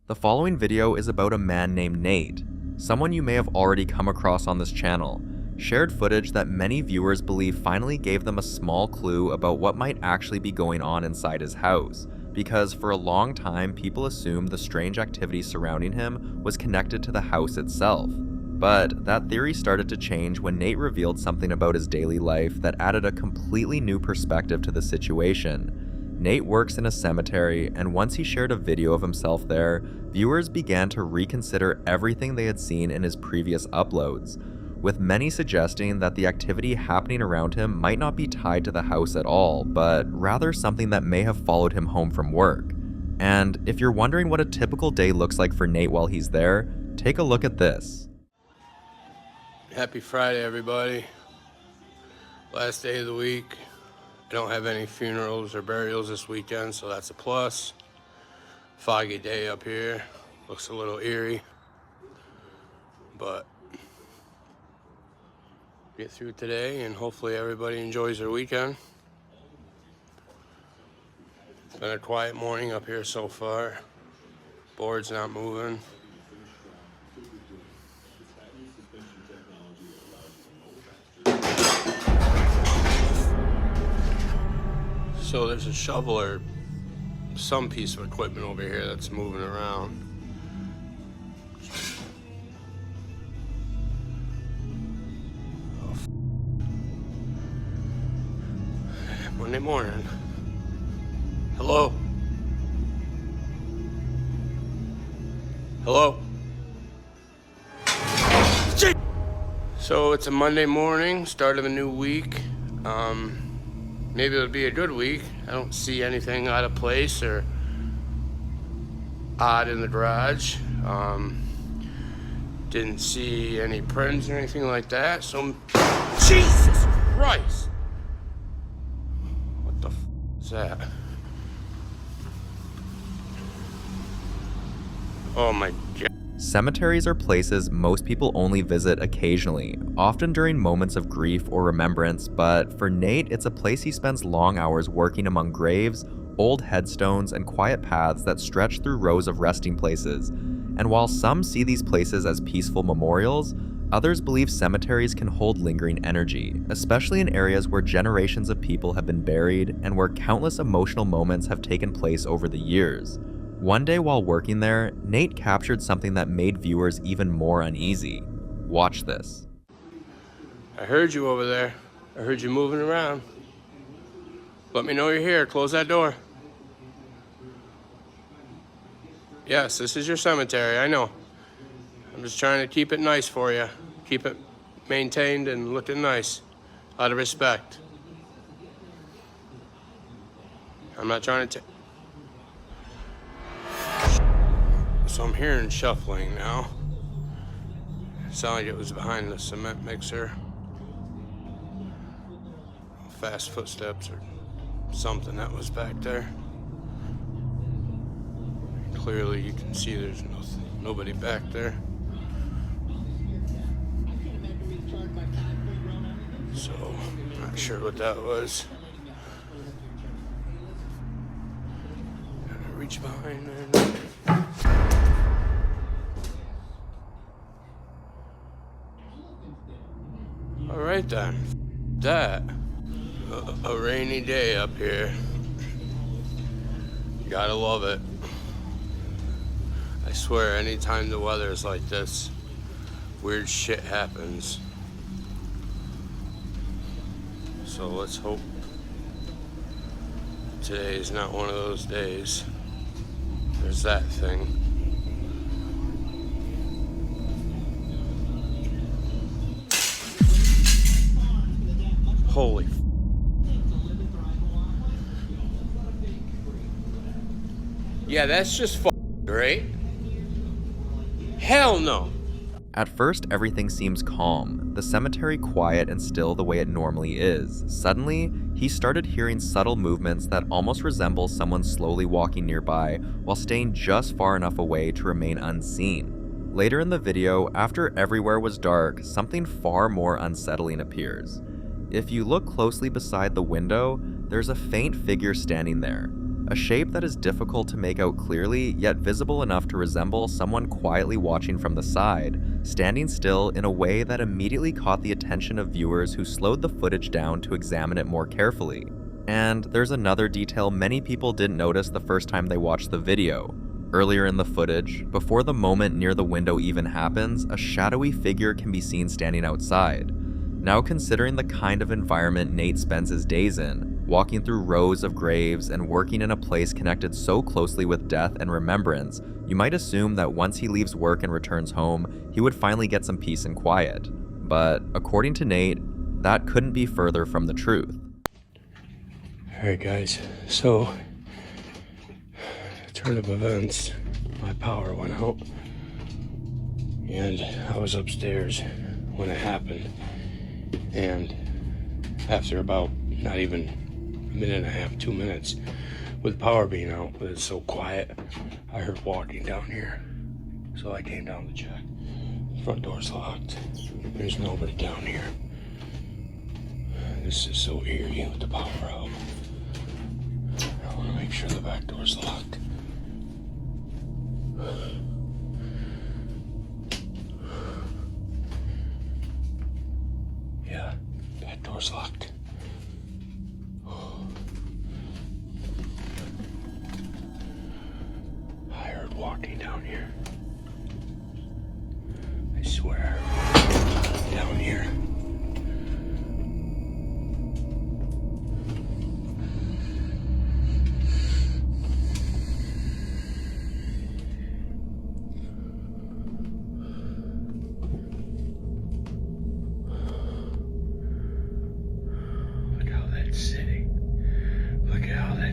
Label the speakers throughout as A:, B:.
A: The following video is about a man named Nate, someone you may have already come across on this channel. Shared footage that many viewers believe finally gave them a small clue about what might actually be going on inside his house, because for a long time people assumed the strange activity surrounding him was connected to the house itself. But that theory started to change when Nate revealed something about his daily life that added a completely new perspective to the situation. Nate works in a cemetery, and once he shared a video of himself there, viewers began to reconsider everything they had seen in his previous uploads, with many suggesting that the activity happening around him might not be tied to the house at all, but rather something that may have followed him home from work. And if you're wondering what a typical day looks like for Nate while he's there, take a look at this.
B: Happy Friday, everybody. Last day of the week. I don't have any funerals or burials this weekend, so that's a plus. Foggy day up here. Looks a little eerie, but get through today and hopefully everybody enjoys their weekend. It's been a quiet morning up here so far. Board's not moving. So there's a shovel or some piece of equipment over here that's moving around. Monday morning. Hello? Hello? So it's a Monday morning, start of a new week. Maybe it'll be a good week. I don't see anything out of place or odd in the garage. Didn't see any prints or anything like that. So, Jesus Christ! What the f is that? Oh my God.
A: Cemeteries are places most people only visit occasionally, often during moments of grief or remembrance, but for Nate, it's a place he spends long hours working among graves, old headstones, and quiet paths that stretch through rows of resting places. And while some see these places as peaceful memorials, others believe cemeteries can hold lingering energy, especially in areas where generations of people have been buried and where countless emotional moments have taken place over the years. One day while working there, Nate captured something that made viewers even more uneasy. Watch this.
B: I heard you over there. I heard you moving around. Let me know you're here. Close that door. Yes, this is your cemetery, I know. I'm just trying to keep it nice for you. Keep it maintained and looking nice, out of respect. I'm not trying to So I'm hearing shuffling now. It sounded like it was behind the cement mixer. Fast footsteps or something that was back there. Clearly you can see there's nobody back there. So, not sure what that was. Gotta reach behind there. All right then, that, a rainy day up here. Gotta love it. I swear, anytime the weather is like this, weird shit happens. So let's hope today is not one of those days. There's that thing. Holy. Yeah, that's just right? Hell no.
A: At first, everything seems calm, the cemetery quiet and still the way it normally is. Suddenly, he started hearing subtle movements that almost resemble someone slowly walking nearby while staying just far enough away to remain unseen. Later in the video, after everywhere was dark, something far more unsettling appears. If you look closely beside the window, there's a faint figure standing there. a shape that is difficult to make out clearly, yet visible enough to resemble someone quietly watching from the side, standing still in a way that immediately caught the attention of viewers who slowed the footage down to examine it more carefully. And there's another detail many people didn't notice the first time they watched the video. Earlier in the footage, before the moment near the window even happens, a shadowy figure can be seen standing outside. Now, considering the kind of environment Nate spends his days in, walking through rows of graves and working in a place connected so closely with death and remembrance, you might assume that once he leaves work and returns home, he would finally get some peace and quiet. But according to Nate, that couldn't be further from the truth.
B: Alright guys, so turn of events, my power went out and I was upstairs when it happened, and after about not even a minute and a half, 2 minutes with power being out, but it's so quiet, I heard walking down here, so I came down to check. Front door's locked, there's nobody down here. This is so eerie with the power out. I want to make sure the back door's locked. Yeah, back door's locked. I heard walking down here. I swear, down here.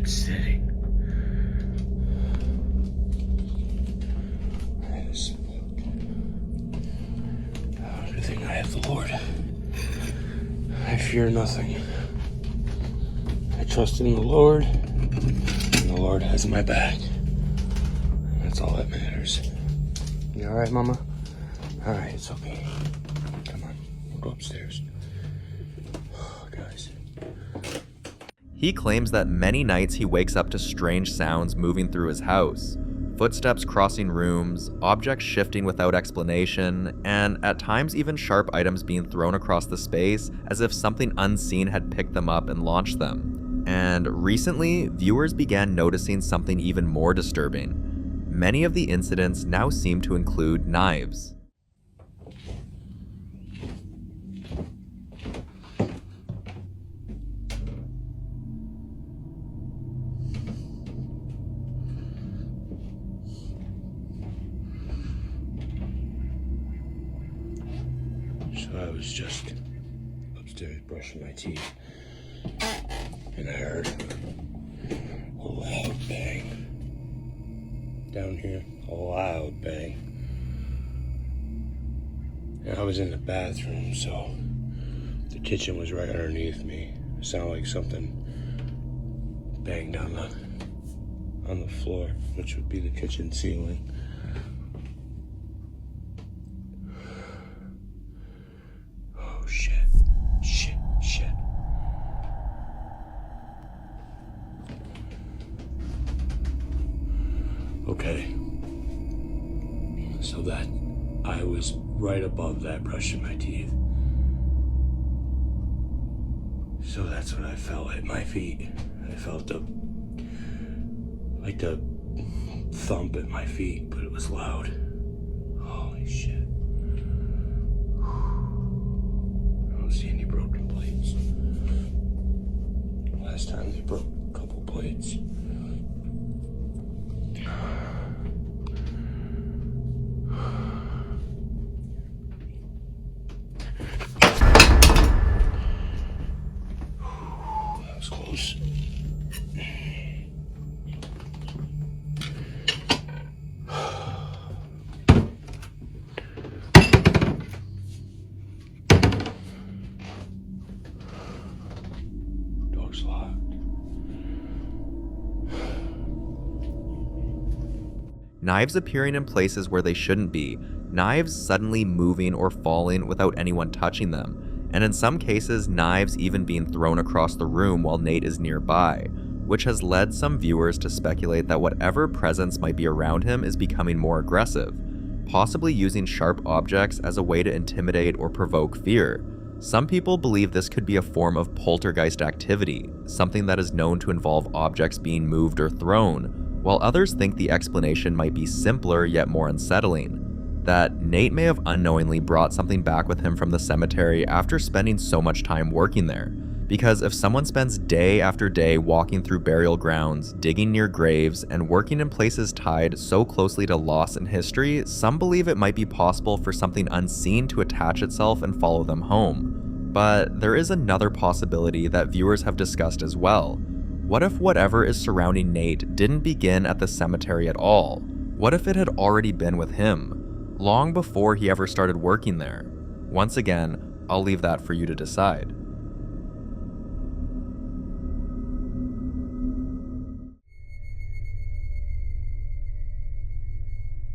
B: Sitting. Good thing I have the Lord. I fear nothing. I trust in the Lord, and the Lord has my back. That's all that matters. You all right, Mama? All right, it's okay. Come on, we'll go upstairs. Guys.
A: He claims that many nights he wakes up to strange sounds moving through his house, footsteps crossing rooms, objects shifting without explanation, and at times even sharp items being thrown across the space as if something unseen had picked them up and launched them. And recently, viewers began noticing something even more disturbing. Many of the incidents now seem to include knives.
B: I was just upstairs brushing my teeth, and I heard a loud bang. Down here, a loud bang. And I was in the bathroom, so the kitchen was right underneath me. It sounded like something banged on the floor, which would be the kitchen ceiling. Shit. Okay. So that I was right above that brushing my teeth. So that's what I felt at my feet. I felt the thump at my feet, but it was loud. Holy shit. See any broken plates. Last time they broke a couple plates. That was close.
A: Knives appearing in places where they shouldn't be, knives suddenly moving or falling without anyone touching them, and in some cases knives even being thrown across the room while Nate is nearby. which has led some viewers to speculate that whatever presence might be around him is becoming more aggressive, possibly using sharp objects as a way to intimidate or provoke fear. Some people believe this could be a form of poltergeist activity, something that is known to involve objects being moved or thrown, while others think the explanation might be simpler yet more unsettling, that Nate may have unknowingly brought something back with him from the cemetery after spending so much time working there. Because if someone spends day after day walking through burial grounds, digging near graves, and working in places tied so closely to loss in history, some believe it might be possible for something unseen to attach itself and follow them home. But there is another possibility that viewers have discussed as well. What if whatever is surrounding Nate didn't begin at the cemetery at all? What if it had already been with him, long before he ever started working there? Once again, I'll leave that for you to decide.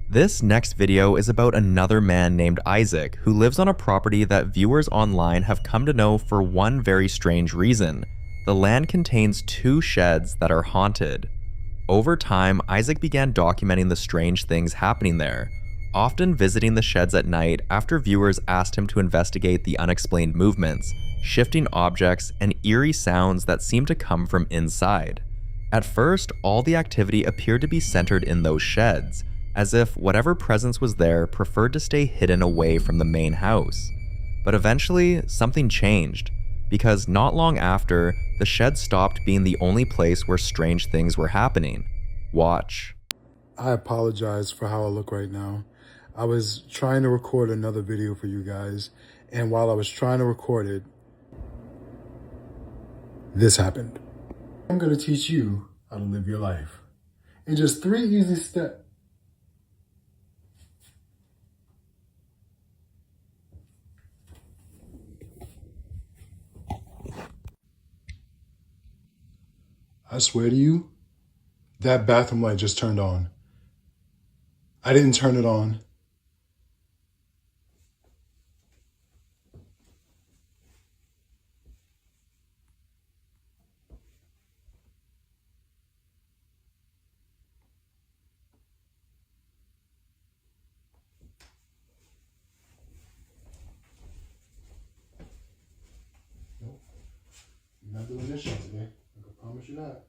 A: This next video is about another man named Isaac who lives on a property that viewers online have come to know for one very strange reason. The land contains 2 sheds that are haunted. Over time, Isaac began documenting the strange things happening there, often visiting the sheds at night after viewers asked him to investigate the unexplained movements, shifting objects, and eerie sounds that seem to come from inside. At first, all the activity appeared to be centered in those sheds, as if whatever presence was there preferred to stay hidden away from the main house. But eventually, something changed, because not long after, the shed stopped being the only place where strange things were happening. Watch.
C: I apologize for how I look right now. I was trying to record another video for you guys, and while I was trying to record it, this happened. I'm going to teach you how to live your life in just 3 easy steps. I swear to you, that bathroom light just turned on. I didn't turn it on. Nope. You're not doing this shit today. I can promise you that.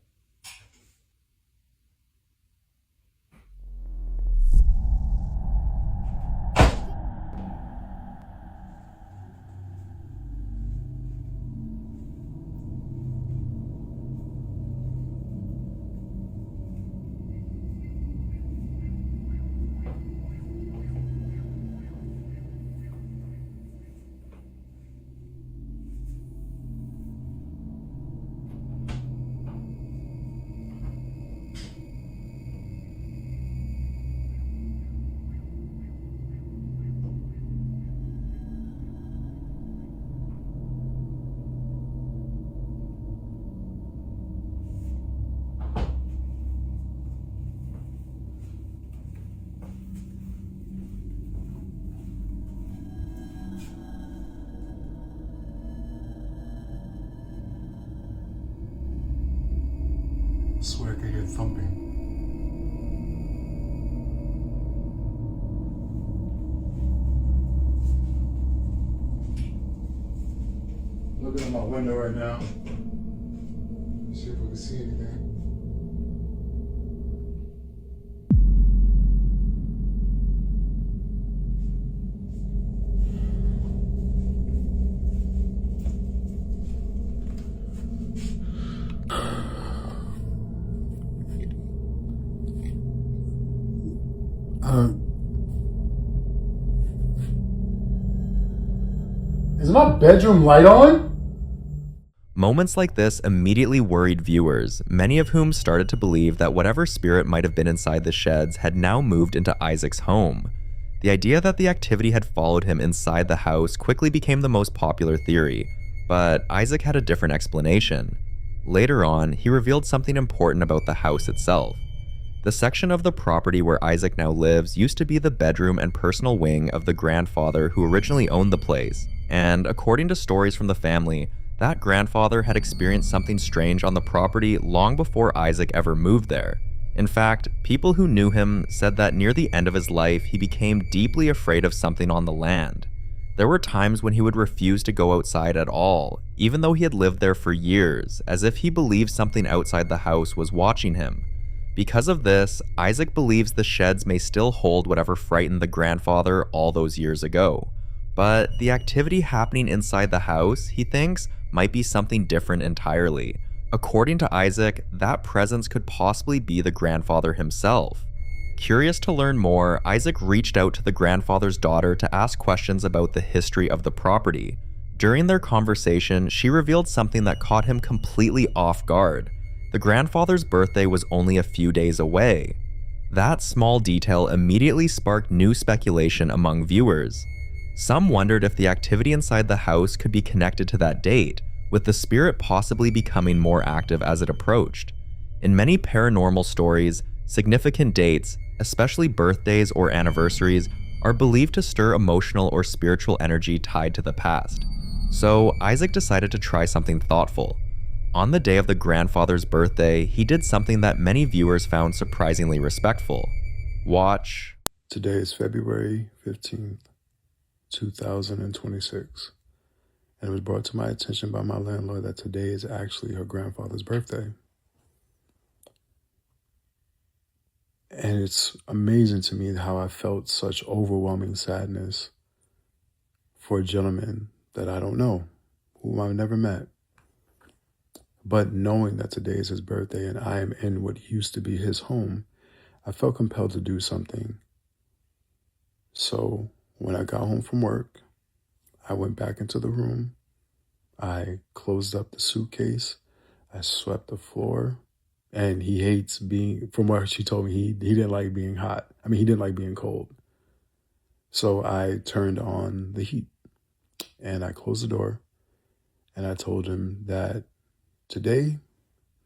C: I swear I could hear thumping. Looking at my window right now. See if we can see anything. Is my bedroom light on?
A: Moments like this immediately worried viewers, many of whom started to believe that whatever spirit might have been inside the sheds had now moved into Isaac's home. The idea that the activity had followed him inside the house quickly became the most popular theory, but Isaac had a different explanation. Later on, he revealed something important about the house itself. The section of the property where Isaac now lives used to be the bedroom and personal wing of the grandfather who originally owned the place, and according to stories from the family, that grandfather had experienced something strange on the property long before Isaac ever moved there. In fact, people who knew him said that near the end of his life, he became deeply afraid of something on the land. There were times when he would refuse to go outside at all, even though he had lived there for years, as if he believed something outside the house was watching him. Because of this, Isaac believes the sheds may still hold whatever frightened the grandfather all those years ago. But the activity happening inside the house, he thinks, might be something different entirely. According to Isaac, that presence could possibly be the grandfather himself. Curious to learn more, Isaac reached out to the grandfather's daughter to ask questions about the history of the property. During their conversation, she revealed something that caught him completely off guard. The grandfather's birthday was only a few days away. That small detail immediately sparked new speculation among viewers. Some wondered if the activity inside the house could be connected to that date, with the spirit possibly becoming more active as it approached. In many paranormal stories, significant dates, especially birthdays or anniversaries, are believed to stir emotional or spiritual energy tied to the past. So Isaac decided to try something thoughtful. On the day of the grandfather's birthday, he did something that many viewers found surprisingly respectful. Watch.
C: Today is February 15th, 2026. And it was brought to my attention by my landlord that today is actually her grandfather's birthday. And it's amazing to me how I felt such overwhelming sadness for a gentleman that I don't know, whom I've never met. But knowing that today is his birthday and I am in what used to be his home, I felt compelled to do something. So when I got home from work, I went back into the room. I closed up the suitcase. I swept the floor. And he hates being, from what she told me, he didn't like being hot. I mean, he didn't like being cold. So I turned on the heat and I closed the door and I told him that today,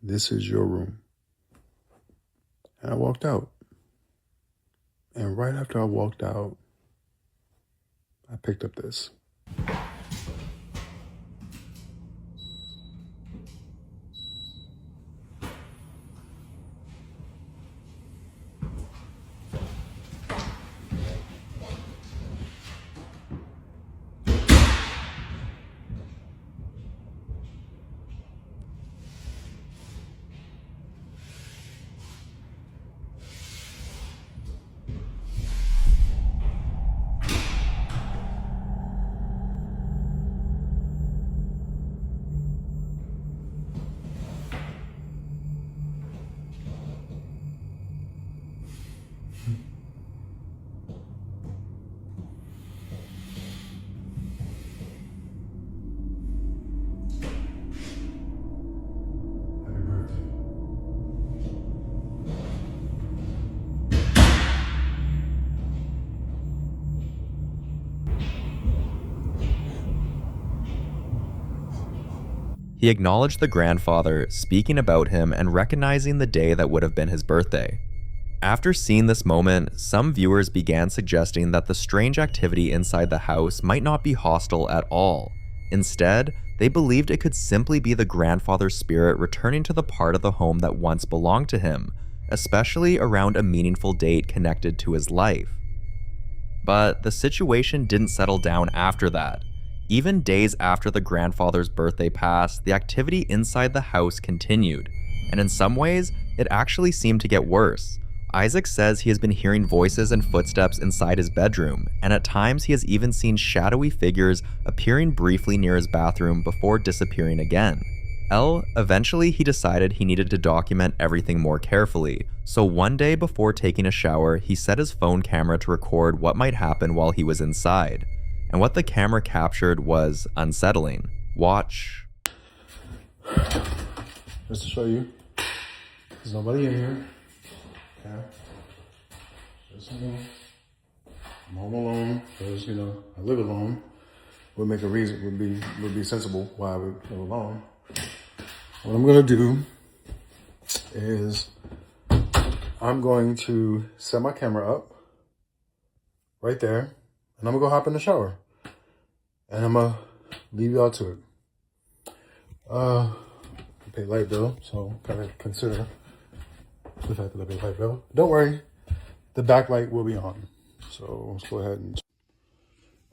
C: this is your room. And I walked out. And right after I walked out, I picked up this.
A: He acknowledged the grandfather, speaking about him and recognizing the day that would have been his birthday. After seeing this moment, some viewers began suggesting that the strange activity inside the house might not be hostile at all. Instead, they believed it could simply be the grandfather's spirit returning to the part of the home that once belonged to him, especially around a meaningful date connected to his life. But the situation didn't settle down after that. Even days after the grandfather's birthday passed, the activity inside the house continued, and in some ways, it actually seemed to get worse. Isaac says he has been hearing voices and footsteps inside his bedroom, and at times he has even seen shadowy figures appearing briefly near his bathroom before disappearing again. Eventually he decided he needed to document everything more carefully, so one day before taking a shower, he set his phone camera to record what might happen while he was inside. And what the camera captured was unsettling. Watch.
C: Just to show you, there's nobody in here. Okay. Just me. I'm home alone because, I live alone. Would make a reason, would be sensible why I would live alone. What I'm gonna do is I'm going to set my camera up right there, and I'm gonna go hop in the shower. And I'm gonna leave y'all to it. I pay light bill, so gotta consider the fact that I pay light bill. Don't worry, the backlight will be on. So let's go ahead and.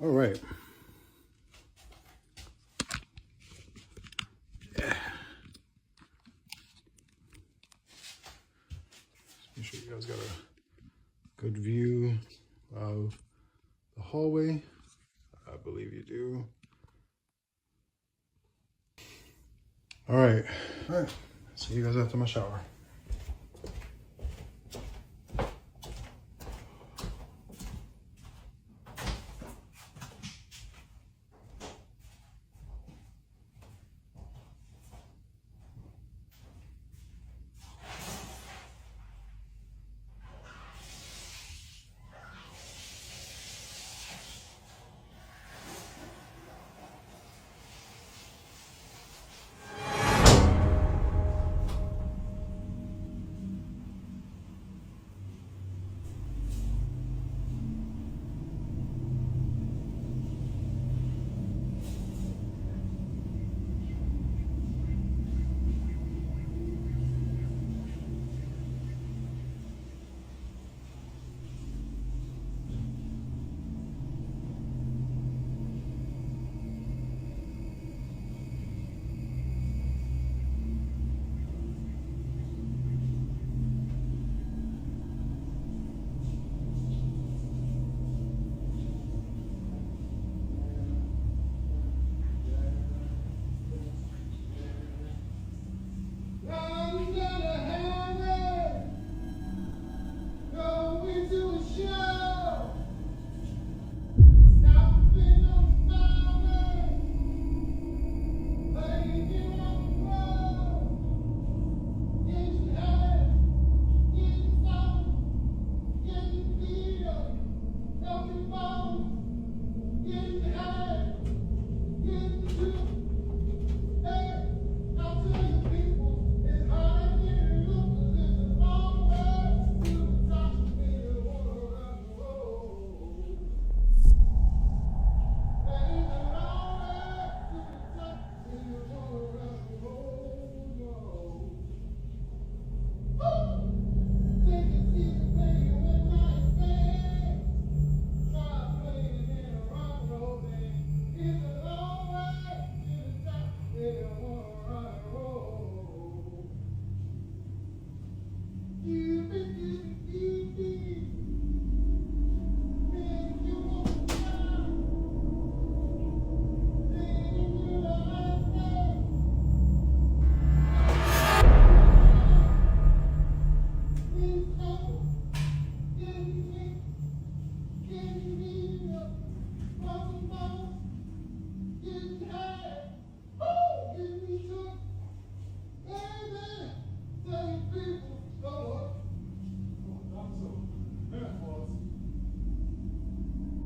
C: All right. Yeah. Make sure you guys got a good view of the hallway. I believe you do. All right. See you guys after my shower.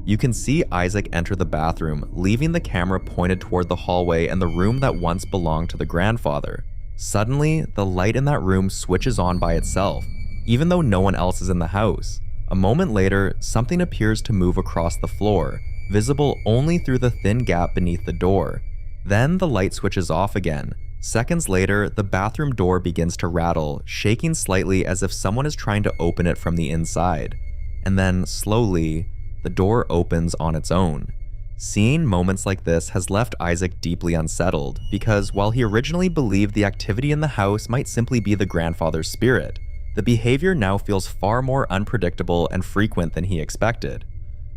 A: You can see Isaac enter the bathroom, leaving the camera pointed toward the hallway and the room that once belonged to the grandfather. Suddenly, the light in that room switches on by itself, even though no one else is in the house. A moment later, something appears to move across the floor, visible only through the thin gap beneath the door. Then the light switches off again. Seconds later, the bathroom door begins to rattle, shaking slightly as if someone is trying to open it from the inside. And then, slowly, the door opens on its own. Seeing moments like this has left Isaac deeply unsettled, because while he originally believed the activity in the house might simply be the grandfather's spirit, the behavior now feels far more unpredictable and frequent than he expected.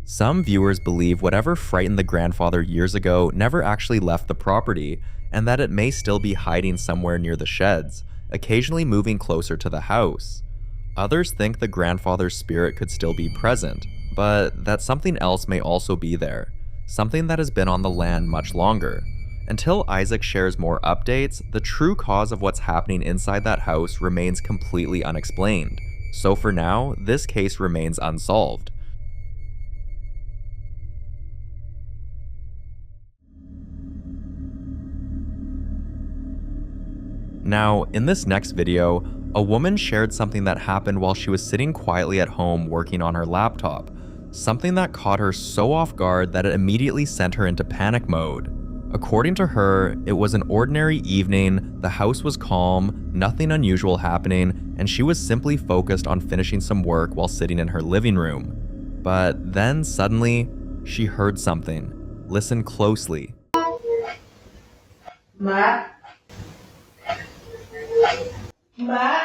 A: Some viewers believe whatever frightened the grandfather years ago never actually left the property, and that it may still be hiding somewhere near the sheds, occasionally moving closer to the house. Others think the grandfather's spirit could still be present, but that something else may also be there, something that has been on the land much longer. Until Isaac shares more updates, the true cause of what's happening inside that house remains completely unexplained. So for now, this case remains unsolved. Now, in this next video, a woman shared something that happened while she was sitting quietly at home working on her laptop, something that caught her so off guard that it immediately sent her into panic mode. According to her, it was an ordinary evening, the house was calm, nothing unusual happening, and she was simply focused on finishing some work while sitting in her living room. But then suddenly, she heard something. Listen closely.
D: Ma. Ma.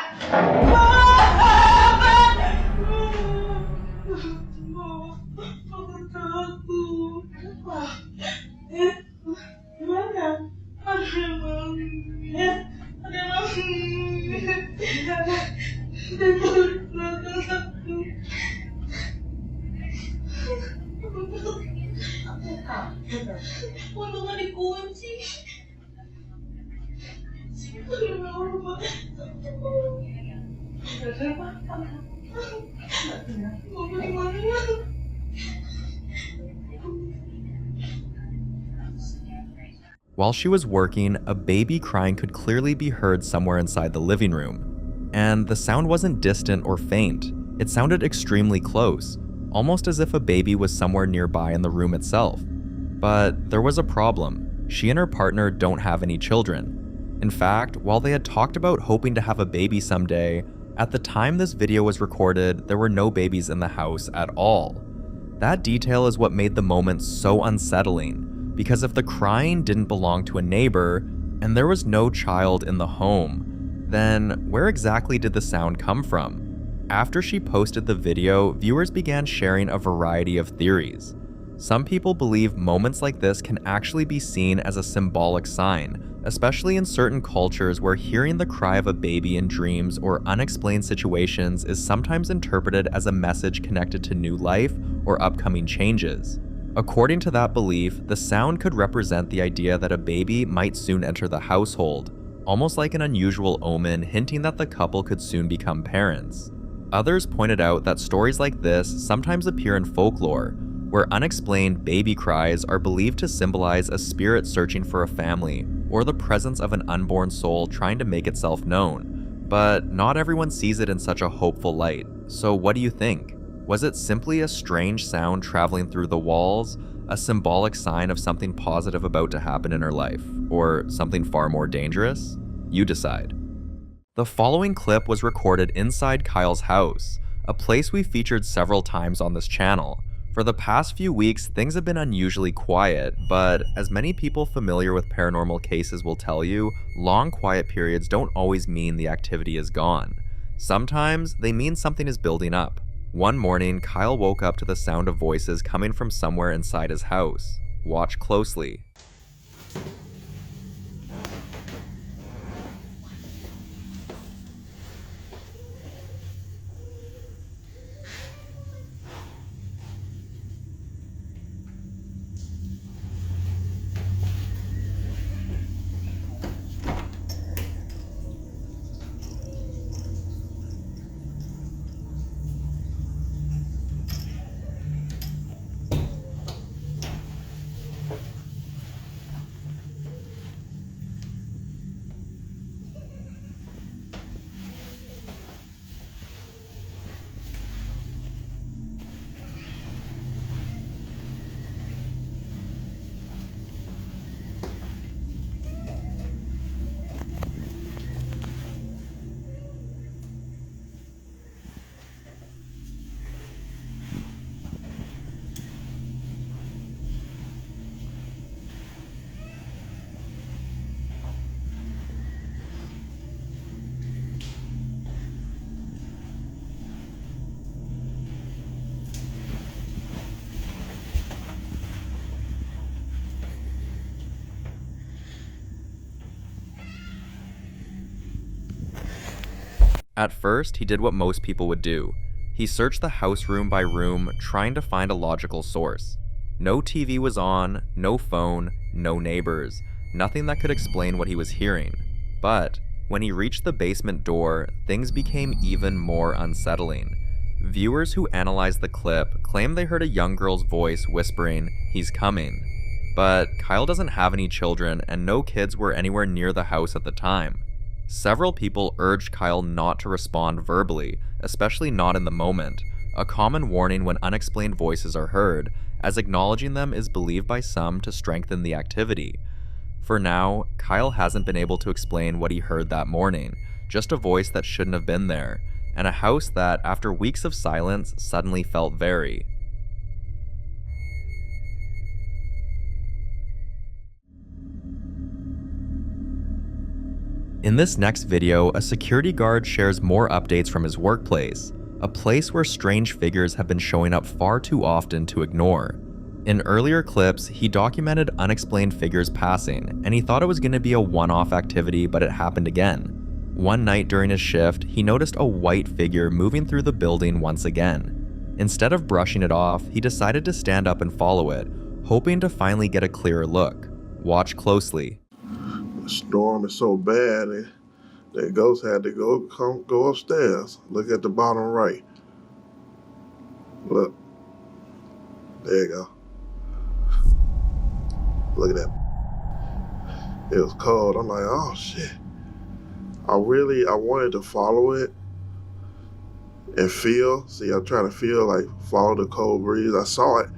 A: While she was working, a baby crying could clearly be heard somewhere inside the living room. And the sound wasn't distant or faint. It sounded extremely close, almost as if a baby was somewhere nearby in the room itself. But there was a problem. She and her partner don't have any children. In fact, while they had talked about hoping to have a baby someday, at the time this video was recorded, there were no babies in the house at all. That detail is what made the moment so unsettling, because if the crying didn't belong to a neighbor, and there was no child in the home, then where exactly did the sound come from? After she posted the video, viewers began sharing a variety of theories. Some people believe moments like this can actually be seen as a symbolic sign, especially in certain cultures where hearing the cry of a baby in dreams or unexplained situations is sometimes interpreted as a message connected to new life or upcoming changes. According to that belief, the sound could represent the idea that a baby might soon enter the household, almost like an unusual omen hinting that the couple could soon become parents. Others pointed out that stories like this sometimes appear in folklore, where unexplained baby cries are believed to symbolize a spirit searching for a family, or the presence of an unborn soul trying to make itself known. But not everyone sees it in such a hopeful light. So what do you think? Was it simply a strange sound traveling through the walls, a symbolic sign of something positive about to happen in her life, or something far more dangerous? You decide. The following clip was recorded inside Kyle's house, a place we've featured several times on this channel. For the past few weeks, things have been unusually quiet, but as many people familiar with paranormal cases will tell you, long quiet periods don't always mean the activity is gone. Sometimes they mean something is building up. One morning, Kyle woke up to the sound of voices coming from somewhere inside his house. Watch closely. At first, he did what most people would do. He searched the house room by room, trying to find a logical source. No TV was on, no phone, no neighbors, nothing that could explain what he was hearing. But when he reached the basement door, things became even more unsettling. Viewers who analyzed the clip claim they heard a young girl's voice whispering, "He's coming." But Kyle doesn't have any children and no kids were anywhere near the house at the time. Several people urged Kyle not to respond verbally, especially not in the moment, a common warning when unexplained voices are heard, as acknowledging them is believed by some to strengthen the activity. For now, Kyle hasn't been able to explain what he heard that morning, just a voice that shouldn't have been there, and a house that, after weeks of silence, suddenly felt very. In this next video, a security guard shares more updates from his workplace, a place where strange figures have been showing up far too often to ignore. In earlier clips, he documented unexplained figures passing, and he thought it was going to be a one-off activity, but it happened again. One night during his shift, he noticed a white figure moving through the building once again. Instead of brushing it off, he decided to stand up and follow it, hoping to finally get a clearer look. Watch closely.
D: The storm is so bad that ghost had to go upstairs. Look at the bottom right. Look. There you go. Look at that. It was cold. I'm like, oh shit. I wanted to follow it and feel. See, I'm trying to feel, like, follow the cold breeze. I saw it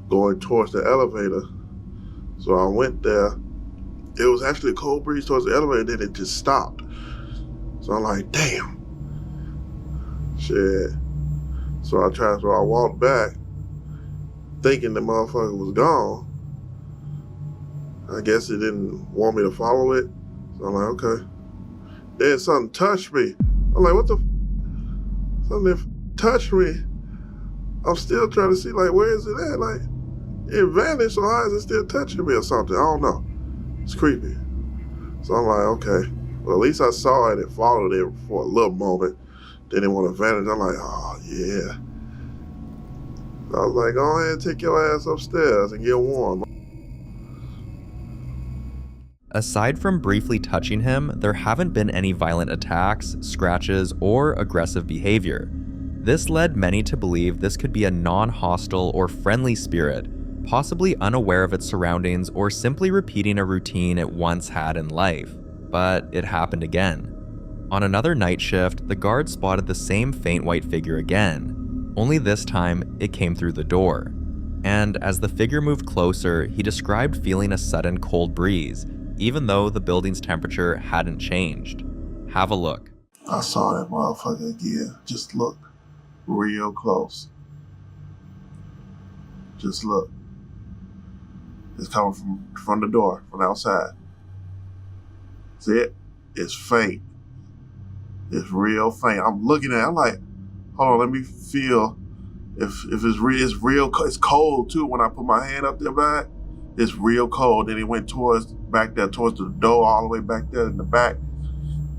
D: going towards the elevator. So I went there. It was actually a cold breeze towards the elevator, then it just stopped. So I'm like, damn. Shit. So I walked back thinking the motherfucker was gone. I guess it didn't want me to follow it. So I'm like, okay. Then something touched me. I'm like, what the? Something touched me. I'm still trying to see, like, where is it at? Like, it vanished, so how is it still touching me or something? I don't know. It's creepy. So I'm like, okay. Well, at least I saw it and followed it for a little moment. Then it went to vanish. I'm like, oh, yeah. So I was like, go ahead and take your ass upstairs and get warm.
A: Aside from briefly touching him, there haven't been any violent attacks, scratches, or aggressive behavior. This led many to believe this could be a non-hostile or friendly spirit, possibly unaware of its surroundings or simply repeating a routine it once had in life. But it happened again. On another night shift, the guard spotted the same faint white figure again, only this time it came through the door. And as the figure moved closer, he described feeling a sudden cold breeze, even though the building's temperature hadn't changed. Have a look.
D: I saw that motherfucker again. Just look real close. Just look. It's coming from the door, from outside. See it? It's faint. It's real faint. I'm looking at it, I'm like, hold on, let me feel if it's real. It's cold too. When I put my hand up there back, it's real cold. Then it went back there towards the door, all the way back there in the back.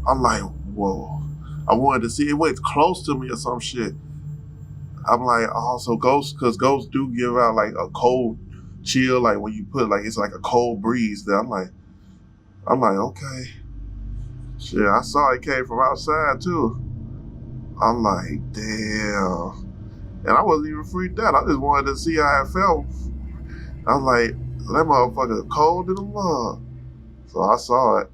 D: I'm like, whoa. I wanted to see it went close to me or some shit. I'm like, oh, so ghosts, because ghosts do give out like a cold chill, like when you put, like, it's like a cold breeze there. I'm like, okay. Shit, I saw it came from outside too. I'm like, damn. And I wasn't even freaked out. I just wanted to see how it felt. I was like, that motherfucker cold in the mug. So I saw it.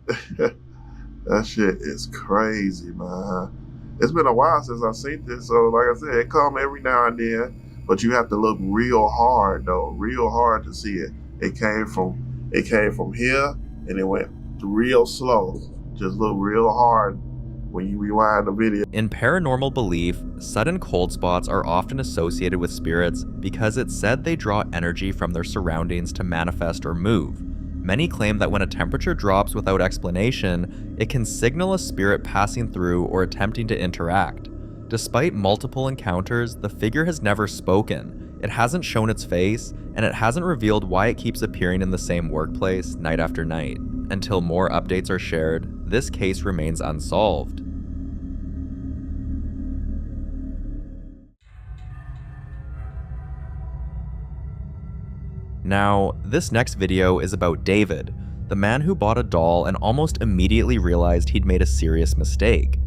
D: That shit is crazy, man. It's been a while since I've seen this, so like I said, it come every now and then, but you have to look real hard though, real hard to see it. It came from here and it went real slow. Just look real hard when you rewind the video.
A: In paranormal belief, sudden cold spots are often associated with spirits because it's said they draw energy from their surroundings to manifest or move. Many claim that when a temperature drops without explanation, it can signal a spirit passing through or attempting to interact. Despite multiple encounters, the figure has never spoken, it hasn't shown its face, and it hasn't revealed why it keeps appearing in the same workplace night after night. Until more updates are shared, this case remains unsolved. Now, this next video is about David, the man who bought a doll and almost immediately realized he'd made a serious mistake.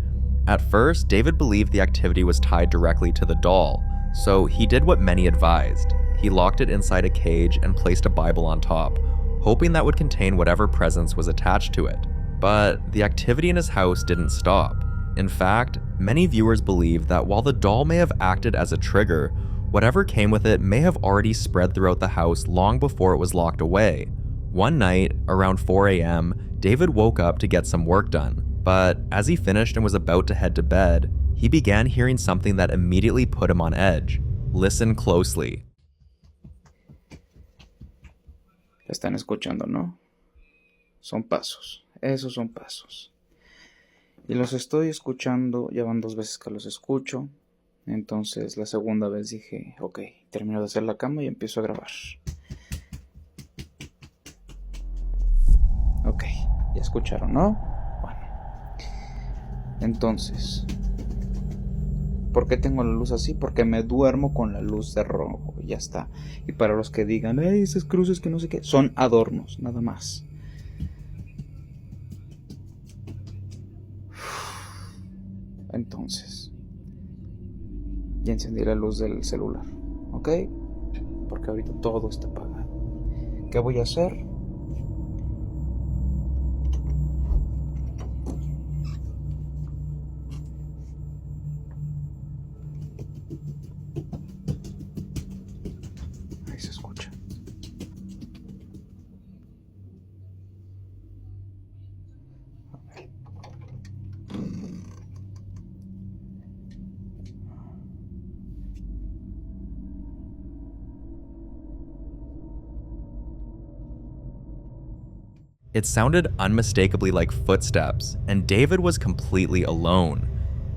A: At first, David believed the activity was tied directly to the doll, so he did what many advised. He locked it inside a cage and placed a Bible on top, hoping that would contain whatever presence was attached to it. But the activity in his house didn't stop. In fact, many viewers believe that while the doll may have acted as a trigger, whatever came with it may have already spread throughout the house long before it was locked away. One night, around 4 a.m., David woke up to get some work done, but as he finished and was about to head to bed, he began hearing something that immediately put him on edge. Listen closely.
E: Están escuchando, ¿no? Son pasos, esos son pasos. Y los estoy escuchando, ya van 2 veces que los escucho. Entonces la segunda vez dije, ok, termino de hacer la cama y empiezo a grabar. Ok, ya escucharon, ¿no? Bueno. Entonces, ¿por qué tengo la luz así? Porque me duermo con la luz de rojo, y ya está. Y para los que digan, esas cruces que no sé qué, son adornos, nada más. Entonces, ya encendí la luz del celular, ¿ok? Porque ahorita todo está apagado. ¿Qué voy a hacer? Ahí se escucha. A ver.
A: It sounded unmistakably like footsteps, and David was completely alone.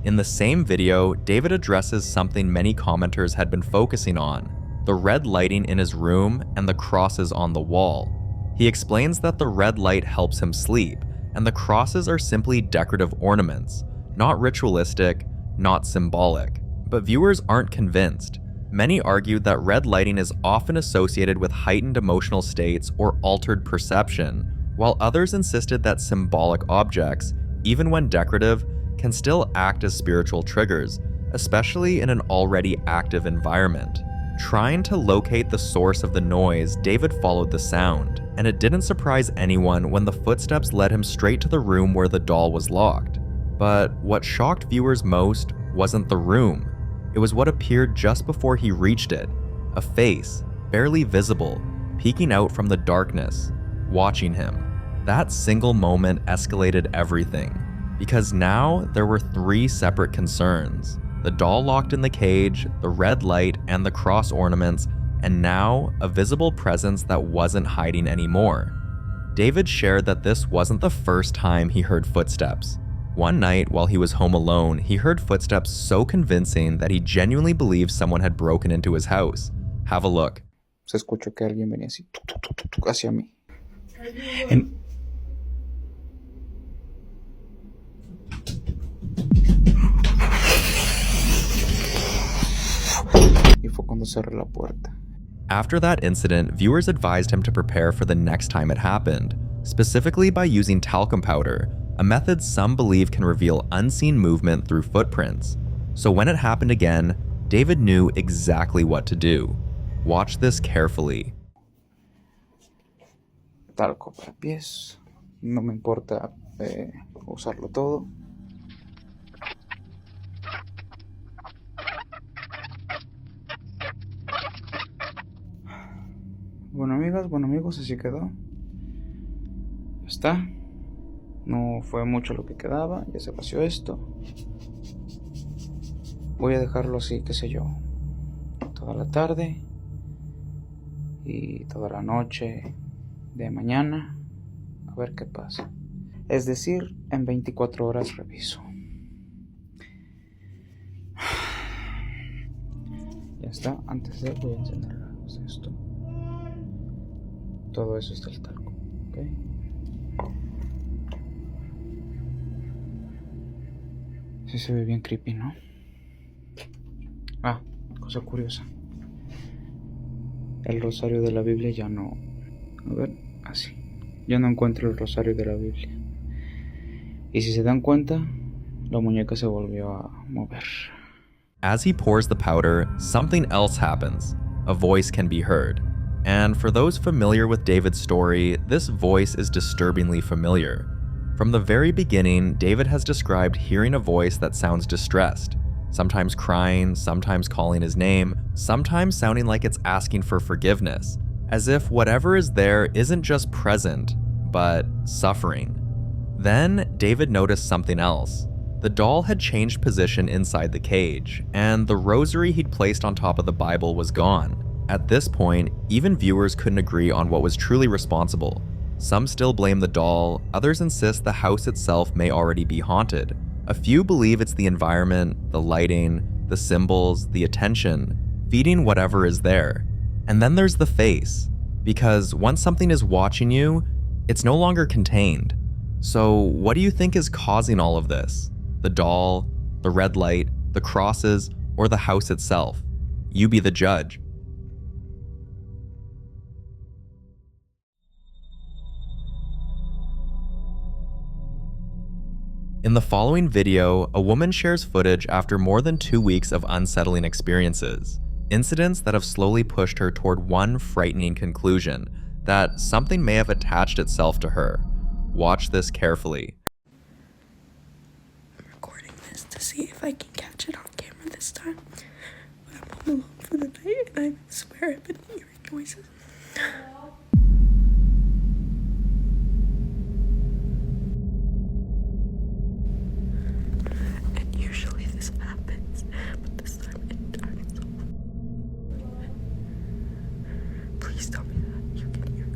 A: In the same video, David addresses something many commenters had been focusing on: the red lighting in his room and the crosses on the wall. He explains that the red light helps him sleep, and the crosses are simply decorative ornaments, not ritualistic, not symbolic. But viewers aren't convinced. Many argued that red lighting is often associated with heightened emotional states or altered perception, while others insisted that symbolic objects, even when decorative, can still act as spiritual triggers, especially in an already active environment. Trying to locate the source of the noise, David followed the sound, and it didn't surprise anyone when the footsteps led him straight to the room where the doll was locked. But what shocked viewers most wasn't the room. It was what appeared just before he reached it: a face, barely visible, peeking out from the darkness, watching him. That single moment escalated everything, because now there were 3 separate concerns: the doll locked in the cage, the red light, and the cross ornaments, and now a visible presence that wasn't hiding anymore. David shared that this wasn't the first time he heard footsteps. One night while he was home alone, he heard footsteps so convincing that he genuinely believed someone had broken into his house. Have a look.
E: Se escuchó que alguien venía así, hacia mí. Y fue cuando cerré la puerta.
A: After that incident, viewers advised him to prepare for the next time it happened, specifically by using talcum powder, a method some believe can reveal unseen movement through footprints. So when it happened again, David knew exactly what to do. Watch this carefully.
E: Talco para pies. No me importa usarlo todo. Bueno, amigas, bueno, amigos, así quedó. Ya está. No fue mucho lo que quedaba. Ya se vació esto. Voy a dejarlo así, qué sé yo, toda la tarde y toda la noche de mañana. A ver qué pasa. Es decir, en 24 horas reviso. Ya está. Antes de voy a encender la luz de esto. Todo eso está el talco, ¿ok? Sí se ve bien creepy, ¿no? Ah, cosa curiosa. El rosario de la Biblia ya no... A ver, así. Ya no encuentro el rosario de la Biblia. Y si se dan cuenta, la muñeca se volvió a mover.
A: As he pours the powder, something else happens. A voice can be heard. And for those familiar with David's story, this voice is disturbingly familiar. From the very beginning, David has described hearing a voice that sounds distressed, sometimes crying, sometimes calling his name, sometimes sounding like it's asking for forgiveness. as if whatever is there isn't just present, but suffering. Then David noticed something else. The doll had changed position inside the cage, and the rosary he'd placed on top of the Bible was gone. At this point, even viewers couldn't agree on what was truly responsible. Some still blame the doll, others insist the house itself may already be haunted. A few believe it's the environment, the lighting, the symbols, the attention, feeding whatever is there. And then there's the face, because once something is watching you, it's no longer contained. So what do you think is causing all of this? The doll, the red light, the crosses, or the house itself? You be the judge. In the following video, a woman shares footage after more than 2 weeks of unsettling experiences, incidents that have slowly pushed her toward one frightening conclusion, that something may have attached itself to her. Watch this carefully.
F: I'm recording this to see if I can catch it on camera this time, but I'm home alone for the night and I swear I've been hearing noises. Usually this happens, but this time it turns off. Please tell me that you can hear it.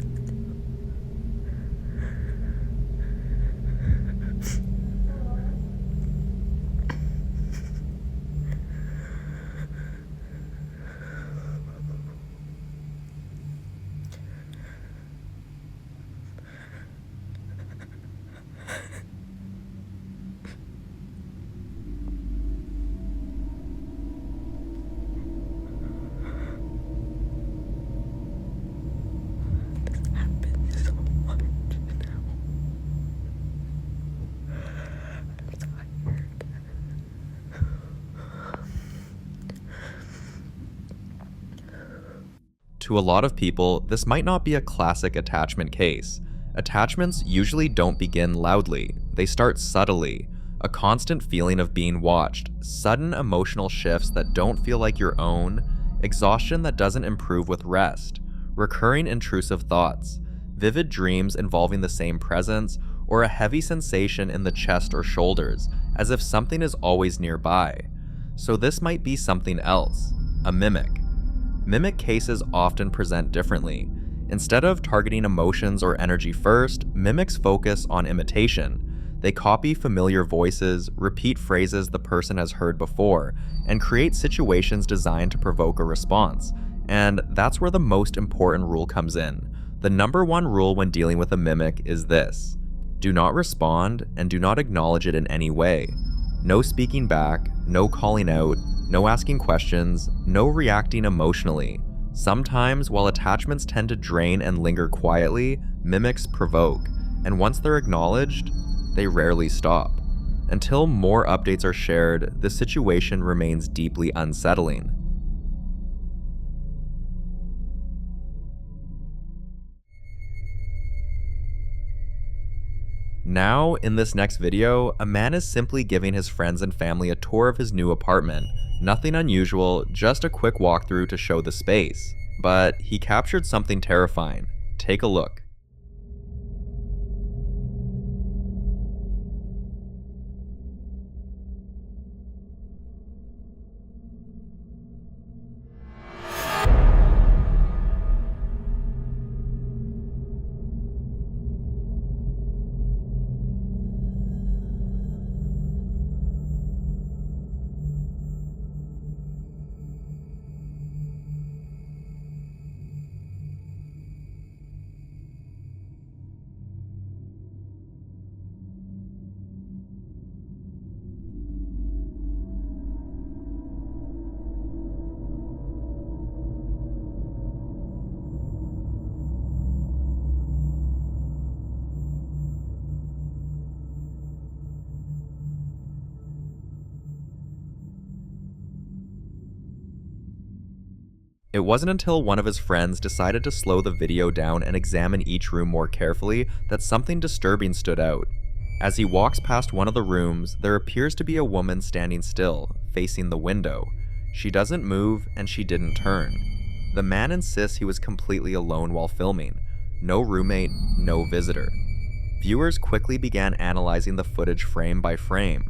A: To a lot of people, this might not be a classic attachment case. Attachments usually don't begin loudly, they start subtly. A constant feeling of being watched, sudden emotional shifts that don't feel like your own, exhaustion that doesn't improve with rest, recurring intrusive thoughts, vivid dreams involving the same presence, or a heavy sensation in the chest or shoulders, as if something is always nearby. So this might be something else, a mimic. Mimic cases often present differently. Instead of targeting emotions or energy first, mimics focus on imitation. They copy familiar voices, repeat phrases the person has heard before, and create situations designed to provoke a response. And that's where the most important rule comes in. The number one rule when dealing with a mimic is this: do not respond and do not acknowledge it in any way. No speaking back, no calling out, no asking questions, no reacting emotionally. Sometimes, while attachments tend to drain and linger quietly, mimics provoke, and once they're acknowledged, they rarely stop. Until more updates are shared, the situation remains deeply unsettling. Now, in this next video, a man is simply giving his friends and family a tour of his new apartment. Nothing unusual, just a quick walkthrough to show the space. But he captured something terrifying. Take a look. It wasn't until one of his friends decided to slow the video down and examine each room more carefully that something disturbing stood out. As he walks past one of the rooms, there appears to be a woman standing still, facing the window. She doesn't move and she didn't turn. The man insists he was completely alone while filming. No roommate, no visitor. Viewers quickly began analyzing the footage frame by frame.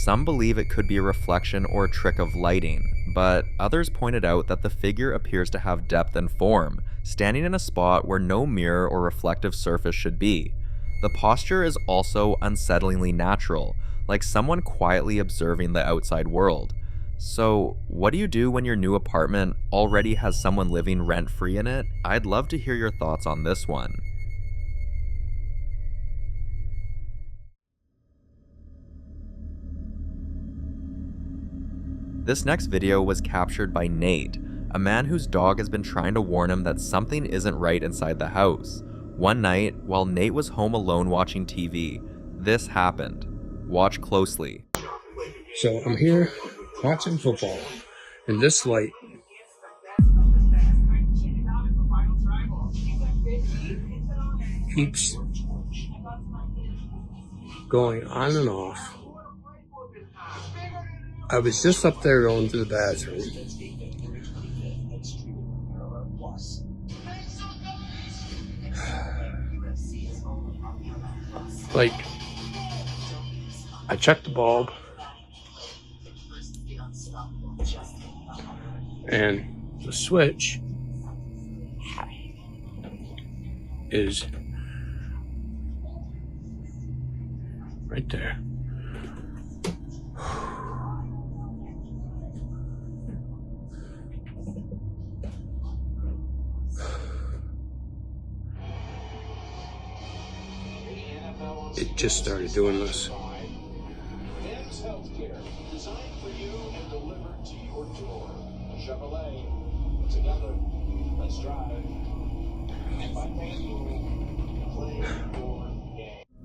A: Some believe it could be a reflection or a trick of lighting, but others pointed out that the figure appears to have depth and form, standing in a spot where no mirror or reflective surface should be. The posture is also unsettlingly natural, like someone quietly observing the outside world. So, what do you do when your new apartment already has someone living rent-free in it? I'd love to hear your thoughts on this one. This next video was captured by Nate, a man whose dog has been trying to warn him that something isn't right inside the house. One night, while Nate was home alone watching TV, this happened. Watch closely.
B: So I'm here watching football, and this light keeps going on and off. I was just up there going to the bathroom. Like, I checked the bulb, and the switch is right there. It just started doing this.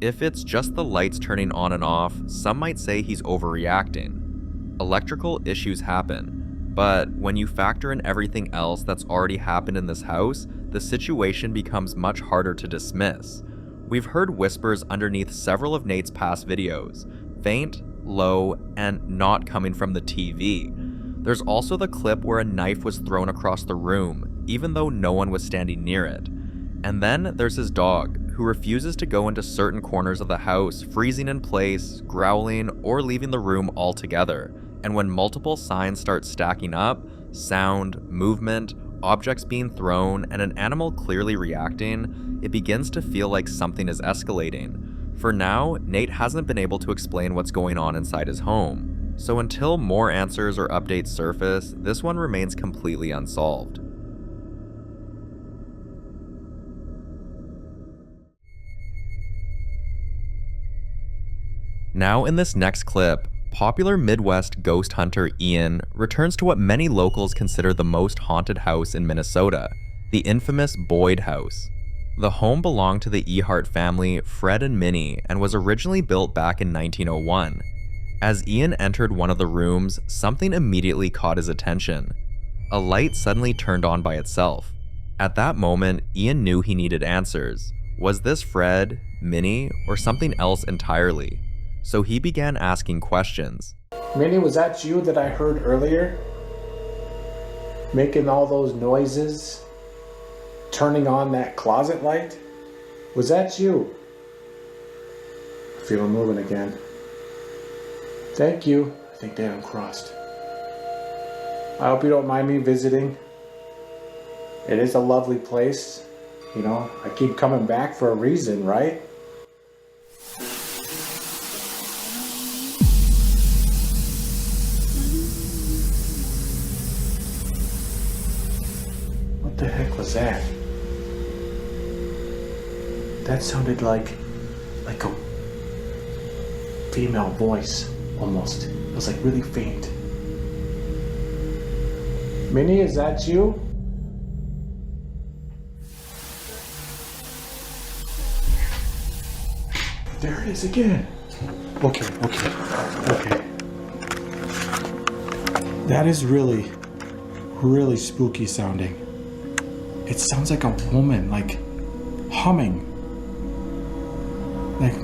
A: If it's just the lights turning on and off, some might say he's overreacting. Electrical issues happen, but when you factor in everything else that's already happened in this house, the situation becomes much harder to dismiss. We've heard whispers underneath several of Nate's past videos, faint, low, and not coming from the TV. There's also the clip where a knife was thrown across the room, even though no one was standing near it. And then there's his dog, who refuses to go into certain corners of the house, freezing in place, growling, or leaving the room altogether. And when multiple signs start stacking up, sound, movement, objects being thrown, and an animal clearly reacting, it begins to feel like something is escalating. For now, Nate hasn't been able to explain what's going on inside his home. So until more answers or updates surface, this one remains completely unsolved. Now in this next clip, popular Midwest ghost hunter Ian returns to what many locals consider the most haunted house in Minnesota, the infamous Boyd House. The home belonged to the Ehart family, Fred and Minnie, and was originally built back in 1901. As Ian entered one of the rooms, something immediately caught his attention. A light suddenly turned on by itself. At that moment, Ian knew he needed answers. Was this Fred, Minnie, or something else entirely? So he began asking questions.
G: Minnie, was that you that I heard earlier? Making all those noises? Turning on that closet light? Was that you? I feel him moving again. Thank you. I think they uncrossed. I hope you don't mind me visiting. It is a lovely place. You know, I keep coming back for a reason, right? What the heck was that? That sounded like a female voice, almost. It was like really faint. Minnie, is that you? There it is again. Okay. That is really, really spooky sounding. It sounds like a woman, like humming. Like,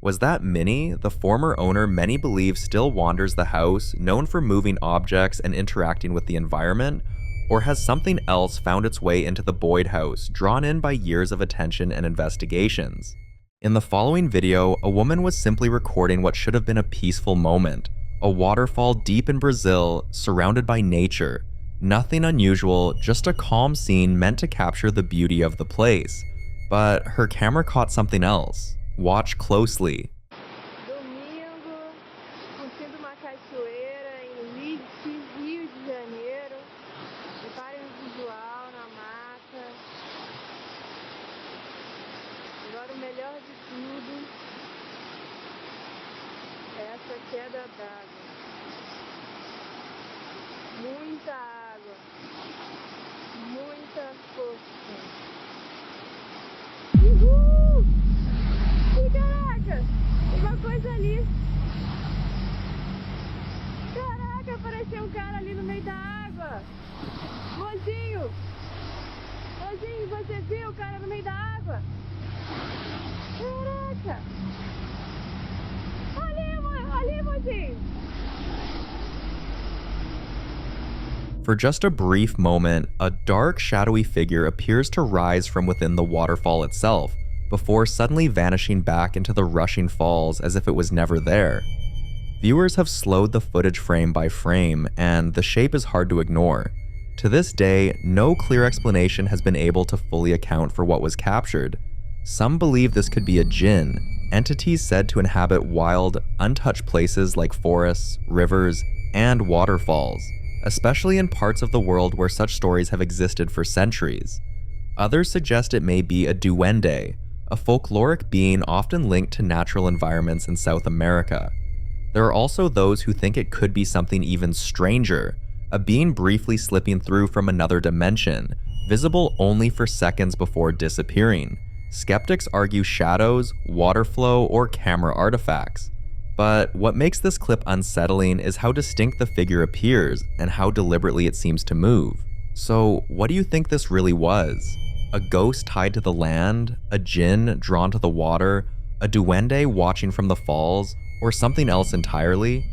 A: Was that Minnie, the former owner many believe still wanders the house, known for moving objects and interacting with the environment? Or has something else found its way into the Boyd house, drawn in by years of attention and investigations? In the following video, a woman was simply recording what should have been a peaceful moment. A waterfall deep in Brazil, surrounded by nature. Nothing unusual, just a calm scene meant to capture the beauty of the place. But her camera caught something else. Watch closely.
H: Domingo, curtindo uma cachoeira em Leeds, Rio de Janeiro. Reparem o visual na mata. Agora o melhor de tudo é essa queda d'água. Muita água. Muita força. Uhul! Caraca! Uma coisa ali. Caraca, apareceu um cara ali no meio da água. Mozinho! Mozinho, você viu o cara no meio da água? Caraca! Ali, mozinho!
A: For just a brief moment, a dark, shadowy figure appears to rise from within the waterfall itself, before suddenly vanishing back into the rushing falls as if it was never there. Viewers have slowed the footage frame by frame, and the shape is hard to ignore. To this day, no clear explanation has been able to fully account for what was captured. Some believe this could be a jinn, entities said to inhabit wild, untouched places like forests, rivers, and waterfalls, especially in parts of the world where such stories have existed for centuries. Others suggest it may be a duende, a folkloric being often linked to natural environments in South America. There are also those who think it could be something even stranger, a being briefly slipping through from another dimension, visible only for seconds before disappearing. Skeptics argue shadows, water flow, or camera artifacts. But what makes this clip unsettling is how distinct the figure appears and how deliberately it seems to move. So, what do you think this really was? A ghost tied to the land, a jinn drawn to the water, a duende watching from the falls, or something else entirely?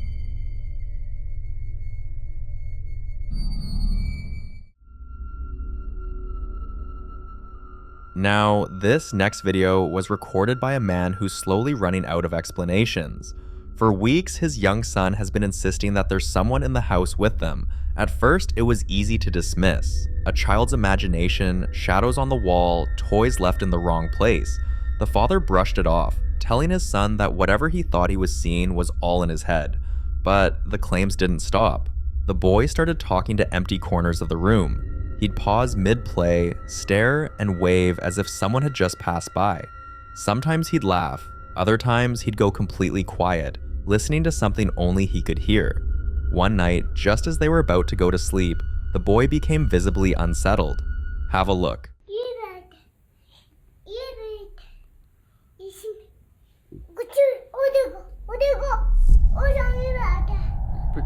A: Now, this next video was recorded by a man who's slowly running out of explanations. For weeks, his young son has been insisting that there's someone in the house with them. At first, it was easy to dismiss. A child's imagination, shadows on the wall, toys left in the wrong place. The father brushed it off, telling his son that whatever he thought he was seeing was all in his head. But the claims didn't stop. The boy started talking to empty corners of the room. He'd pause mid-play, stare, and wave as if someone had just passed by. Sometimes he'd laugh, other times he'd go completely quiet, listening to something only he could hear. One night, just as they were about to go to sleep, the boy became visibly unsettled. Have a look.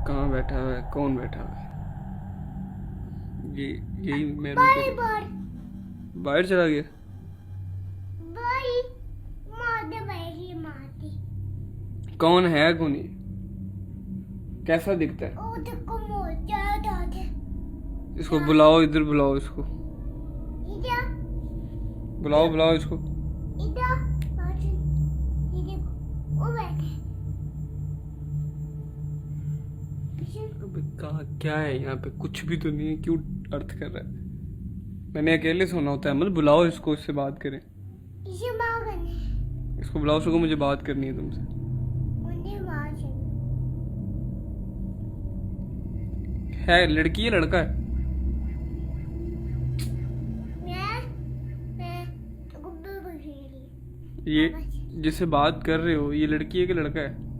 I: कहाँ बैठा हुआ है कौन बैठा हुआ है यही मैं बाहर चला गया कौन है कौन ये कैसा दिखता है इसको बुलाओ इधर बुलाओ इसको बुलाओ इसको कहाँ क्या है यहाँ पे कुछ भी तो नहीं है क्यों अर्थ कर रहा है मैंने अकेले सोना होता है मत बुलाओ इसको इससे बात करें इसको बुलाओ इसको मुझे बात करनी है तुमसे है लड़की है लड़का है ये जिससे बात कर रहे हो ये लड़की है कि लड़का है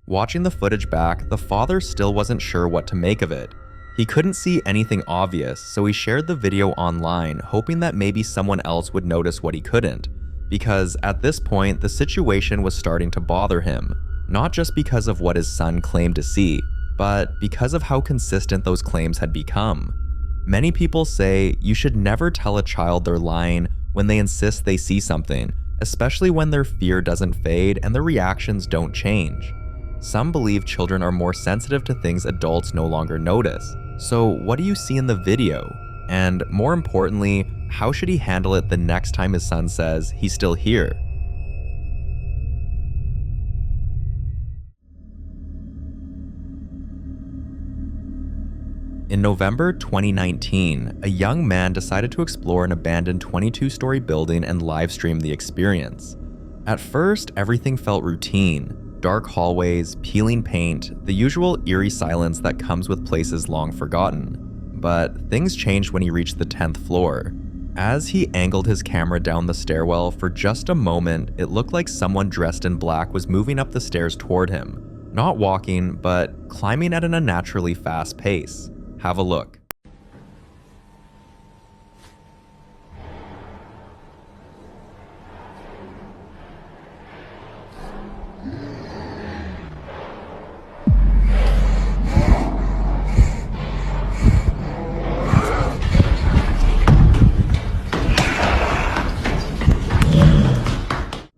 A: Watching the footage back, the father still wasn't sure what to make of it. He couldn't see anything obvious, so he shared the video online, hoping that maybe someone else would notice what he couldn't. Because at this point, the situation was starting to bother him, not just because of what his son claimed to see, but because of how consistent those claims had become. Many people say you should never tell a child they're lying when they insist they see something, especially when their fear doesn't fade and their reactions don't change. Some believe children are more sensitive to things adults no longer notice. So what do you see in the video? And more importantly, how should he handle it the next time his son says he's still here? In November 2019, a young man decided to explore an abandoned 22-story building and livestream the experience. At first, everything felt routine. Dark hallways, peeling paint, the usual eerie silence that comes with places long forgotten. But things changed when he reached the 10th floor. As he angled his camera down the stairwell, for just a moment, it looked like someone dressed in black was moving up the stairs toward him. Not walking, but climbing at an unnaturally fast pace. Have a look.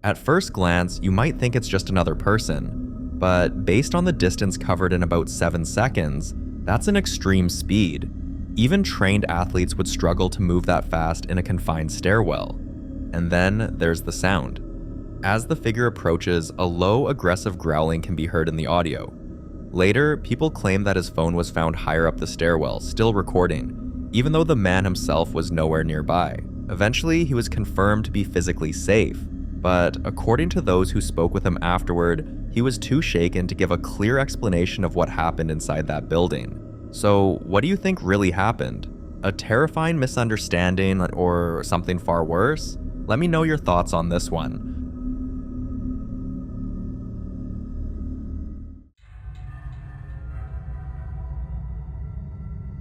A: At first glance, you might think it's just another person, but based on the distance covered in about 7 seconds, that's an extreme speed. Even trained athletes would struggle to move that fast in a confined stairwell. And then there's the sound. As the figure approaches, a low, aggressive growling can be heard in the audio. Later, people claim that his phone was found higher up the stairwell, still recording, even though the man himself was nowhere nearby. Eventually, he was confirmed to be physically safe, but according to those who spoke with him afterward, he was too shaken to give a clear explanation of what happened inside that building. So, what do you think really happened? A terrifying misunderstanding or something far worse? Let me know your thoughts on this one.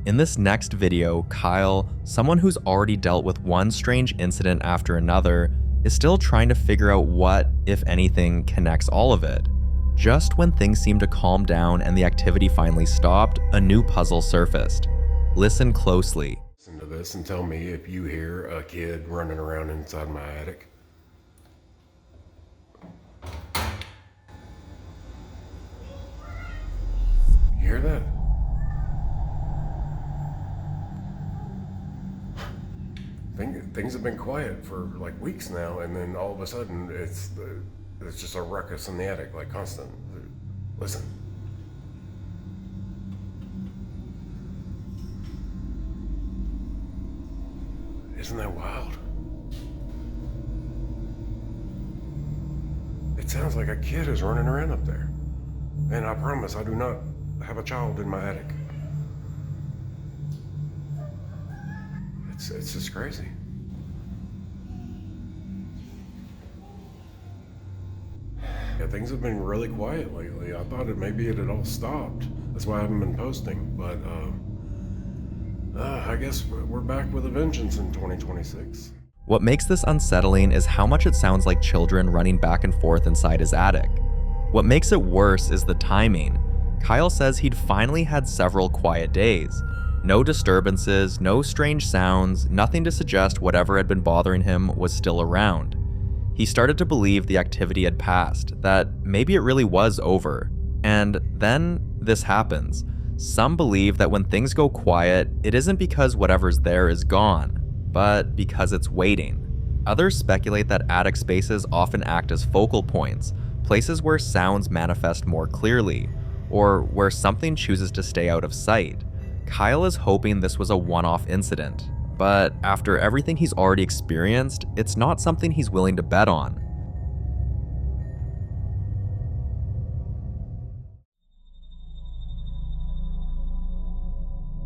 A: In this next video, Kyle, someone who's already dealt with one strange incident after another, is still trying to figure out what, if anything, connects all of it. Just when things seemed to calm down and the activity finally stopped, a new puzzle surfaced. Listen closely.
J: Listen to this and tell me if you hear a kid running around inside my attic. You hear that? Things have been quiet for like weeks now, and then all of a sudden it's just a ruckus in the attic, like constant. Listen. Isn't that wild? It sounds like a kid is running around up there. And I promise I do not have a child in my attic. It's just crazy. Yeah, things have been really quiet lately. I thought maybe it had all stopped. That's why I haven't been posting. But I guess we're back with a vengeance in 2026.
A: What makes this unsettling is how much it sounds like children running back and forth inside his attic. What makes it worse is the timing. Kyle says he'd finally had several quiet days. No disturbances, no strange sounds, nothing to suggest whatever had been bothering him was still around. He started to believe the activity had passed, that maybe it really was over. And then this happens. Some believe that when things go quiet, it isn't because whatever's there is gone, but because it's waiting. Others speculate that attic spaces often act as focal points, places where sounds manifest more clearly, or where something chooses to stay out of sight. Kyle is hoping this was a one-off incident, but after everything he's already experienced, it's not something he's willing to bet on.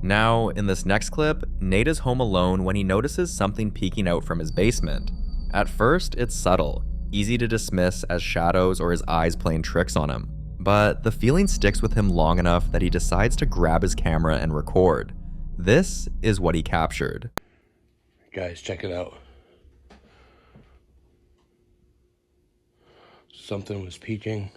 A: Now, in this next clip, Nate is home alone when he notices something peeking out from his basement. At first, it's subtle, easy to dismiss as shadows or his eyes playing tricks on him. But the feeling sticks with him long enough that he decides to grab his camera and record. This is what he captured.
B: Guys, check it out. Something was peeking.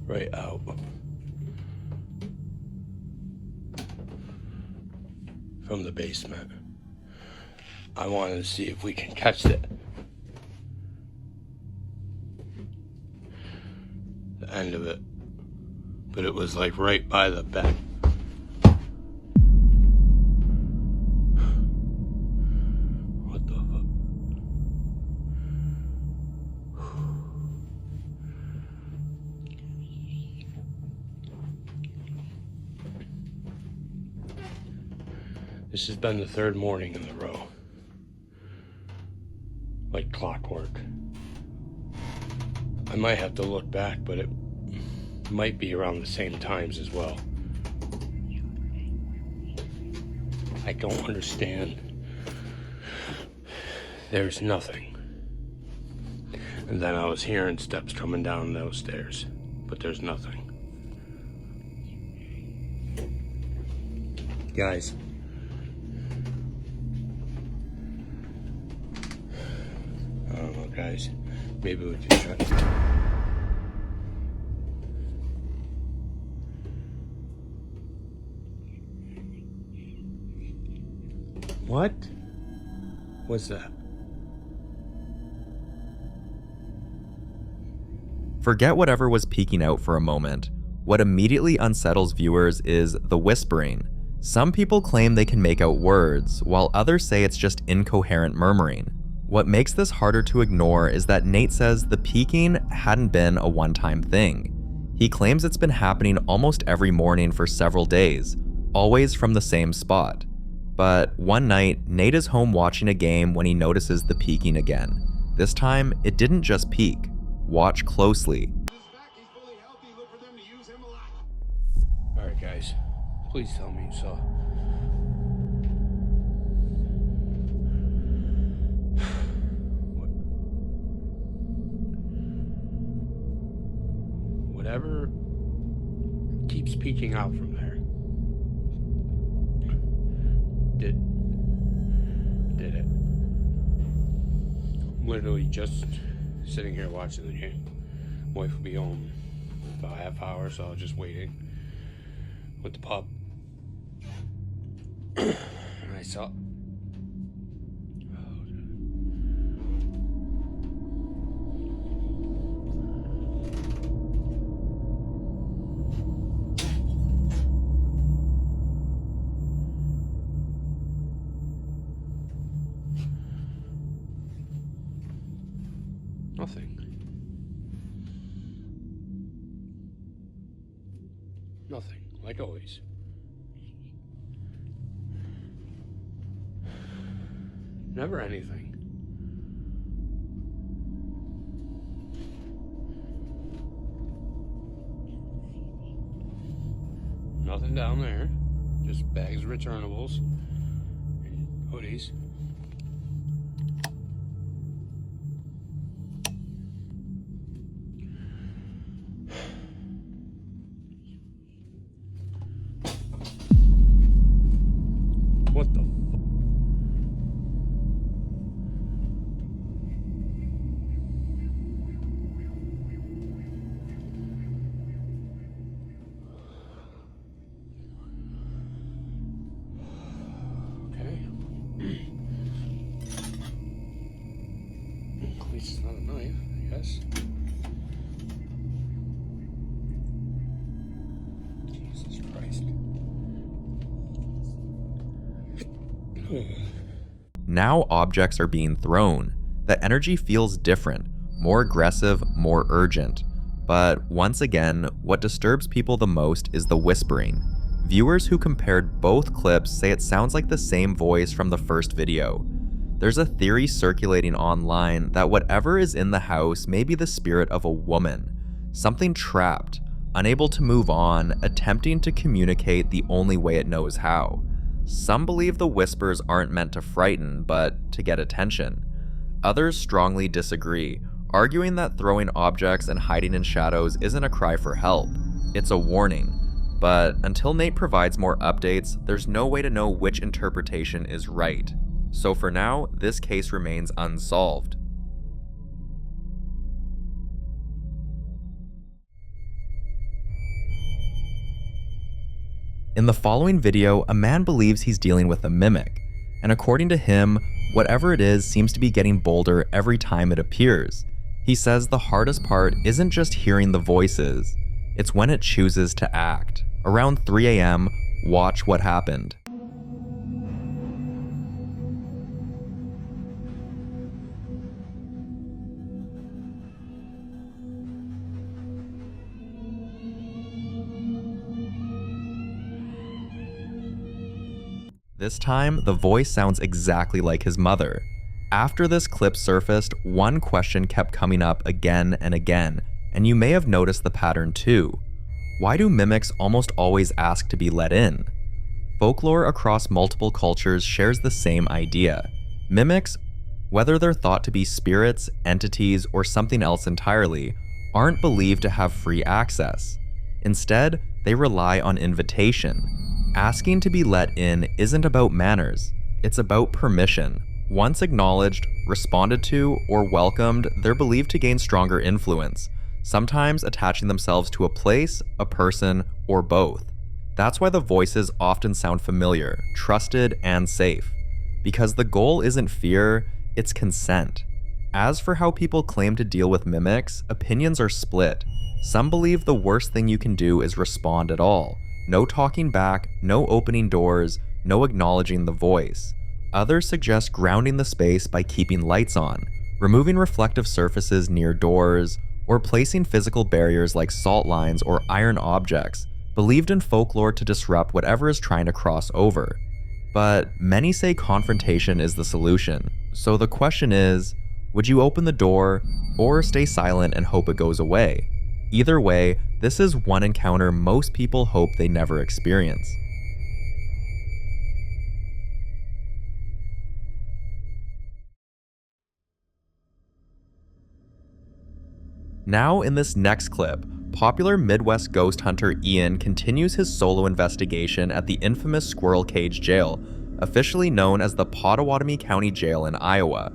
B: Right out. from the basement. I wanted to see if we can catch it. The end of it. But it was like right by the bed. What the fuck? This has been the third morning in a row. Like clockwork. I might have to look back, but it might be around the same times as well. I don't understand. There's nothing. And then I was hearing steps coming down those stairs, but there's nothing. Guys. I don't know, guys. Maybe we can try. What was that?
A: Forget whatever was peeking out for a moment. What immediately unsettles viewers is the whispering. Some people claim they can make out words, while others say it's just incoherent murmuring. What makes this harder to ignore is that Nate says the peeking hadn't been a one-time thing. He claims it's been happening almost every morning for several days, always from the same spot. But one night, Nate is home watching a game when he notices the peeking again. This time, it didn't just peek. Watch closely.
B: Alright guys, please tell me you saw. Whatever keeps peeking out from there. Did it. I'm literally just sitting here watching the game. Wife will be home in about a half hour, so I was just waiting with the pup. And I saw. Nothing. Nothing, like always. Never anything. Nothing down there. Just bags of returnables and hoodies. What the fuck? Okay. At least it's not a knife, I guess. Jesus Christ.
A: Now objects are being thrown. The energy feels different, more aggressive, more urgent. But once again, what disturbs people the most is the whispering. Viewers who compared both clips say it sounds like the same voice from the first video. There's a theory circulating online that whatever is in the house may be the spirit of a woman, something trapped, unable to move on, attempting to communicate the only way it knows how. Some believe the whispers aren't meant to frighten, but to get attention. Others strongly disagree, arguing that throwing objects and hiding in shadows isn't a cry for help, it's a warning. But until Nate provides more updates, there's no way to know which interpretation is right. So for now, this case remains unsolved. In the following video, a man believes he's dealing with a mimic, and according to him, whatever it is seems to be getting bolder every time it appears. He says the hardest part isn't just hearing the voices, it's when it chooses to act. Around 3 a.m., watch what happened. This time, the voice sounds exactly like his mother. After this clip surfaced, one question kept coming up again and again, and you may have noticed the pattern too. Why do mimics almost always ask to be let in? Folklore across multiple cultures shares the same idea. Mimics, whether they're thought to be spirits, entities, or something else entirely, aren't believed to have free access. Instead, they rely on invitation. Asking to be let in isn't about manners, it's about permission. Once acknowledged, responded to, or welcomed, they're believed to gain stronger influence, sometimes attaching themselves to a place, a person, or both. That's why the voices often sound familiar, trusted, and safe. Because the goal isn't fear, it's consent. As for how people claim to deal with mimics, opinions are split. Some believe the worst thing you can do is respond at all. No talking back, no opening doors, no acknowledging the voice. Others suggest grounding the space by keeping lights on, removing reflective surfaces near doors, or placing physical barriers like salt lines or iron objects, believed in folklore to disrupt whatever is trying to cross over. But many say confrontation is the solution. So the question is, would you open the door or stay silent and hope it goes away? Either way, this is one encounter most people hope they never experience. Now in this next clip, popular Midwest ghost hunter Ian continues his solo investigation at the infamous Squirrel Cage Jail, officially known as the Pottawatomie County Jail in Iowa.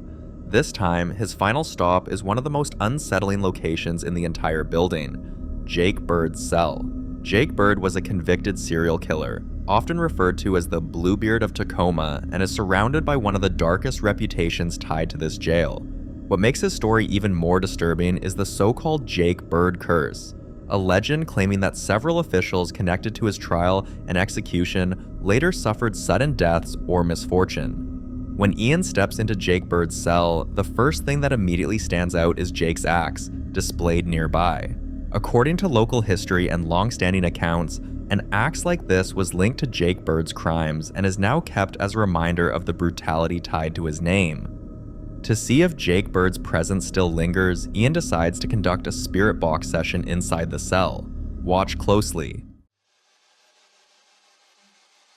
A: This time, his final stop is one of the most unsettling locations in the entire building, Jake Bird's cell. Jake Bird was a convicted serial killer, often referred to as the Bluebeard of Tacoma, and is surrounded by one of the darkest reputations tied to this jail. What makes his story even more disturbing is the so-called Jake Bird curse, a legend claiming that several officials connected to his trial and execution later suffered sudden deaths or misfortune. When Ian steps into Jake Bird's cell, the first thing that immediately stands out is Jake's axe, displayed nearby. According to local history and long-standing accounts, an axe like this was linked to Jake Bird's crimes and is now kept as a reminder of the brutality tied to his name. To see if Jake Bird's presence still lingers, Ian decides to conduct a spirit box session inside the cell. Watch closely.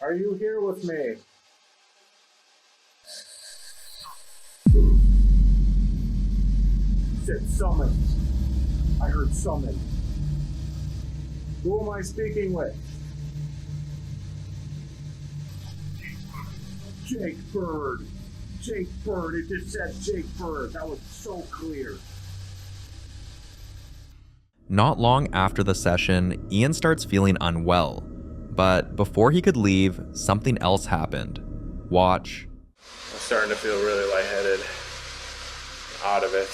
G: Are you here with me? Said summon. I heard summon. Who am I speaking with? Jake Bird. Jake Bird. It just said Jake Bird. That was so clear.
A: Not long after the session, Ian starts feeling unwell. But before he could leave, something else happened. Watch.
K: I'm starting to feel really lightheaded. Out of it.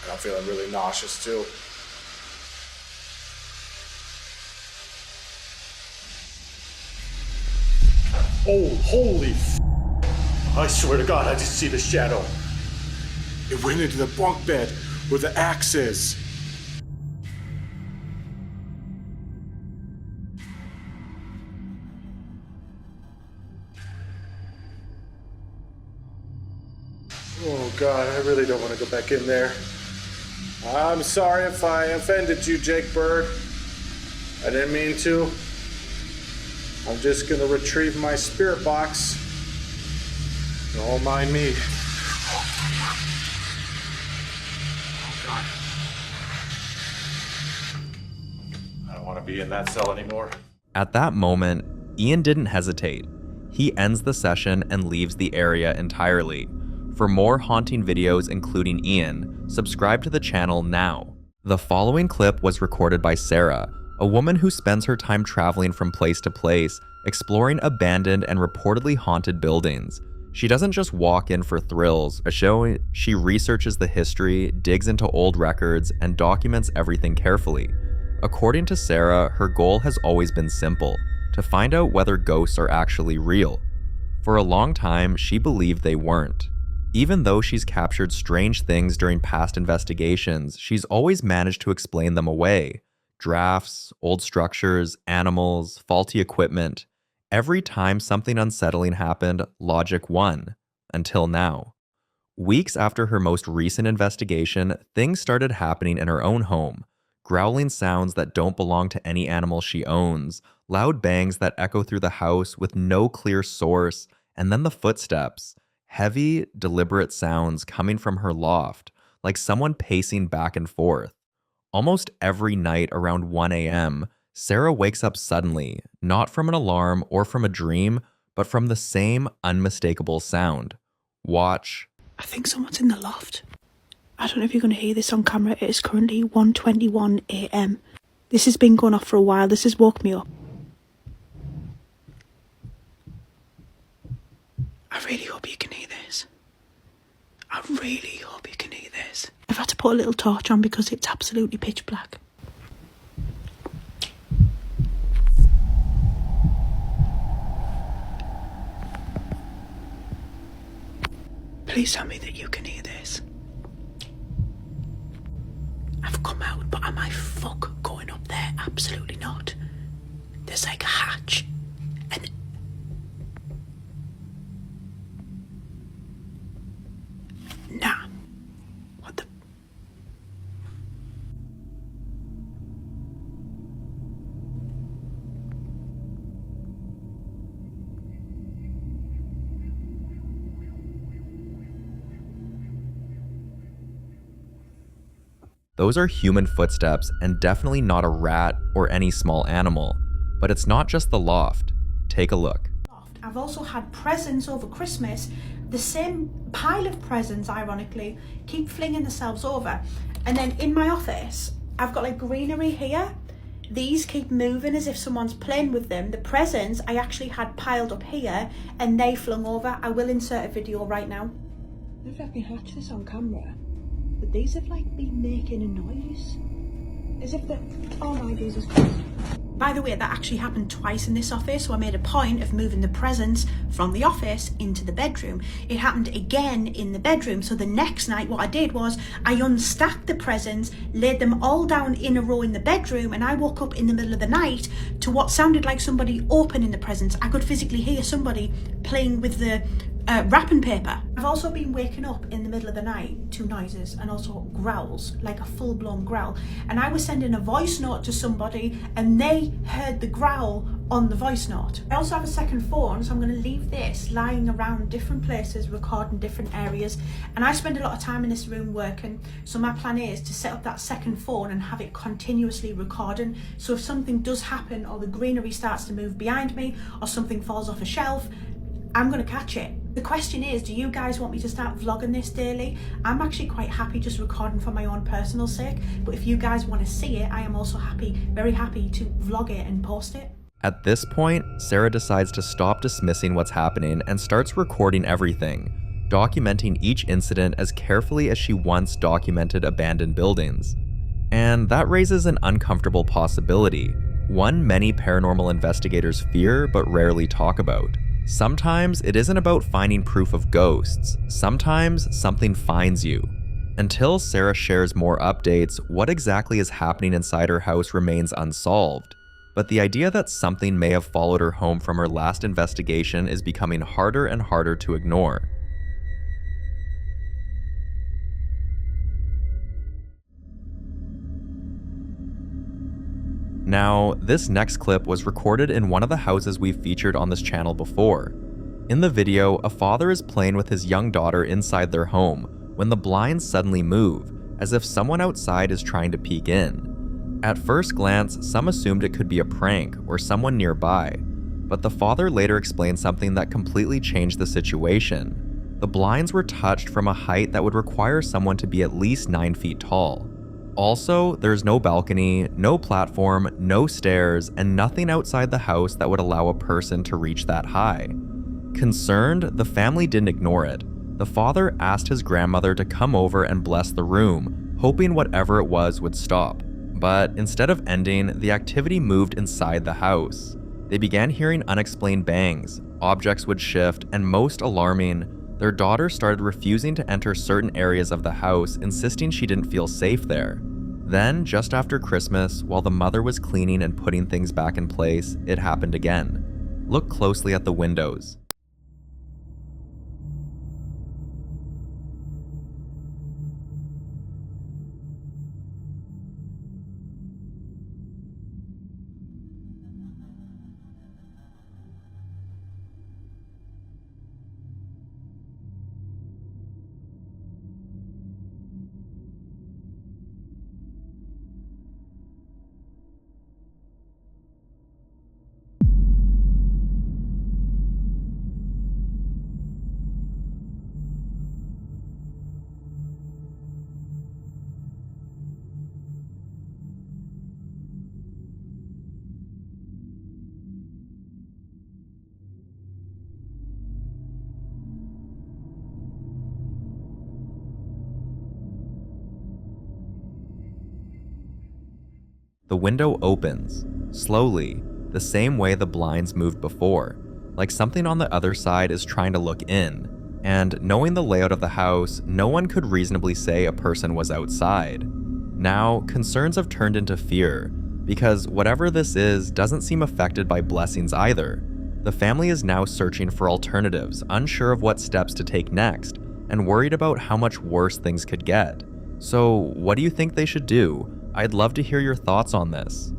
K: And I'm feeling really nauseous too.
G: Oh, holy f***. I swear to God, I just see the shadow. It went into the bunk bed where the axe is. Oh God, I really don't want to go back in there. I'm sorry if I offended you, Jake Bird. I didn't mean to. I'm just gonna retrieve my spirit box. Don't mind me. Oh God. I don't want to be in that cell anymore.
A: At that moment, Ian didn't hesitate. He ends the session and leaves the area entirely. For more haunting videos including Ian, subscribe to the channel now. The following clip was recorded by Sarah, a woman who spends her time traveling from place to place, exploring abandoned and reportedly haunted buildings. She doesn't just walk in for thrills. She researches the history, digs into old records, and documents everything carefully. According to Sarah, her goal has always been simple: to find out whether ghosts are actually real. For a long time, she believed they weren't. Even though she's captured strange things during past investigations, she's always managed to explain them away. Drafts, old structures, animals, faulty equipment. Every time something unsettling happened, logic won. Until now. Weeks after her most recent investigation, things started happening in her own home. Growling sounds that don't belong to any animal she owns, loud bangs that echo through the house with no clear source, and then the footsteps. Heavy, deliberate sounds coming from her loft, like someone pacing back and forth. Almost every night around 1 a.m., Sarah wakes up suddenly, not from an alarm or from a dream, but from the same unmistakable sound. Watch.
F: I think someone's in the loft. I don't know if you're going to hear this on camera. It is currently 1:21 a.m. This has been going off for a while. This has woke me up. I really hope you can hear this. I really hope you can hear this. I've had to put a little torch on because it's absolutely pitch black. Please tell me that you can hear this. I've come out, but am I fuck going up there? Absolutely not. There's like a hatch. And nah. What the?
A: Those are human footsteps and definitely not a rat or any small animal. But it's not just the loft. Take a look.
F: I've also had presents over Christmas. The same pile of presents, ironically, keep flinging themselves over. And then in my office, I've got like greenery here. These keep moving as if someone's playing with them. The presents I actually had piled up here and they flung over. I will insert a video right now. I don't know if I can catch this on camera, but these have like been making a noise. As if they're... Oh my Jesus Christ. By the way, that actually happened twice in this office, so I made a point of moving the presents from the office into the bedroom. It happened again in the bedroom, so the next night what I did was I unstacked the presents, laid them all down in a row in the bedroom, and I woke up in the middle of the night to what sounded like somebody opening the presents. I could physically hear somebody playing with the wrapping paper. I've also been waking up in the middle of the night to noises and also growls, like a full-blown growl. And I was sending a voice note to somebody and they heard the growl on the voice note. I also have a second phone, so I'm going to leave this lying around different places, recording different areas. And I spend a lot of time in this room working, so my plan is to set up that second phone and have it continuously recording. So if something does happen or the greenery starts to move behind me or something falls off a shelf, I'm going to catch it. The question is, do you guys want me to start vlogging this daily? I'm actually quite happy just recording for my own personal sake, but if you guys want to see it, I am also very happy to vlog it and post it.
A: At this point, Sarah decides to stop dismissing what's happening and starts recording everything, documenting each incident as carefully as she once documented abandoned buildings. And that raises an uncomfortable possibility, one many paranormal investigators fear but rarely talk about. Sometimes it isn't about finding proof of ghosts, sometimes something finds you. Until Sarah shares more updates, what exactly is happening inside her house remains unsolved. But the idea that something may have followed her home from her last investigation is becoming harder and harder to ignore. Now, this next clip was recorded in one of the houses we've featured on this channel before. In the video, a father is playing with his young daughter inside their home when the blinds suddenly move, as if someone outside is trying to peek in. At first glance, some assumed it could be a prank or someone nearby, but the father later explained something that completely changed the situation. The blinds were touched from a height that would require someone to be at least 9 feet tall. Also, there's no balcony, no platform, no stairs, and nothing outside the house that would allow a person to reach that high. Concerned, the family didn't ignore it. The father asked his grandmother to come over and bless the room, hoping whatever it was would stop. But instead of ending, the activity moved inside the house. They began hearing unexplained bangs, objects would shift, and most alarming, their daughter started refusing to enter certain areas of the house, insisting she didn't feel safe there. Then, just after Christmas, while the mother was cleaning and putting things back in place, it happened again. Look closely at the windows. The window opens, slowly, the same way the blinds moved before, like something on the other side is trying to look in. And knowing the layout of the house, no one could reasonably say a person was outside. Now, concerns have turned into fear, because whatever this is doesn't seem affected by blessings either. The family is now searching for alternatives, unsure of what steps to take next, and worried about how much worse things could get. So, what do you think they should do? I'd love to hear your thoughts on this.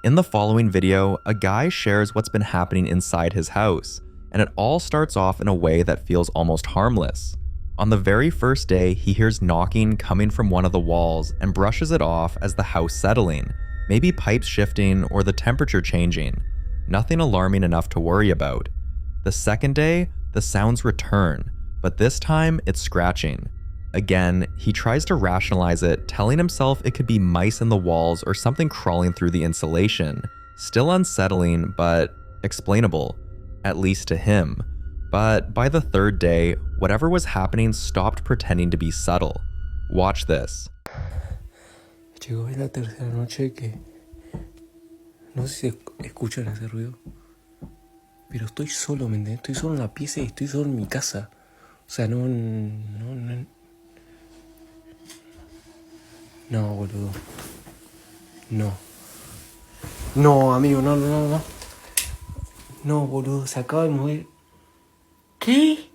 A: In the following video, a guy shares what's been happening inside his house, and it all starts off in a way that feels almost harmless. On the very first day, he hears knocking coming from one of the walls and brushes it off as the house settling, maybe pipes shifting or the temperature changing. Nothing alarming enough to worry about. The second day, the sounds return, but this time it's scratching. Again, he tries to rationalize it, telling himself it could be mice in the walls or something crawling through the insulation. Still unsettling, but explainable, at least to him. But by the third day, whatever was happening stopped pretending to be subtle. Watch this.
L: Llegó la tercera noche que no sé si escuchan ese ruido, pero estoy solo, ¿me entiendes? Estoy solo en la pieza y estoy solo en mi casa. O sea, no, boludo. No, amigo, no. No, boludo, se acaba de mover. ¿Qué?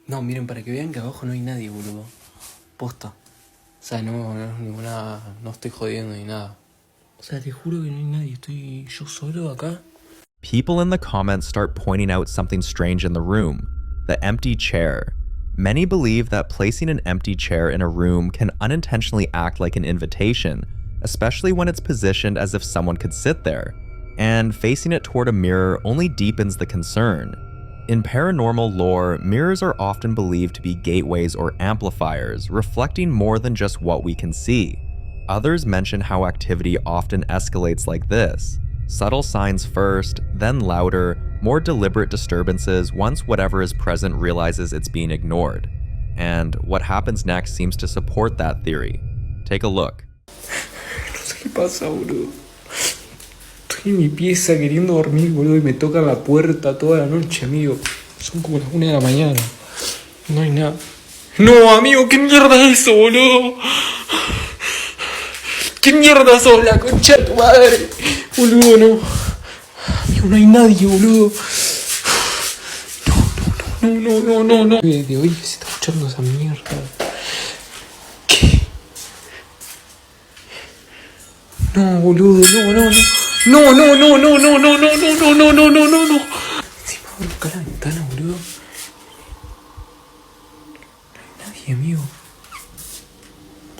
L: No, miren, para que vean que abajo no hay nadie, boludo. Posta. O sea, no estoy jodiendo ni nada. O sea, te juro que no hay nadie, estoy yo solo acá.
A: People in the comments start pointing out something strange in the room, the empty chair. Many believe that placing an empty chair in a room can unintentionally act like an invitation, especially when it's positioned as if someone could sit there, and facing it toward a mirror only deepens the concern. In paranormal lore, mirrors are often believed to be gateways or amplifiers, reflecting more than just what we can see. Others mention how activity often escalates like this. Subtle signs first, then louder, more deliberate disturbances once whatever is present realizes it's being ignored. And what happens next seems to support that theory. Take a look.
L: No sé qué pasa, boludo. Estoy en mi pieza queriendo dormir, boludo, y me tocan la puerta toda la noche, amigo. Son como las 1 de la mañana. No hay nada. No, amigo, ¿qué mierda es eso, boludo? ¿Qué mierda sos, la concha de tu madre? Boludo, no. Amigo, no hay nadie, boludo. No. De hoy se está escuchando esa mierda. ¿Qué? No, boludo, no. No. Encima voy a buscar la ventana, boludo. No hay nadie, amigo.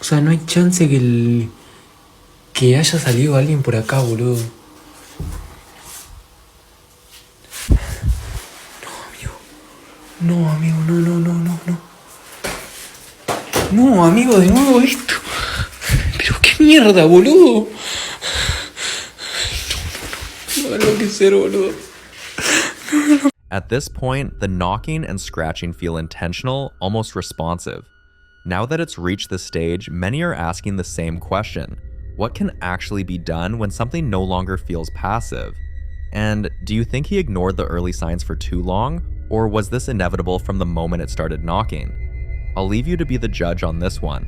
L: O sea, no hay chance que haya salido alguien por acá, boludo. No, amigo, no. No, amigo, de nuevo esto. Pero qué mierda, boludo. No, no, enloquecer, boludo.
A: At this point, the knocking and scratching feel intentional, almost responsive. Now that it's reached this stage, many are asking the same question. What can actually be done when something no longer feels passive? And do you think he ignored the early signs for too long, or was this inevitable from the moment it started knocking? I'll leave you to be the judge on this one.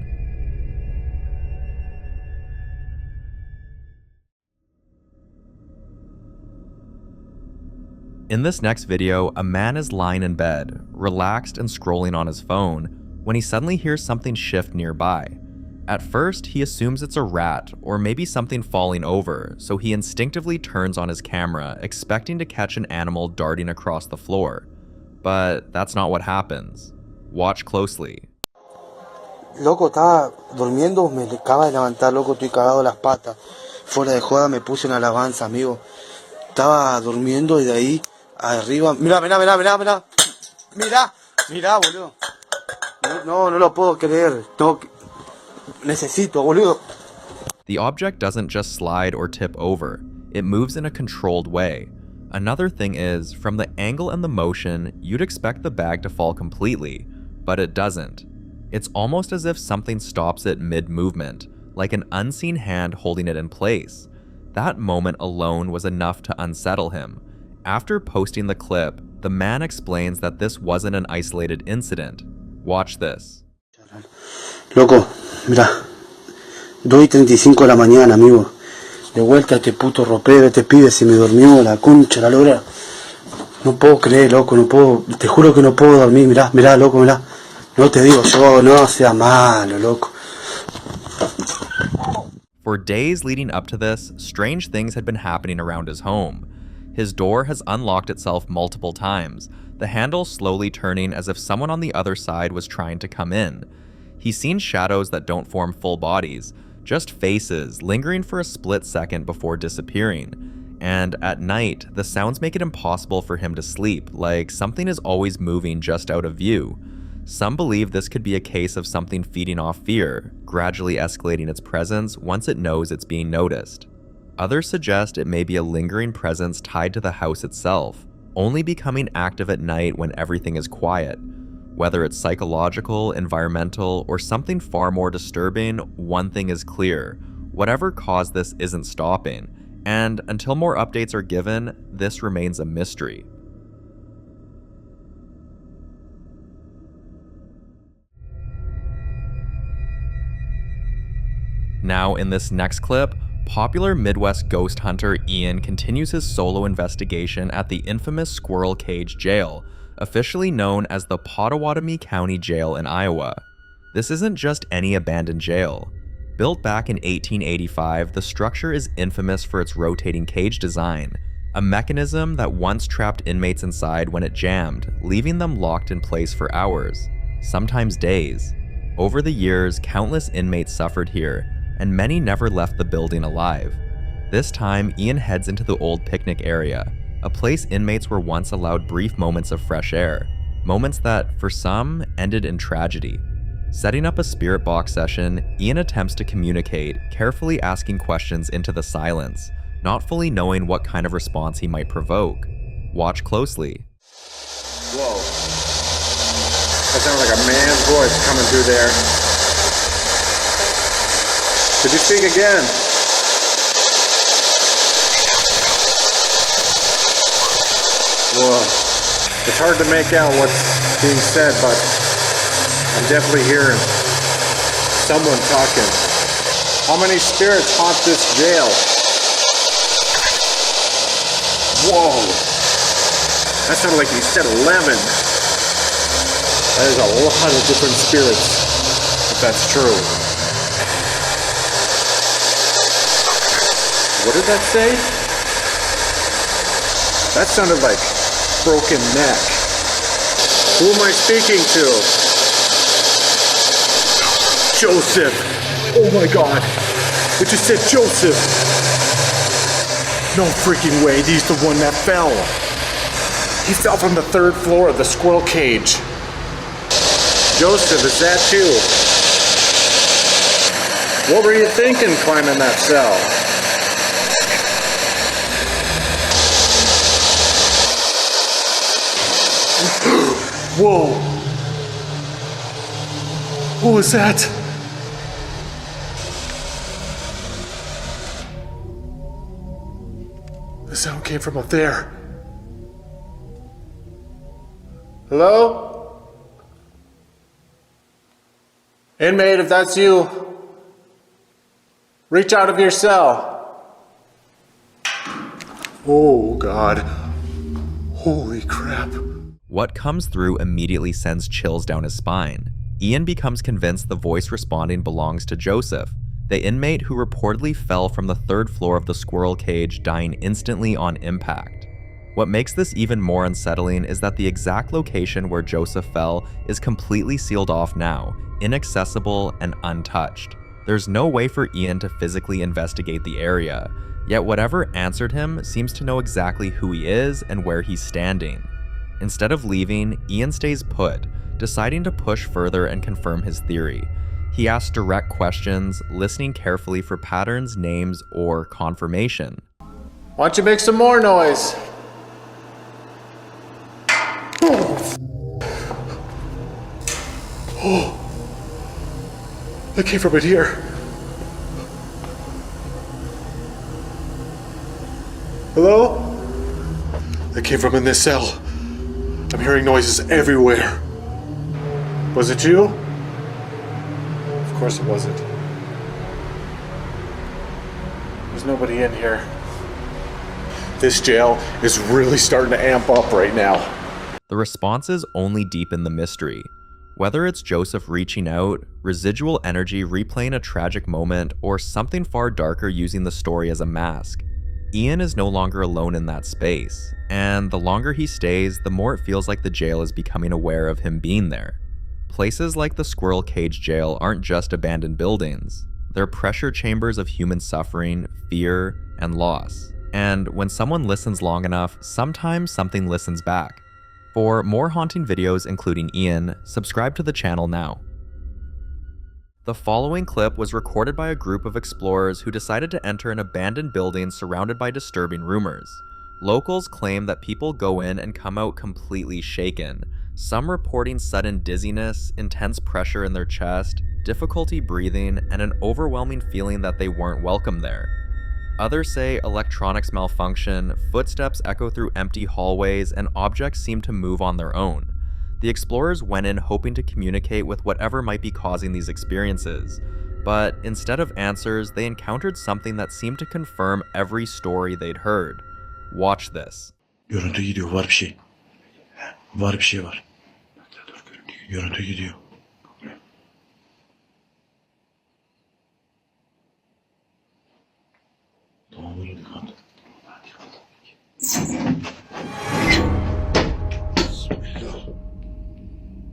A: In this next video, a man is lying in bed, relaxed and scrolling on his phone, when he suddenly hears something shift nearby. At first, he assumes it's a rat or maybe something falling over, so he instinctively turns on his camera, expecting to catch an animal darting across the floor. But that's not what happens. Watch closely.
M: Loco, estaba durmiendo, me acaba de levantar, loco, estoy cagado las patas. Fuera de joda me puse una alabanza, amigo. Estaba durmiendo y de ahí arriba... Mirá, boludo. No lo puedo creer. Necesito, boludo.
A: The object doesn't just slide or tip over, it moves in a controlled way. Another thing is, from the angle and the motion, you'd expect the bag to fall completely, but it doesn't. It's almost as if something stops it mid-movement, like an unseen hand holding it in place. That moment alone was enough to unsettle him. After posting the clip, the man explains that this wasn't an isolated incident. Watch this.
M: Loco, mirá, 2:35 de la mañana, amigo. De vuelta este puto ropero, este pibe se me durmió, la concha, la lora. No puedo creer, loco, no puedo, te juro que no puedo dormir, mirá, loco, mirá. No te digo yo, no sea malo, loco.
A: For days leading up to this, strange things had been happening around his home. His door has unlocked itself multiple times, the handle slowly turning as if someone on the other side was trying to come in. He's seen shadows that don't form full bodies, just faces lingering for a split second before disappearing. And at night, the sounds make it impossible for him to sleep, like something is always moving just out of view. Some believe this could be a case of something feeding off fear, gradually escalating its presence once it knows it's being noticed. Others suggest it may be a lingering presence tied to the house itself, only becoming active at night when everything is quiet. Whether it's psychological, environmental, or something far more disturbing, one thing is clear: whatever caused this isn't stopping, and until more updates are given, this remains a mystery. Now in this next clip, popular Midwest ghost hunter Ian continues his solo investigation at the infamous Squirrel Cage Jail, officially known as the Pottawatomie County Jail in Iowa. This isn't just any abandoned jail. Built back in 1885, the structure is infamous for its rotating cage design, a mechanism that once trapped inmates inside when it jammed, leaving them locked in place for hours, sometimes days. Over the years, countless inmates suffered here, and many never left the building alive. This time, Ian heads into the old picnic area, a place inmates were once allowed brief moments of fresh air, moments that, for some, ended in tragedy. Setting up a spirit box session, Ian attempts to communicate, carefully asking questions into the silence, not fully knowing what kind of response he might provoke. Watch closely.
N: Whoa. That sounds like a man's voice coming through there. Could you speak again? Whoa. It's hard to make out what's being said, but I'm definitely hearing someone talking. How many spirits haunt this jail? Whoa. That sounded like you said 11. That is a lot of different spirits, if that's true. What did that say? That sounded like broken neck. Who am I speaking to? Joseph. Oh my God. It just said Joseph. No freaking way. He's the one that fell. He fell from the 3rd floor of the squirrel cage. Joseph, is that you? What were you thinking climbing that cell? Whoa! What was that? The sound came from up there. Hello? Inmate, if that's you, reach out of your cell. Oh, God. Holy crap.
A: What comes through immediately sends chills down his spine. Ian becomes convinced the voice responding belongs to Joseph, the inmate who reportedly fell from the 3rd floor of the squirrel cage, dying instantly on impact. What makes this even more unsettling is that the exact location where Joseph fell is completely sealed off now, inaccessible and untouched. There's no way for Ian to physically investigate the area, yet whatever answered him seems to know exactly who he is and where he's standing. Instead of leaving, Ian stays put, deciding to push further and confirm his theory. He asks direct questions, listening carefully for patterns, names, or confirmation.
N: Why don't you make some more noise? Oh, that came from in here. Hello? That came from in this cell. I'm hearing noises everywhere. Was it you? Of course it wasn't. There's nobody in here. This jail is really starting to amp up right now.
A: The responses only deepen the mystery. Whether it's Joseph reaching out, residual energy replaying a tragic moment, or something far darker using the story as a mask, Ian is no longer alone in that space, and the longer he stays, the more it feels like the jail is becoming aware of him being there. Places like the Squirrel Cage Jail aren't just abandoned buildings. They're pressure chambers of human suffering, fear, and loss. And when someone listens long enough, sometimes something listens back. For more haunting videos including Ian, subscribe to the channel now. The following clip was recorded by a group of explorers who decided to enter an abandoned building surrounded by disturbing rumors. Locals claim that people go in and come out completely shaken, some reporting sudden dizziness, intense pressure in their chest, difficulty breathing, and an overwhelming feeling that they weren't welcome there. Others say electronics malfunction, footsteps echo through empty hallways, and objects seem to move on their own. The explorers went in hoping to communicate with whatever might be causing these experiences, but instead of answers, they encountered something that seemed to confirm every story they'd heard. Watch this.
M: Görüntü gidiyor, var bir şey. Var bir şey var. Görüntü gidiyor.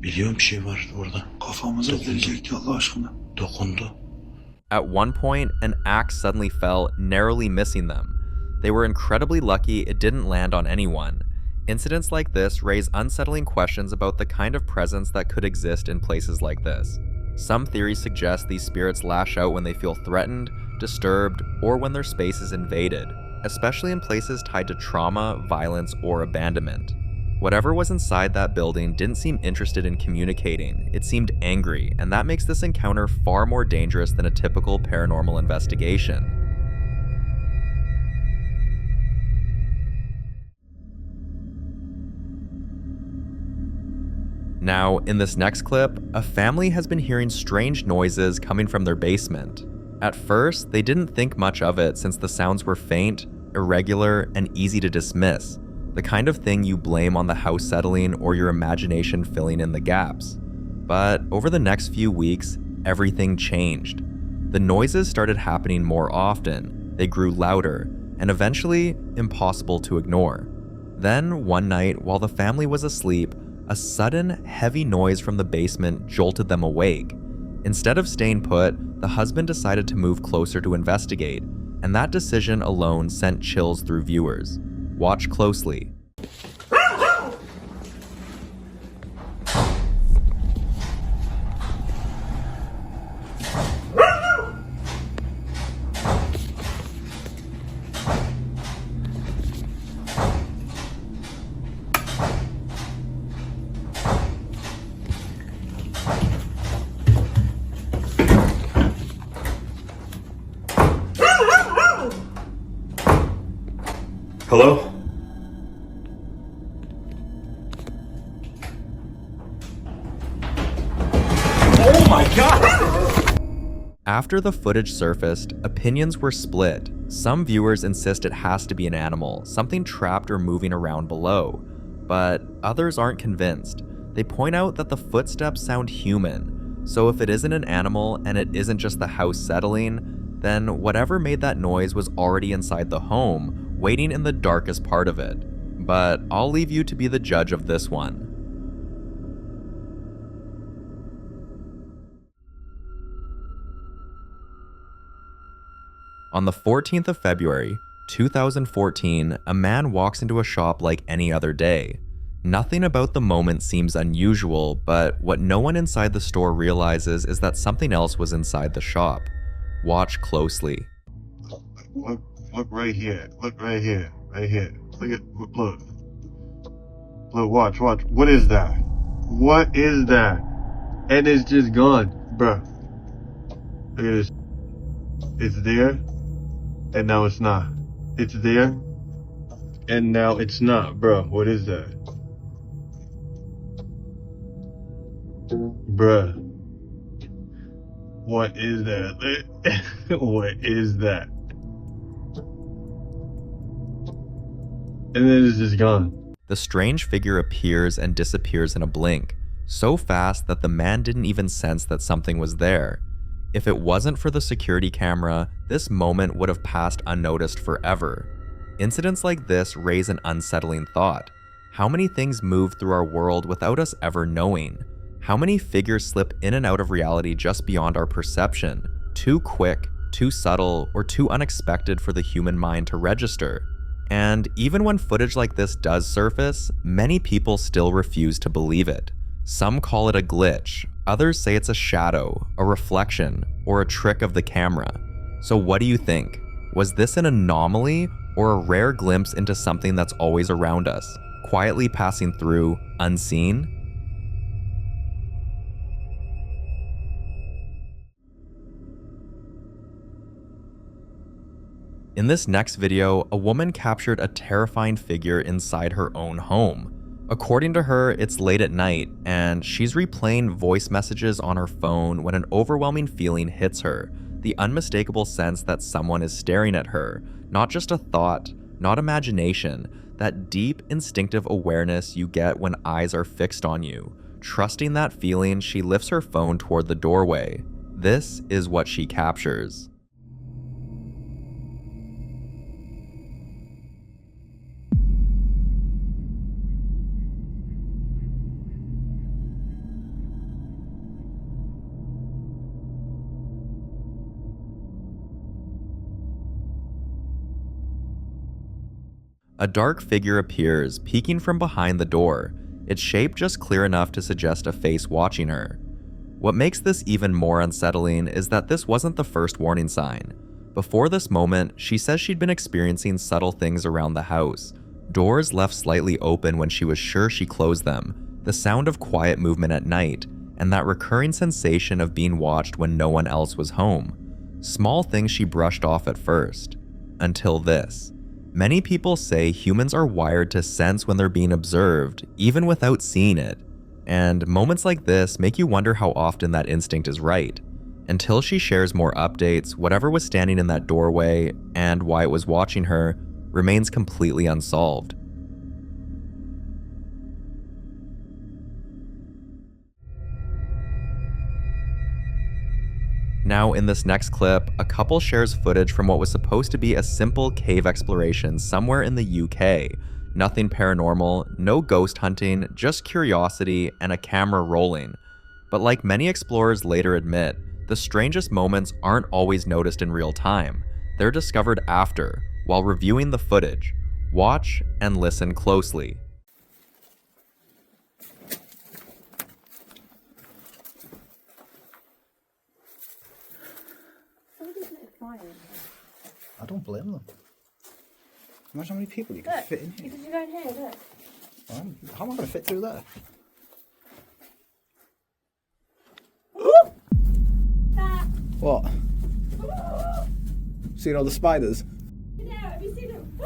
M: Biliyorum bir şey var orada. Kafamıza gelecekti Allah aşkına. Dokundu.
A: At one point, an axe suddenly fell, narrowly missing them. They were incredibly lucky it didn't land on anyone. Incidents like this raise unsettling questions about the kind of presence that could exist in places like this. Some theories suggest these spirits lash out when they feel threatened, disturbed, or when their space is invaded, especially in places tied to trauma, violence, or abandonment. Whatever was inside that building didn't seem interested in communicating, it seemed angry, and that makes this encounter far more dangerous than a typical paranormal investigation. Now, in this next clip, a family has been hearing strange noises coming from their basement. At first, they didn't think much of it since the sounds were faint, irregular, and easy to dismiss, the kind of thing you blame on the house settling or your imagination filling in the gaps. But over the next few weeks, everything changed. The noises started happening more often, they grew louder, and eventually impossible to ignore. Then, one night, while the family was asleep, a sudden, heavy noise from the basement jolted them awake. Instead of staying put, the husband decided to move closer to investigate, and that decision alone sent chills through viewers. Watch closely.
O: Hello? Oh my god!
A: After the footage surfaced, opinions were split. Some viewers insist it has to be an animal, something trapped or moving around below, but others aren't convinced. They point out that the footsteps sound human, so if it isn't an animal and it isn't just the house settling, then whatever made that noise was already inside the home, waiting in the darkest part of it. But I'll leave you to be the judge of this one. On the 14th of February, 2014, a man walks into a shop like any other day. Nothing about the moment seems unusual, but what no one inside the store realizes is that something else was inside the shop. Watch closely.
D: Look right here. Look right here. Right here. Look. Look, watch. What is that? What is that? And it's just gone, bruh. Look at this. It's there, and now it's not. It's there, and now it's not, bruh. What is that? Bruh. What is that? What is that? And then it's just gone.
A: The strange figure appears and disappears in a blink, so fast that the man didn't even sense that something was there. If it wasn't for the security camera, this moment would have passed unnoticed forever. Incidents like this raise an unsettling thought. How many things move through our world without us ever knowing? How many figures slip in and out of reality just beyond our perception? Too quick, too subtle, or too unexpected for the human mind to register. And even when footage like this does surface, many people still refuse to believe it. Some call it a glitch, others say it's a shadow, a reflection, or a trick of the camera. So what do you think? Was this an anomaly or a rare glimpse into something that's always around us, quietly passing through, unseen? In this next video, a woman captured a terrifying figure inside her own home. According to her, it's late at night, and she's replaying voice messages on her phone when an overwhelming feeling hits her, the unmistakable sense that someone is staring at her, not just a thought, not imagination, that deep instinctive awareness you get when eyes are fixed on you. Trusting that feeling, she lifts her phone toward the doorway. This is what she captures. A dark figure appears, peeking from behind the door, its shape just clear enough to suggest a face watching her. What makes this even more unsettling is that this wasn't the first warning sign. Before this moment, she says she'd been experiencing subtle things around the house. Doors left slightly open when she was sure she closed them, the sound of quiet movement at night, and that recurring sensation of being watched when no one else was home. Small things she brushed off at first. Until this. Many people say humans are wired to sense when they're being observed, even without seeing it. And moments like this make you wonder how often that instinct is right. Until she shares more updates, whatever was standing in that doorway and why it was watching her remains completely unsolved. Now, in this next clip, a couple shares footage from what was supposed to be a simple cave exploration somewhere in the UK. Nothing paranormal, no ghost hunting, just curiosity and a camera rolling. But like many explorers later admit, the strangest moments aren't always noticed in real time. They're discovered after, while reviewing the footage. Watch and listen closely.
P: I don't blame them. Imagine how many people you can fit in here.
H: Because you go in here, look.
P: How am I going to fit through there? What? Seen all the spiders?
H: Yeah, have you seen them?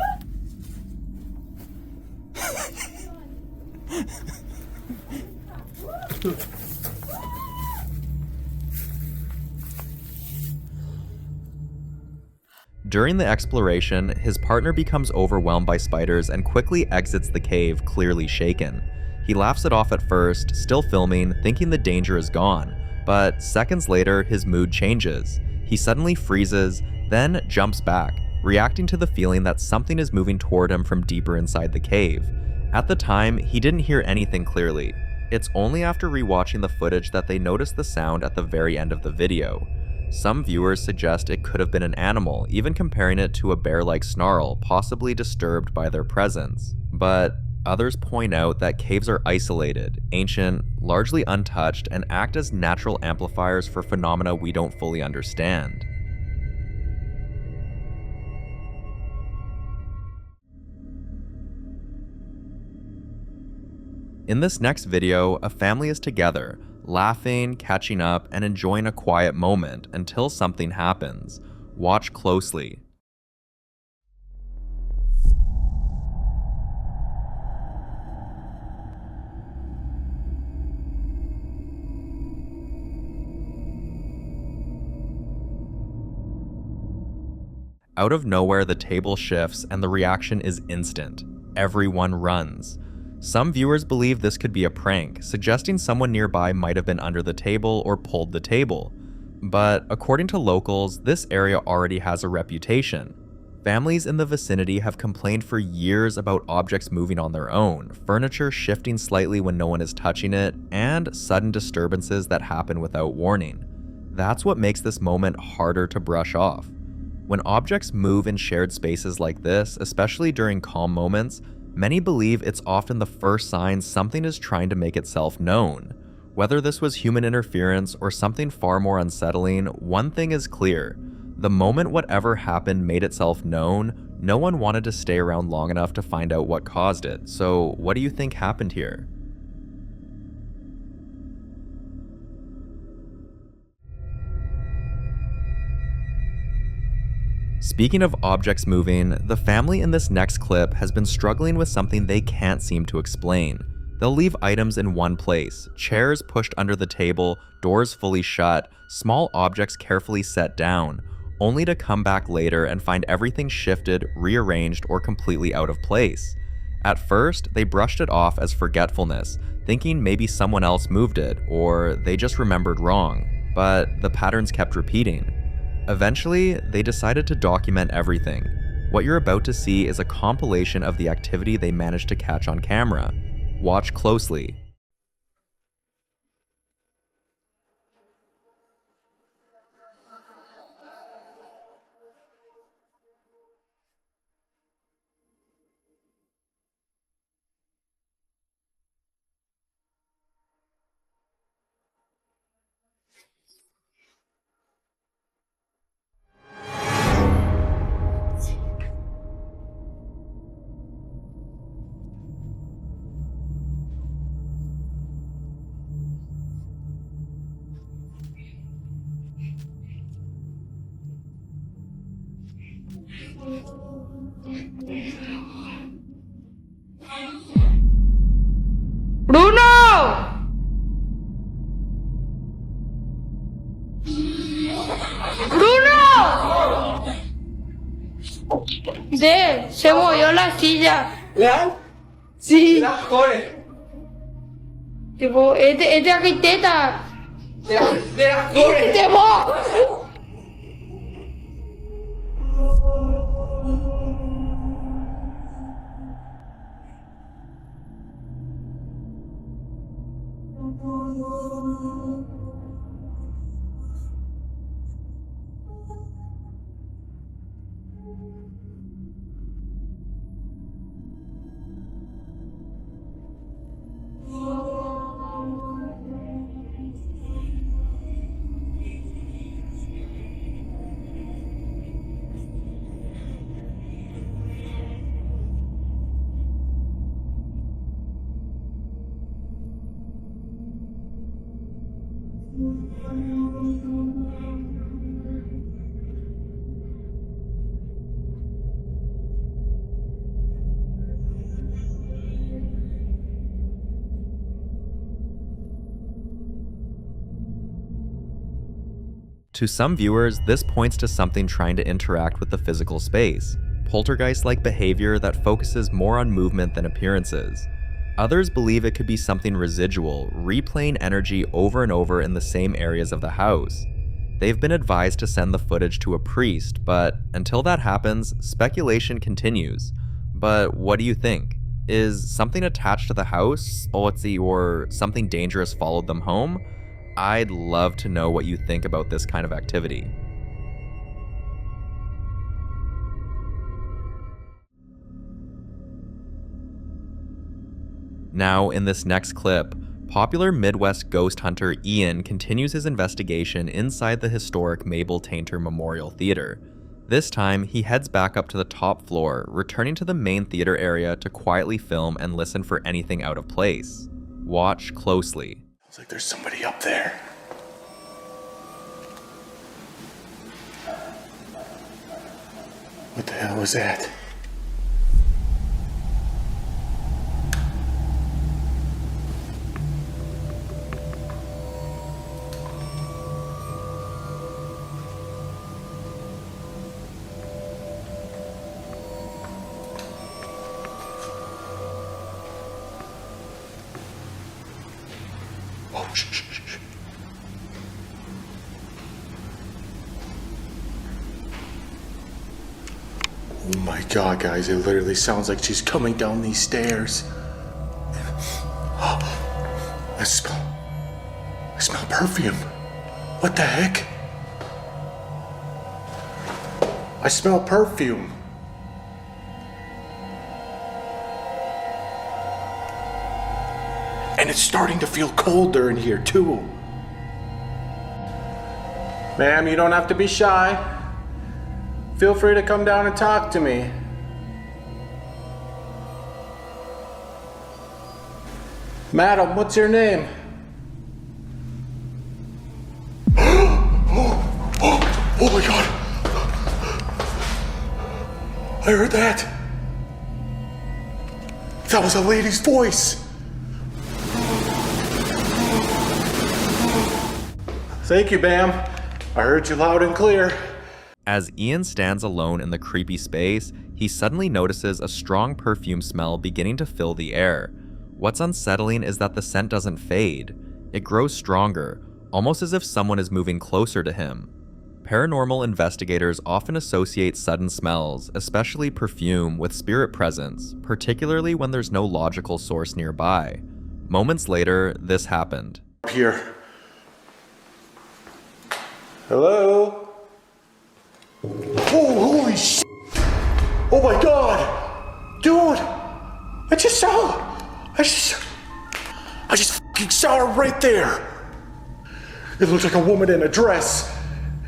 A: During the exploration, his partner becomes overwhelmed by spiders and quickly exits the cave, clearly shaken. He laughs it off at first, still filming, thinking the danger is gone, but seconds later, his mood changes. He suddenly freezes, then jumps back, reacting to the feeling that something is moving toward him from deeper inside the cave. At the time, he didn't hear anything clearly. It's only after rewatching the footage that they notice the sound at the very end of the video. Some viewers suggest it could have been an animal, even comparing it to a bear-like snarl, possibly disturbed by their presence. But others point out that caves are isolated, ancient, largely untouched, and act as natural amplifiers for phenomena we don't fully understand. In this next video, a family is together, laughing, catching up, and enjoying a quiet moment until something happens. Watch closely. Out of nowhere, the table shifts and the reaction is instant. Everyone runs. Some viewers believe this could be a prank, suggesting someone nearby might have been under the table or pulled the table. But according to locals, this area already has a reputation. Families in the vicinity have complained for years about objects moving on their own, furniture shifting slightly when no one is touching it, and sudden disturbances that happen without warning. That's what makes this moment harder to brush off. When objects move in shared spaces like this, especially during calm moments, many believe it's often the first sign something is trying to make itself known. Whether this was human interference or something far more unsettling, one thing is clear. The moment whatever happened made itself known, no one wanted to stay around long enough to find out what caused it. So what do you think happened here? Speaking of objects moving, the family in this next clip has been struggling with something they can't seem to explain. They'll leave items in one place, chairs pushed under the table, doors fully shut, small objects carefully set down, only to come back later and find everything shifted, rearranged, or completely out of place. At first, they brushed it off as forgetfulness, thinking maybe someone else moved it, or they just remembered wrong, but the patterns kept repeating. Eventually, they decided to document everything. What you're about to see is a compilation of the activity they managed to catch on camera. Watch closely.
H: ¡Bruno! ¡Bruno! Se movió la silla.
L: ¿Leal?
H: Sí.
L: Las cojones.
H: Tipo, es de arquitecta.
L: De las cojones.
H: ¡Te vos!
A: To some viewers, this points to something trying to interact with the physical space, poltergeist-like behavior that focuses more on movement than appearances. Others believe it could be something residual, replaying energy over and over in the same areas of the house. They've been advised to send the footage to a priest, but until that happens, speculation continues. But what do you think? Is something attached to the house, or something dangerous followed them home? I'd love to know what you think about this kind of activity. Now, in this next clip, popular Midwest ghost hunter Ian continues his investigation inside the historic Mabel Tainter Memorial Theater. This time, he heads back up to the top floor, returning to the main theater area to quietly film and listen for anything out of place. Watch closely.
Q: It's like there's somebody up there. What the hell was that? Oh, shh. Oh my god, guys, it literally sounds like she's coming down these stairs. I smell perfume. What the heck? I smell perfume. And it's starting to feel colder in here too. Ma'am, you don't have to be shy. Feel free to come down and talk to me. Madam, what's your name? Oh my god! I heard that! That was a lady's voice! Thank you, ma'am. I heard you loud and clear.
A: As Ian stands alone in the creepy space, he suddenly notices a strong perfume smell beginning to fill the air. What's unsettling is that the scent doesn't fade. It grows stronger, almost as if someone is moving closer to him. Paranormal investigators often associate sudden smells, especially perfume, with spirit presence, particularly when there's no logical source nearby. Moments later, this happened.
Q: Here. Hello? Oh, holy shit! Oh my god! Dude! I just fucking saw her right there! It looked like a woman in a dress.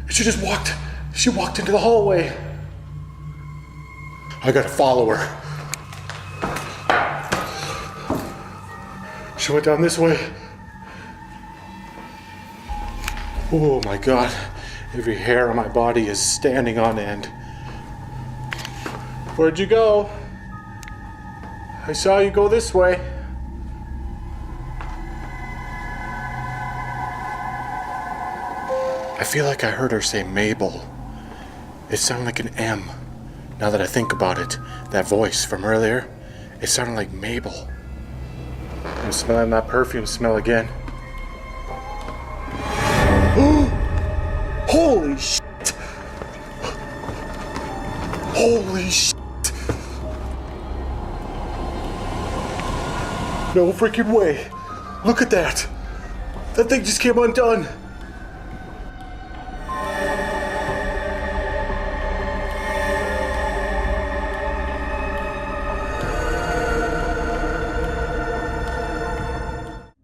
Q: She walked into the hallway. I gotta follow her. She went down this way. Oh my god. Every hair on my body is standing on end. Where'd you go? I saw you go this way. I feel like I heard her say Mabel. It sounded like an M. Now that I think about it, that voice from earlier, it sounded like Mabel. I'm smelling that perfume smell again. Holy shit! Holy shit! No freaking way! Look at that! That thing just came undone!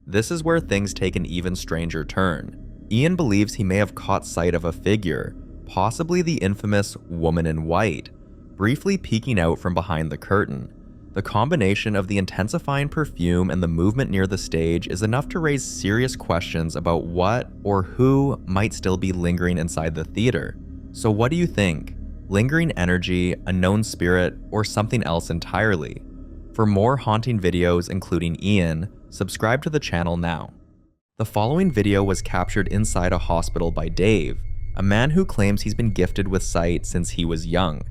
A: This is where things take an even stranger turn. Ian believes he may have caught sight of a figure, possibly the infamous woman in white, briefly peeking out from behind the curtain. The combination of the intensifying perfume and the movement near the stage is enough to raise serious questions about what or who might still be lingering inside the theater. So what do you think? Lingering energy, a known spirit, or something else entirely? For more haunting videos including Ian, subscribe to the channel now. The following video was captured inside a hospital by Dave. a man who claims he's been gifted with sight since he was young.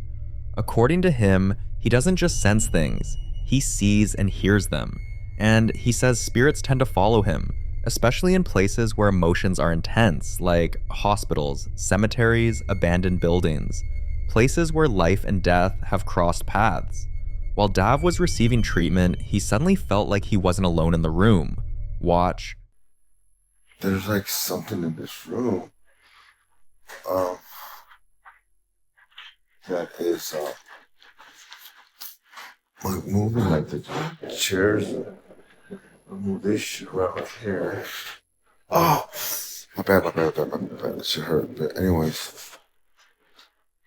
A: According to him, he doesn't just sense things, he sees and hears them, and he says spirits tend to follow him, especially in places where emotions are intense, like hospitals, cemeteries, abandoned buildings, places where life and death have crossed paths. While Dav was receiving treatment, he suddenly felt like he wasn't alone in the room. Watch.
D: There's like something in this room. That is like moving like the chairs. I'll move this shit around here. Oh, my bad. That shit hurt. But anyways,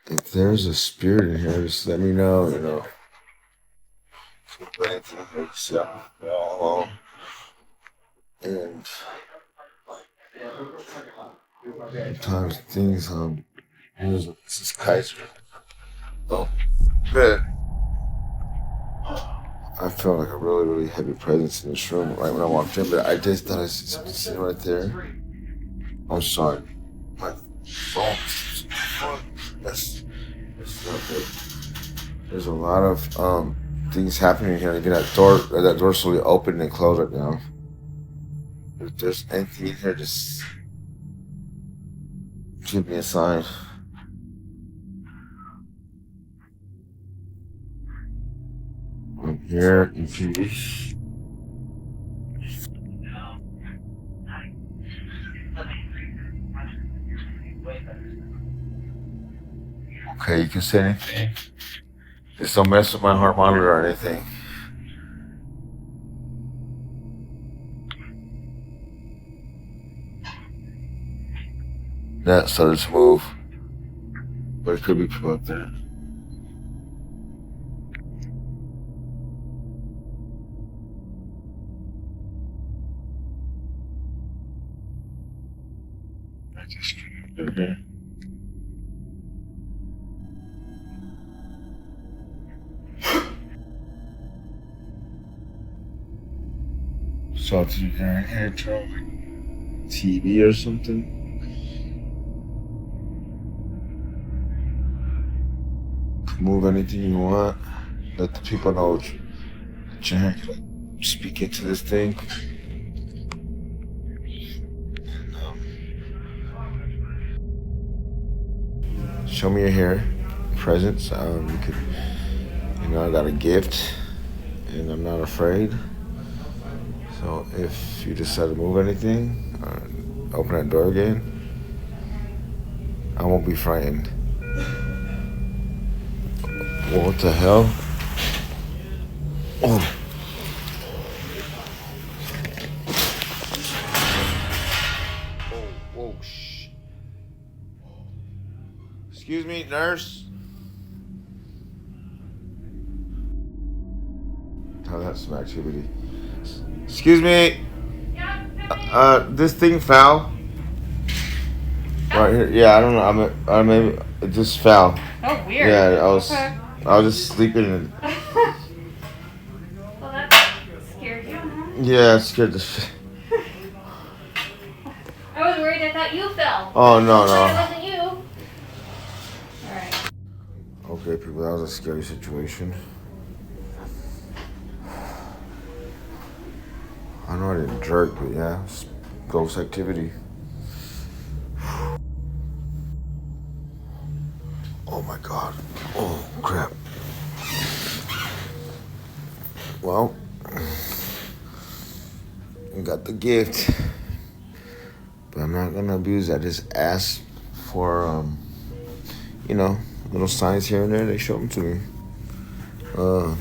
D: if there's a spirit in here, just let me know. You know. And sometimes things this is Kaiser. Oh, good. I felt like a really heavy presence in this room right when I walked in, but I just thought I see something sitting right there. I'm sorry. My phone. That's not good. There's a lot of things happening here. Again, that door slowly opened and closed right now. If there's anything in here, just give me a sign. I'm here in peace. Okay, you can say anything. Just don't mess with my heart monitor or anything. That started to move. But it could be people up there. I just came in here. Saw you guys here, Charlie. TV or something. Move anything you want. Let the people know that you're speak into this thing. Show me your hair, presents. You could, I got a gift, and I'm not afraid. So if you decide to move anything, open that door again, I won't be frightened. What the hell? Oh. Whoa, shh. Excuse me, nurse. Oh, that's some activity. Excuse me. This thing fell. Right here. Yeah, I don't know. Maybe it just fell.
R: Oh, weird.
D: Yeah, I was just sleeping. And
R: well, that scared you, huh?
D: Yeah, it scared the shit.
R: I was worried. I thought you fell.
D: Oh, no.
R: It wasn't you. Alright.
D: Okay, people, that was a scary situation. I know I didn't jerk, but yeah, it's ghost activity. Oh my god. Oh, crap. Well, I got the gift, but I'm not gonna abuse that. Just ask for, little signs here and there. They show them to me.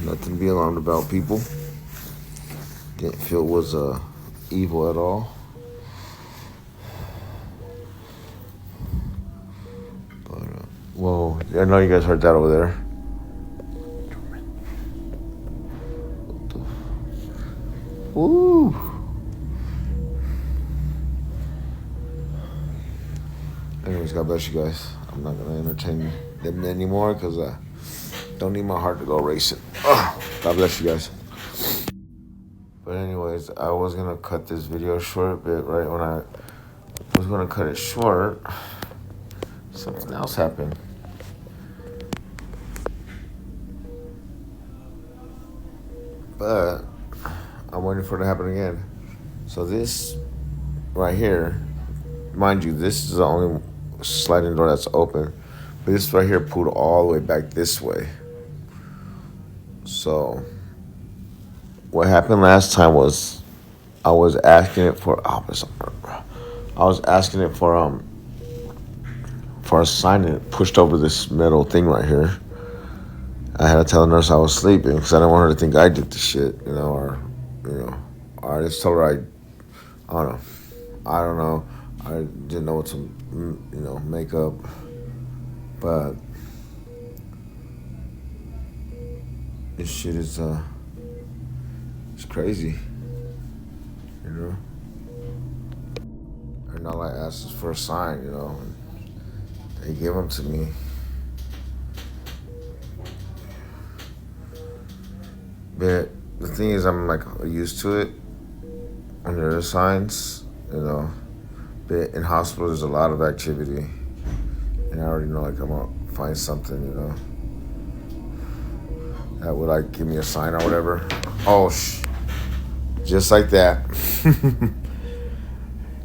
D: Nothing to be alarmed about, people. Didn't feel it was evil at all. But, whoa, I know you guys heard that over there. Woo! Anyways, God bless you guys. I'm not gonna entertain them anymore because I don't need my heart to go racing. God bless you guys. But anyways, I was gonna cut this video short, but right when I was gonna cut it short,
S: something else happened. But I'm waiting for it to happen again. So this right here, mind you, this is the only sliding door that's open. But this right here pulled all the way back this way. So what happened last time was I was asking it for a sign, and it pushed over this metal thing right here. I had to tell the nurse I was sleeping because I didn't want her to think I did the shit, or I just told her I don't know. I didn't know what to, make up, but this shit is, it's crazy, And all I asked is for a sign, and they gave them to me. But the thing is, I'm like used to it when there are signs, But in hospitals, there's a lot of activity, and I already know I'm gonna find something, that would give me a sign or whatever. Oh, just like that.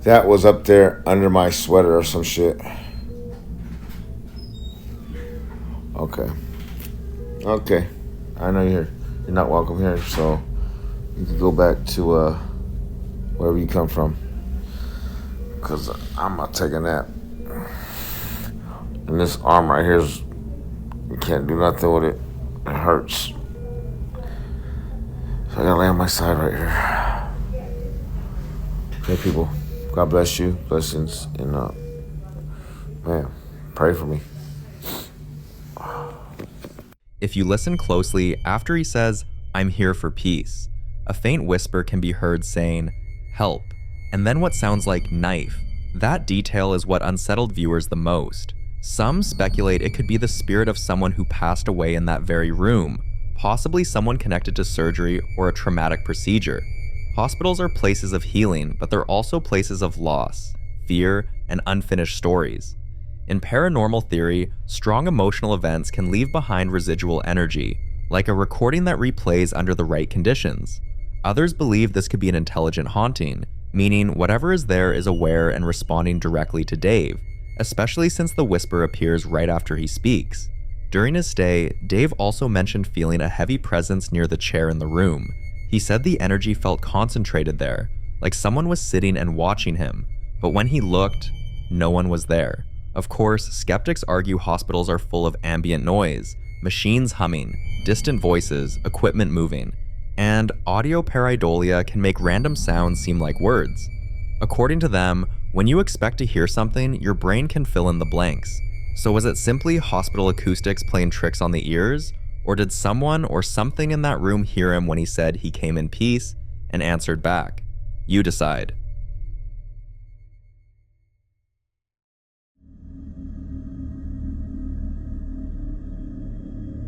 S: That was up there under my sweater or some shit. Okay. I know you're not welcome here, so you can go back to wherever you come from. Because I'm going to take a nap. And this arm right here, you can't do nothing with it. It hurts. So I got to lay on my side right here. Hey, people. God bless you. Blessings. And, man, pray for me.
A: If you listen closely, after he says, "I'm here for peace," a faint whisper can be heard saying, "Help," and then what sounds like "knife." That detail is what unsettled viewers the most. Some speculate it could be the spirit of someone who passed away in that very room, possibly someone connected to surgery or a traumatic procedure. Hospitals are places of healing, but they're also places of loss, fear, and unfinished stories. In paranormal theory, strong emotional events can leave behind residual energy, like a recording that replays under the right conditions. Others believe this could be an intelligent haunting, meaning whatever is there is aware and responding directly to Dave, especially since the whisper appears right after he speaks. During his stay, Dave also mentioned feeling a heavy presence near the chair in the room. He said the energy felt concentrated there, like someone was sitting and watching him, but when he looked, no one was there. Of course, skeptics argue hospitals are full of ambient noise, machines humming, distant voices, equipment moving, and audio pareidolia can make random sounds seem like words. According to them, when you expect to hear something, your brain can fill in the blanks. So was it simply hospital acoustics playing tricks on the ears? Or did someone or something in that room hear him when he said he came in peace and answered back? You decide.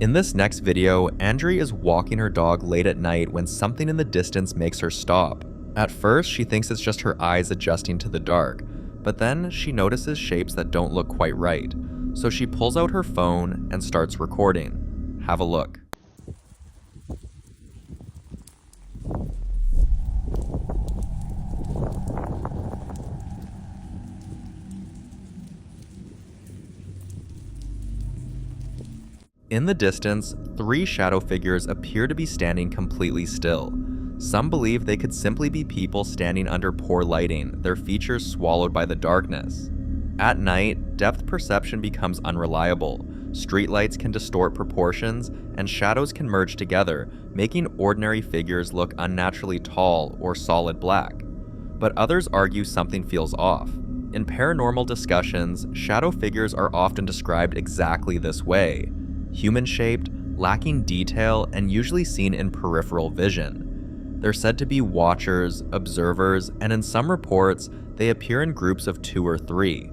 A: In this next video, Andrea is walking her dog late at night when something in the distance makes her stop. At first, she thinks it's just her eyes adjusting to the dark, but then she notices shapes that don't look quite right. So she pulls out her phone and starts recording. Have a look. In the distance, 3 shadow figures appear to be standing completely still. Some believe they could simply be people standing under poor lighting, their features swallowed by the darkness. At night, depth perception becomes unreliable. Streetlights can distort proportions, and shadows can merge together, making ordinary figures look unnaturally tall or solid black. But others argue something feels off. In paranormal discussions, shadow figures are often described exactly this way: human-shaped, lacking detail, and usually seen in peripheral vision. They're said to be watchers, observers, and in some reports, they appear in groups of 2 or 3.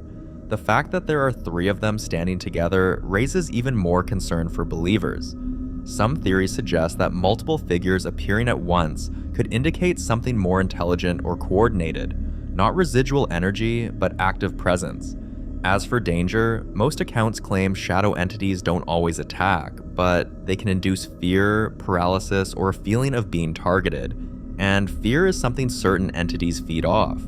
A: The fact that there are 3 of them standing together raises even more concern for believers. Some theories suggest that multiple figures appearing at once could indicate something more intelligent or coordinated, not residual energy, but active presence. As for danger, most accounts claim shadow entities don't always attack, but they can induce fear, paralysis, or a feeling of being targeted, and fear is something certain entities feed off.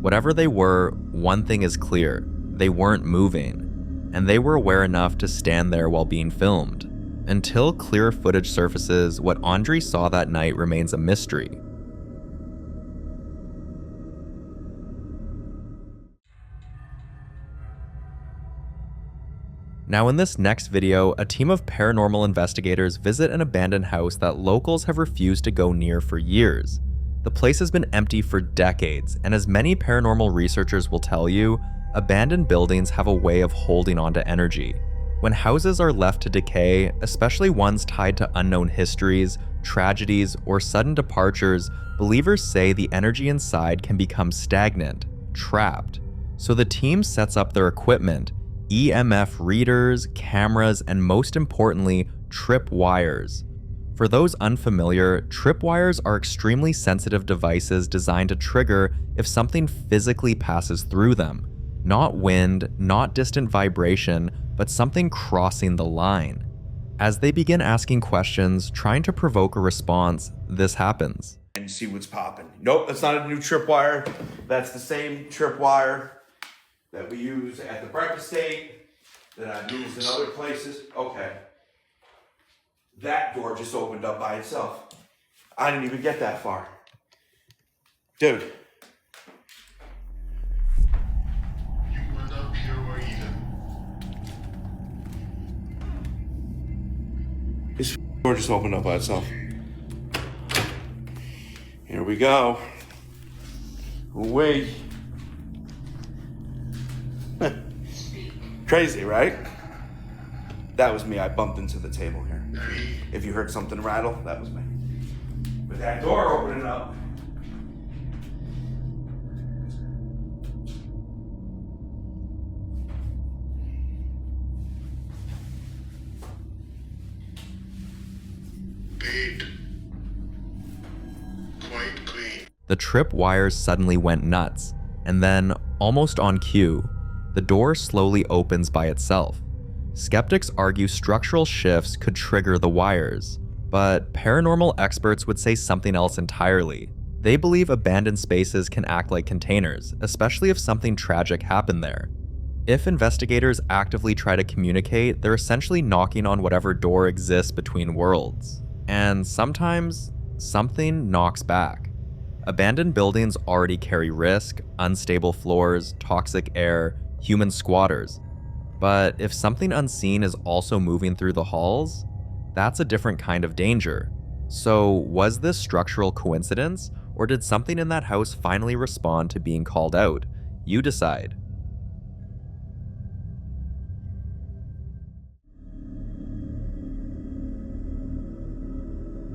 A: Whatever they were, one thing is clear: they weren't moving, and they were aware enough to stand there while being filmed. Until clear footage surfaces, what Andre saw that night remains a mystery. Now in this next video, a team of paranormal investigators visit an abandoned house that locals have refused to go near for years. The place has been empty for decades, and as many paranormal researchers will tell you, abandoned buildings have a way of holding onto energy. When houses are left to decay, especially ones tied to unknown histories, tragedies, or sudden departures, believers say the energy inside can become stagnant, trapped. So the team sets up their equipment: EMF readers, cameras, and most importantly, trip wires. For those unfamiliar, trip wires are extremely sensitive devices designed to trigger if something physically passes through them. Not wind, not distant vibration, but something crossing the line. As they begin asking questions, trying to provoke a response, this happens.
T: And see what's popping. Nope, that's not a new tripwire. That's the same tripwire that we use at the breakfast state, that I've used in other places. Okay. That door just opened up by itself. I didn't even get that far. Dude.
D: You were not pure either.
T: This door just opened up by itself. Here we go. Wait. Crazy, right? That was me. I bumped into the table here. If you heard something rattle, that was me. With that door opening up.
A: The trip wires suddenly went nuts, and then, almost on cue, the door slowly opens by itself. Skeptics argue structural shifts could trigger the wires, but paranormal experts would say something else entirely. They believe abandoned spaces can act like containers, especially if something tragic happened there. If investigators actively try to communicate, they're essentially knocking on whatever door exists between worlds. And sometimes, something knocks back. Abandoned buildings already carry risk, unstable floors, toxic air, human squatters. But if something unseen is also moving through the halls, that's a different kind of danger. So was this structural coincidence, or did something in that house finally respond to being called out? You decide.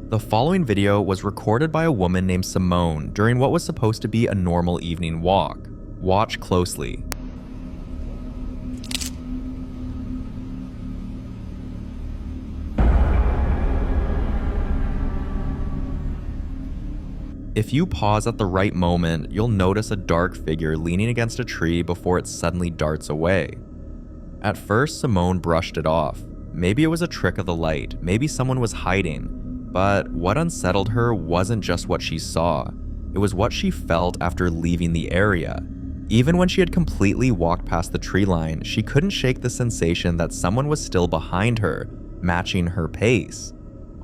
A: The following video was recorded by a woman named Simone during what was supposed to be a normal evening walk. Watch closely. If you pause at the right moment, you'll notice a dark figure leaning against a tree before it suddenly darts away. At first, Simone brushed it off. Maybe it was a trick of the light, maybe someone was hiding. But what unsettled her wasn't just what she saw, it was what she felt after leaving the area. Even when she had completely walked past the tree line, she couldn't shake the sensation that someone was still behind her, matching her pace.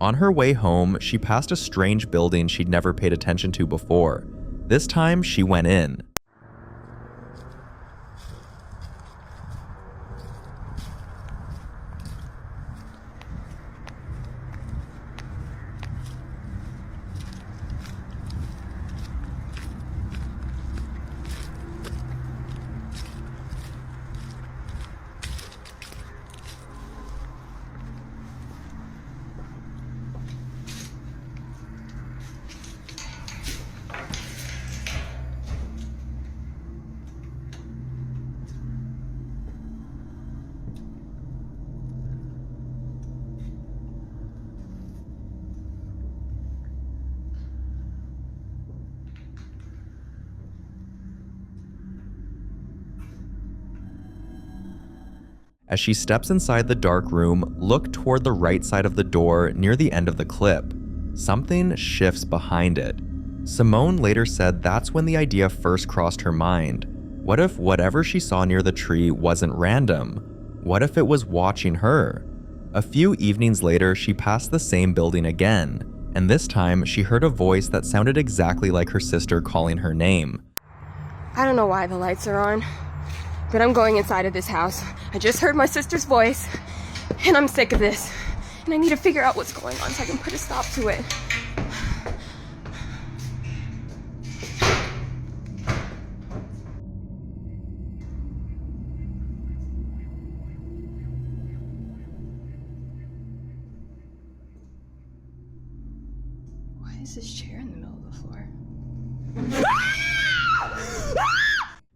A: On her way home, she passed a strange building she'd never paid attention to before. This time, she went in. As she steps inside the dark room, look toward the right side of the door near the end of the clip. Something shifts behind it. Simone later said that's when the idea first crossed her mind. What if whatever she saw near the tree wasn't random? What if it was watching her? A few evenings later, she passed the same building again, and this time she heard a voice that sounded exactly like her sister calling her name.
U: I don't know why the lights are on, but I'm going inside of this house. I just heard my sister's voice, and I'm sick of this. And I need to figure out what's going on so I can put a stop to it. Why is this chair in the middle of the floor?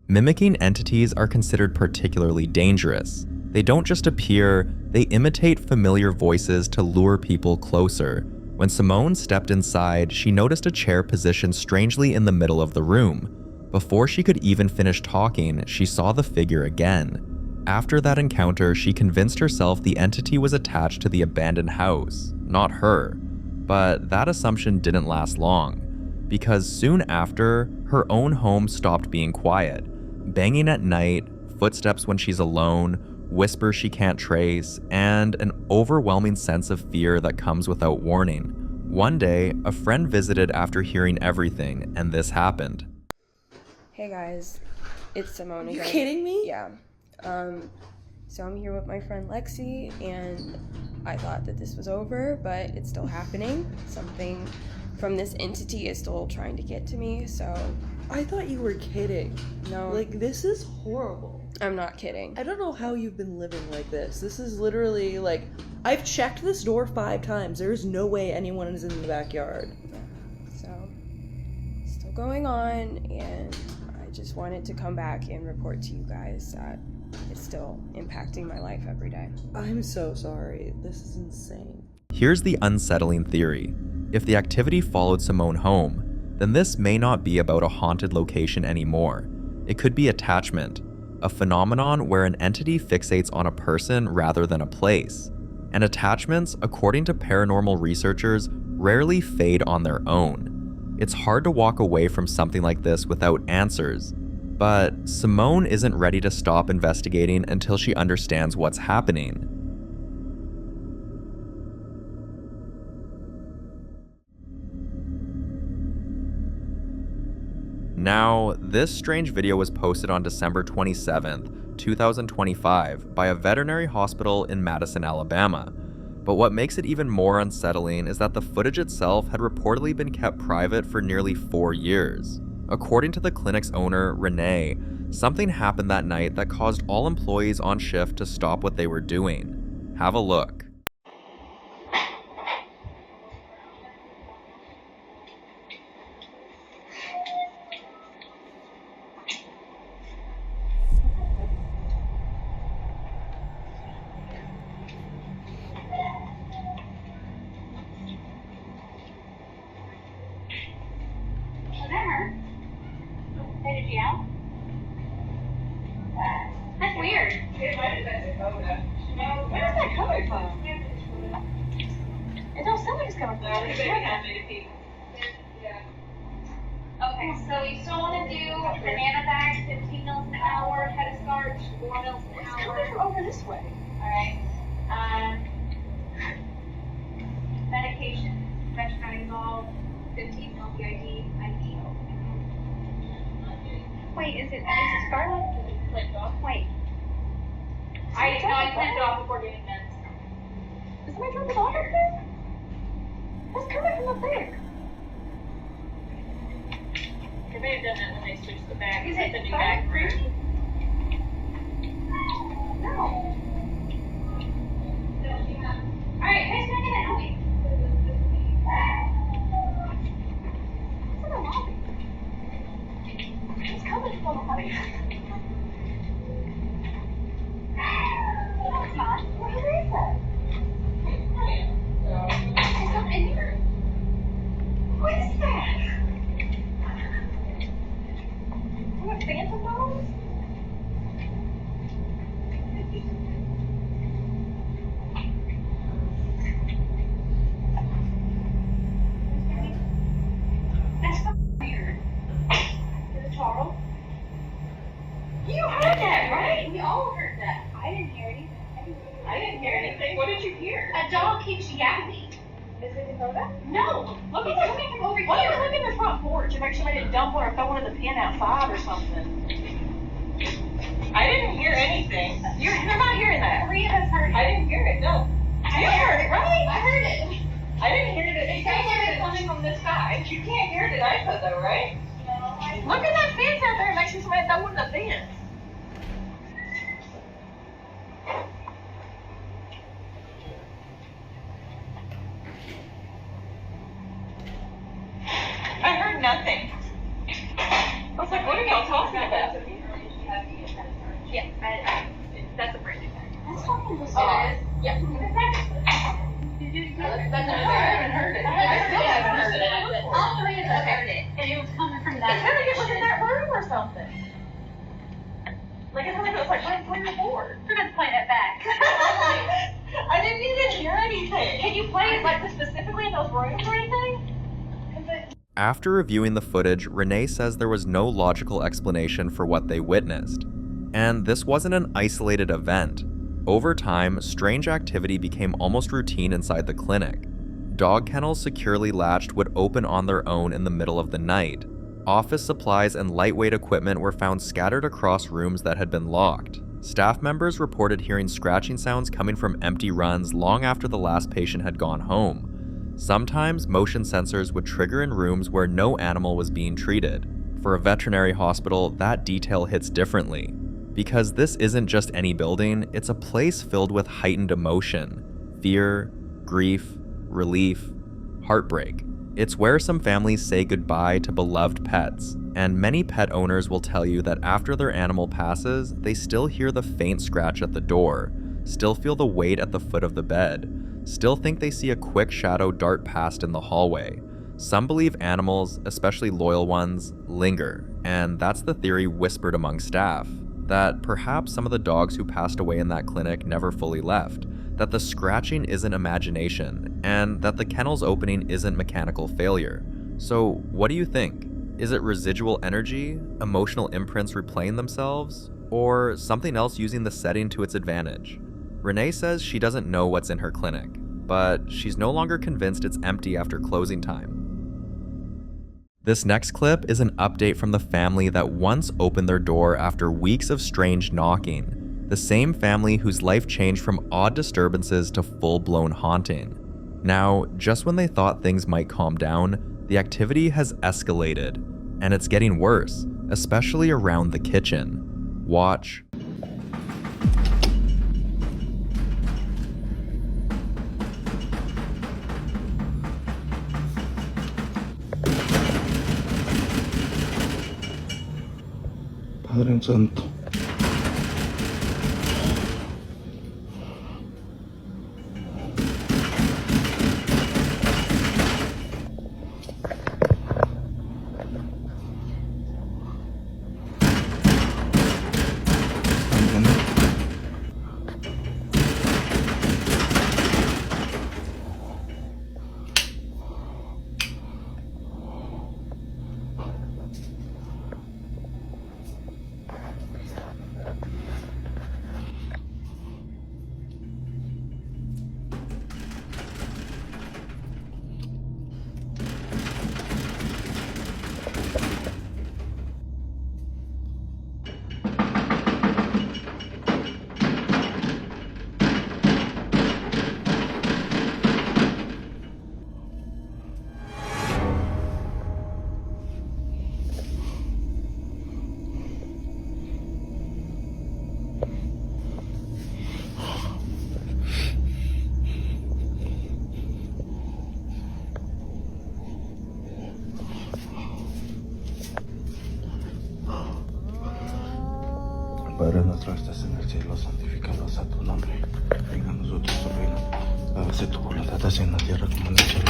A: Mimicking entities are considered particularly dangerous. They don't just appear, they imitate familiar voices to lure people closer. When Simone stepped inside, she noticed a chair positioned strangely in the middle of the room. Before she could even finish talking, she saw the figure again. After that encounter, she convinced herself the entity was attached to the abandoned house, not her. But that assumption didn't last long, because soon after, her own home stopped being quiet. Banging at night, footsteps when she's alone, whispers she can't trace, and an overwhelming sense of fear that comes without warning. One day, a friend visited after hearing everything, and this happened.
U: Hey guys, it's Simone again.
V: You're kidding me?
U: Yeah. So I'm here with my friend Lexi, and I thought that this was over, but it's still happening. Something from this entity is still trying to get to me, so...
V: I thought you were kidding.
U: No.
V: Like, this is horrible.
U: I'm not kidding.
V: I don't know how you've been living like this. This is literally, like, I've checked this door 5 times. There's no way anyone is in the backyard.
U: Yeah. So, still going on, and I just wanted to come back and report to you guys that it's still impacting my life every day.
V: I'm so sorry. This is insane.
A: Here's the unsettling theory. If the activity followed Simone home, then this may not be about a haunted location anymore. It could be attachment, a phenomenon where an entity fixates on a person rather than a place. And attachments, according to paranormal researchers, rarely fade on their own. It's hard to walk away from something like this without answers, but Simone isn't ready to stop investigating until she understands what's happening. Now, this strange video was posted on December 27th, 2025 by a veterinary hospital in Madison, Alabama. But what makes it even more unsettling is that the footage itself had reportedly been kept private for nearly 4 years. According to the clinic's owner, Renee, something happened that night that caused all employees on shift to stop what they were doing. Have a look.
R: That's weird. Where is that coming from? It don't sound like it's coming from. Okay, so you still want to do banana bag, 15 mils an hour, head of starch, 4 mils an hour. It's coming from over this way. Alright. Medication, metronidazole, 15 mils BID, IV. Wait, is it scarlet? Wait. I cleansed it off before doing meds. Is my drunk at all up there? What's coming from up there? They may have done that when they switched the bag. Is it the new bag for you? No. Alright, who's gonna get it? Help me. What's in the lobby? It's coming from the lobby. No, it's not. Where is that? It's not in here. What is that? What, phantom dollars? You heard that, right? We all heard that. I didn't hear anything. I didn't hear anything. What did you hear? A dog keeps yapping. Is it Dakota? No. Look at coming from over here. Why don't you look in the front porch and make sure they didn't dump one or throw one in the pen outside or something? I didn't hear anything. You're not hearing that. 3 of us heard it. I didn't hear it, no. You heard it, right? I heard it. I didn't hear it. It sounds like it's coming from this side. You can't hear it at ISO though, right? No. Look at that fence out there and make sure somebody throw one in the fence. I heard nothing. I was like, what are y'all talking about? Yeah, that's a brand new thing. That's fucking bizarre. Yeah. I haven't heard it. I still haven't heard it. All 3 of us heard it. And it was coming from that. It sounded like it was in that room or something. Like it sounded like it was like right from your board. We're going to play that back. I didn't even hear anything. Can you play it like specifically in those rooms or anything?
A: After reviewing the footage, Renee says there was no logical explanation for what they witnessed. And this wasn't an isolated event. Over time, strange activity became almost routine inside the clinic. Dog kennels securely latched would open on their own in the middle of the night. Office supplies and lightweight equipment were found scattered across rooms that had been locked. Staff members reported hearing scratching sounds coming from empty runs long after the last patient had gone home. Sometimes, motion sensors would trigger in rooms where no animal was being treated. For a veterinary hospital, that detail hits differently. Because this isn't just any building, it's a place filled with heightened emotion, fear, grief, relief, heartbreak. It's where some families say goodbye to beloved pets, and many pet owners will tell you that after their animal passes, they still hear the faint scratch at the door, still feel the weight at the foot of the bed, still think they see a quick shadow dart past in the hallway. Some believe animals, especially loyal ones, linger, and that's the theory whispered among staff, that perhaps some of the dogs who passed away in that clinic never fully left, that the scratching isn't imagination, and that the kennel's opening isn't mechanical failure. So what do you think? Is it residual energy, emotional imprints replaying themselves, or something else using the setting to its advantage? Renee says she doesn't know what's in her clinic, but she's no longer convinced it's empty after closing time. This next clip is an update from the family that once opened their door after weeks of strange knocking. The same family whose life changed from odd disturbances to full-blown haunting. Now, just when they thought things might calm down, the activity has escalated, and it's getting worse, especially around the kitchen. Watch.
L: Padre Santo. Padre nuestro que estás en el cielo, santificado sea tu nombre. Venga a nosotros tu reino. Hágase tu voluntad así en la tierra como en el cielo.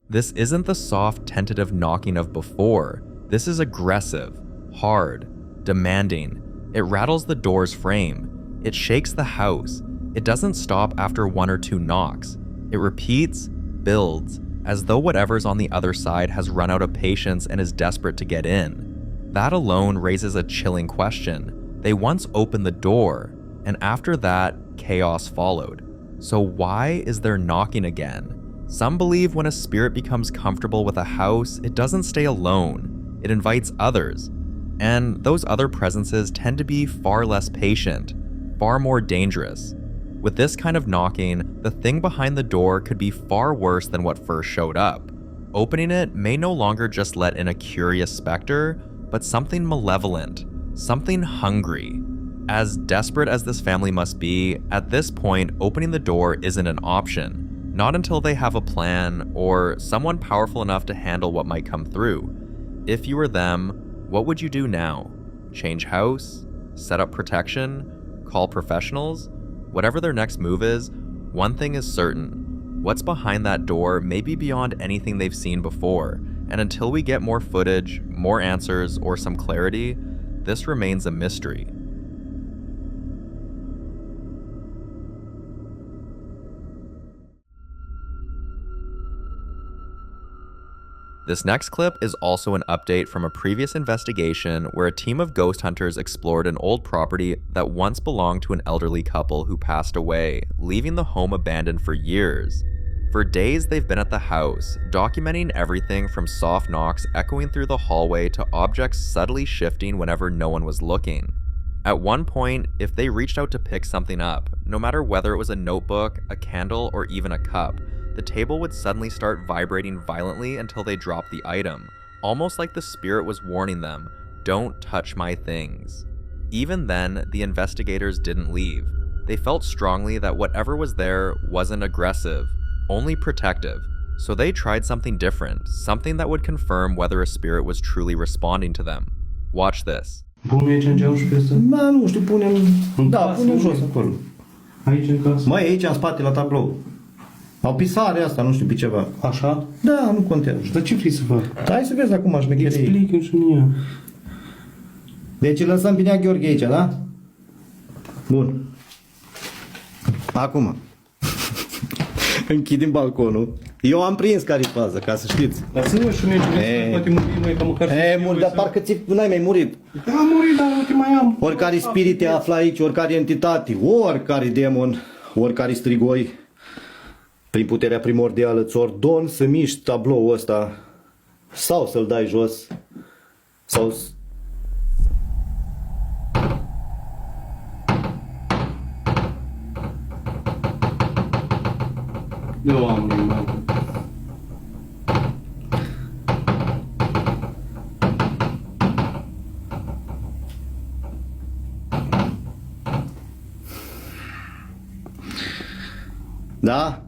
A: This isn't the soft, tentative knocking of before. This is aggressive, hard, demanding. It rattles the door's frame. It shakes the house. It doesn't stop after 1 or 2 knocks. It repeats, builds, as though whatever's on the other side has run out of patience and is desperate to get in. That alone raises a chilling question. They once opened the door, and after that, chaos followed. So why is there knocking again? Some believe when a spirit becomes comfortable with a house, it doesn't stay alone. It invites others. And those other presences tend to be far less patient, far more dangerous. With this kind of knocking, the thing behind the door could be far worse than what first showed up. Opening it may no longer just let in a curious specter, but something malevolent, something hungry. As desperate as this family must be, at this point, opening the door isn't an option. Not until they have a plan or someone powerful enough to handle what might come through. If you were them, what would you do now? Change house? Set up protection? Call professionals? Whatever their next move is, one thing is certain. What's behind that door may be beyond anything they've seen before, and until we get more footage, more answers, or some clarity, this remains a mystery. This next clip is also an update from a previous investigation where a team of ghost hunters explored an old property that once belonged to an elderly couple who passed away, leaving the home abandoned for years. For days they've been at the house, documenting everything from soft knocks echoing through the hallway to objects subtly shifting whenever no one was looking. At one point, if they reached out to pick something up, no matter whether it was a notebook, a candle, or even a cup, the table would suddenly start vibrating violently until they dropped the item, almost like the spirit was warning them, "Don't touch my things." Even then, the investigators didn't leave. They felt strongly that whatever was there wasn't aggressive, only protective. So they tried something different, something that would confirm whether a spirit was truly responding to them. Watch this.
L: Punem aici în geam și pe ăsta?
C: Da, nu știu, punem... Da, punem jos acolo.
L: Aici în casă?
C: Mai aici, în spate, la tablou. O pisare asta, nu știu pe ceva.
L: Așa?
C: Da, nu contează.
L: Dar ce vrei să fac?
C: Hai să vezi acum șmecherie.
L: Explică-mi și mie.
C: Deci îl lăsăm pe Nea Gheorghe aici, da? Bun. Acum. Închidem balconul. Eu am prins care-i faza, ca să știți.
L: Dar să nu și mergem, poate murim noi, ca măcar...
C: mult, dar parcă n-ai mai murit.
L: Da, am murit, dar nu te mai am.
C: Oricare spirit te află aici, oricare entitate, oricare demon, oricare strigoi, prin puterea primordială, îți ordon să miști tabloul ăsta sau să-l dai jos sau...
L: Eu am murit.
C: Da?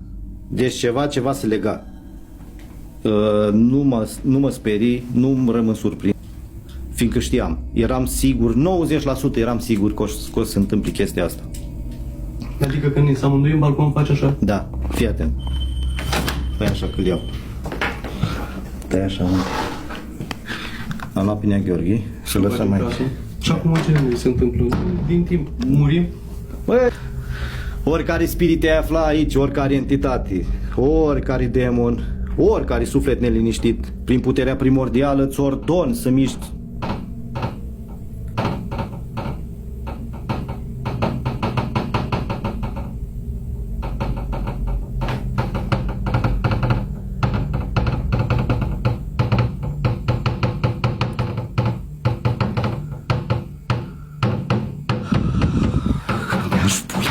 C: Deci ceva se lega. Nu mă sperii, nu rămân surprins. Fiindcă știam, eram sigur, 90% eram sigur că o să se întâmple chestia asta.
L: Adică când ne amândoi în balcon faci așa?
C: Da, fii atent. Păi așa că-l iau. Stai așa, mă. Am luat pe Nea Gheorghe și lăsăm aici.
L: Și acum ce se întâmplă? Din timp murim?
C: Băi, oricare spirit te afla aici, oricare entitate, oricare demon, oricare suflet neliniștit, prin puterea primordială îți ordon să miști.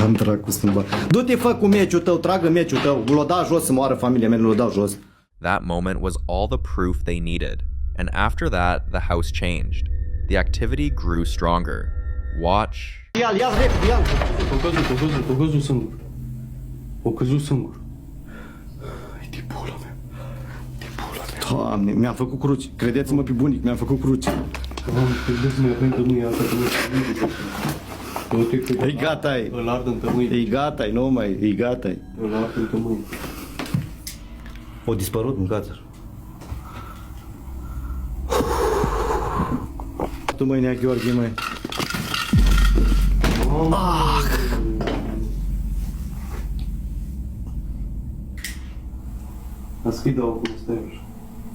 C: Am dracu să-mi bag. Du-te, fă cu meciul tău, tragă meciul tău. L-o dau jos să moară familia mea, l-o dau jos.
A: That moment was all the proof they needed, and after that, the house changed. The activity grew stronger. Watch.
C: Ia-l repede, ia-l.
L: O căzut singur. O căzut singur. Ai de pula mea. De pula mea.
C: Doamne, mi-am făcut cruci. Credeți-mă pe bunic, mi-am făcut cruci.
L: Credeți-mă, pentru mâine asta că nu.
C: E gata-i.
L: Îl ard în tămâini.
C: E gata-i, nu mai, e gata-i.
L: Îl ard în tămâini.
C: O dispărut, mâncați-l. Tu, măi, Nea Gheorghe, măi. Ah!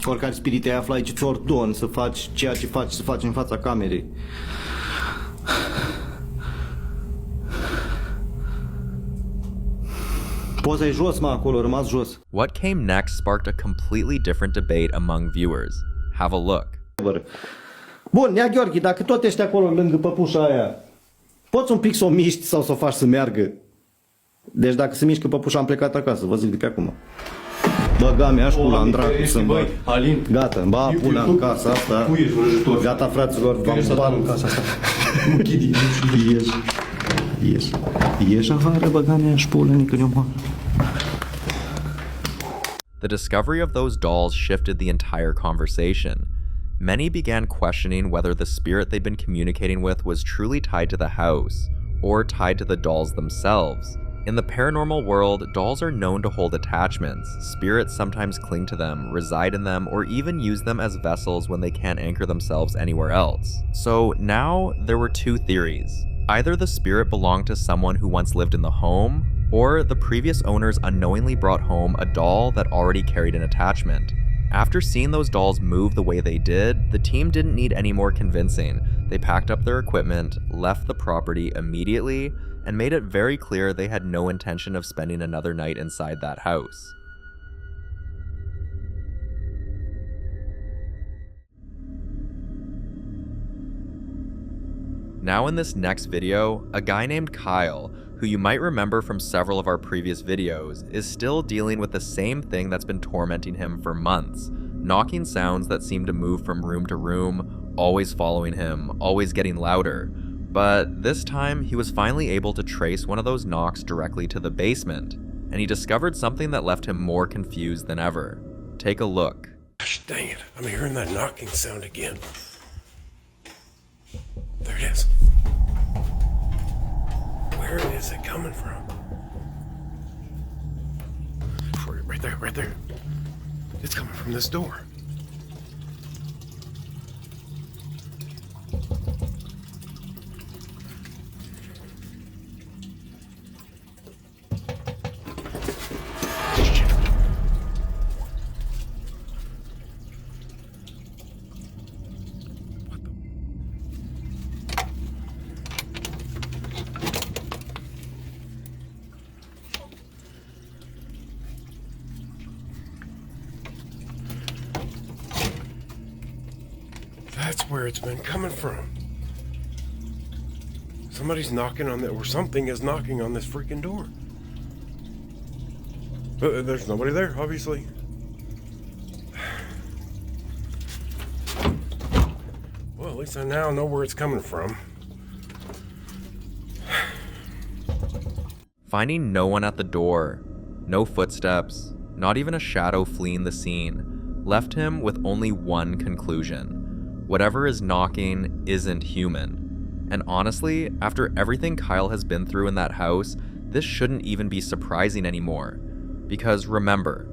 C: Oricare spirit te află aici, ți ordon să faci ceea ce faci să faci în fața camerei. Poza e jos, mă, acolo, rămas jos.
A: What came next sparked a completely different debate among viewers. Have a look.
C: Bun, Nea Gheorghe, dacă tot ești acolo lângă păpușa aia, poți un pic să o miști sau să o faci să meargă? Deci dacă se mișcă păpușa, am plecat acasă, vă zic de pe acum. Băga mea și pula în dracu să-mi bag. Gata, îmi bag pula în casa asta. Gata, fraților, v-am bag în casa asta. Ieși afară, băga mea și pula, nică ne omoară.
A: The discovery of those dolls shifted the entire conversation. Many began questioning whether the spirit they'd been communicating with was truly tied to the house, or tied to the dolls themselves. In the paranormal world, dolls are known to hold attachments. Spirits sometimes cling to them, reside in them, or even use them as vessels when they can't anchor themselves anywhere else. So now, there were two theories. Either the spirit belonged to someone who once lived in the home, or the previous owners unknowingly brought home a doll that already carried an attachment. After seeing those dolls move the way they did, the team didn't need any more convincing. They packed up their equipment, left the property immediately, and made it very clear they had no intention of spending another night inside that house. Now in this next video, a guy named Kyle, who you might remember from several of our previous videos, is still dealing with the same thing that's been tormenting him for months. Knocking sounds that seem to move from room to room, always following him, always getting louder. But this time, he was finally able to trace one of those knocks directly to the basement, and he discovered something that left him more confused than ever. Take a look.
J: Gosh dang it, I'm hearing that knocking sound again. There it is. Where is it coming from? Right there, right there. It's coming from this door. That's where it's been coming from. Somebody's knocking on that, or something is knocking on this freaking door. There's nobody there, obviously. Well, at least I now know where it's coming from.
A: Finding no one at the door, no footsteps, not even a shadow fleeing the scene, left him with only one conclusion. Whatever is knocking isn't human. And honestly, after everything Kyle has been through in that house, this shouldn't even be surprising anymore. Because remember,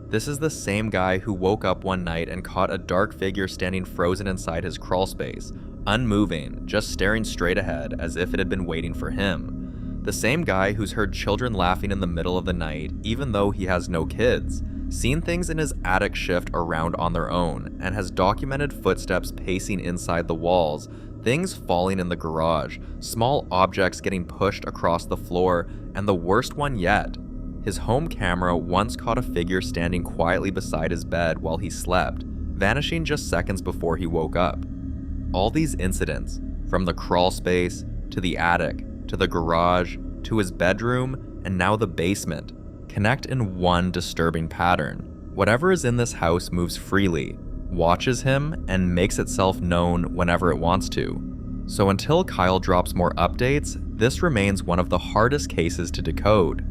A: this is the same guy who woke up one night and caught a dark figure standing frozen inside his crawl space, unmoving, just staring straight ahead as if it had been waiting for him. The same guy who's heard children laughing in the middle of the night, even though he has no kids, seen things in his attic shift around on their own, and has documented footsteps pacing inside the walls, things falling in the garage, small objects getting pushed across the floor, and the worst one yet, his home camera once caught a figure standing quietly beside his bed while he slept, vanishing just seconds before he woke up. All these incidents, from the crawl space, to the attic, to the garage, to his bedroom, and now the basement, connect in one disturbing pattern. Whatever is in this house moves freely, watches him, and makes itself known whenever it wants to. So until Kyle drops more updates, this remains one of the hardest cases to decode.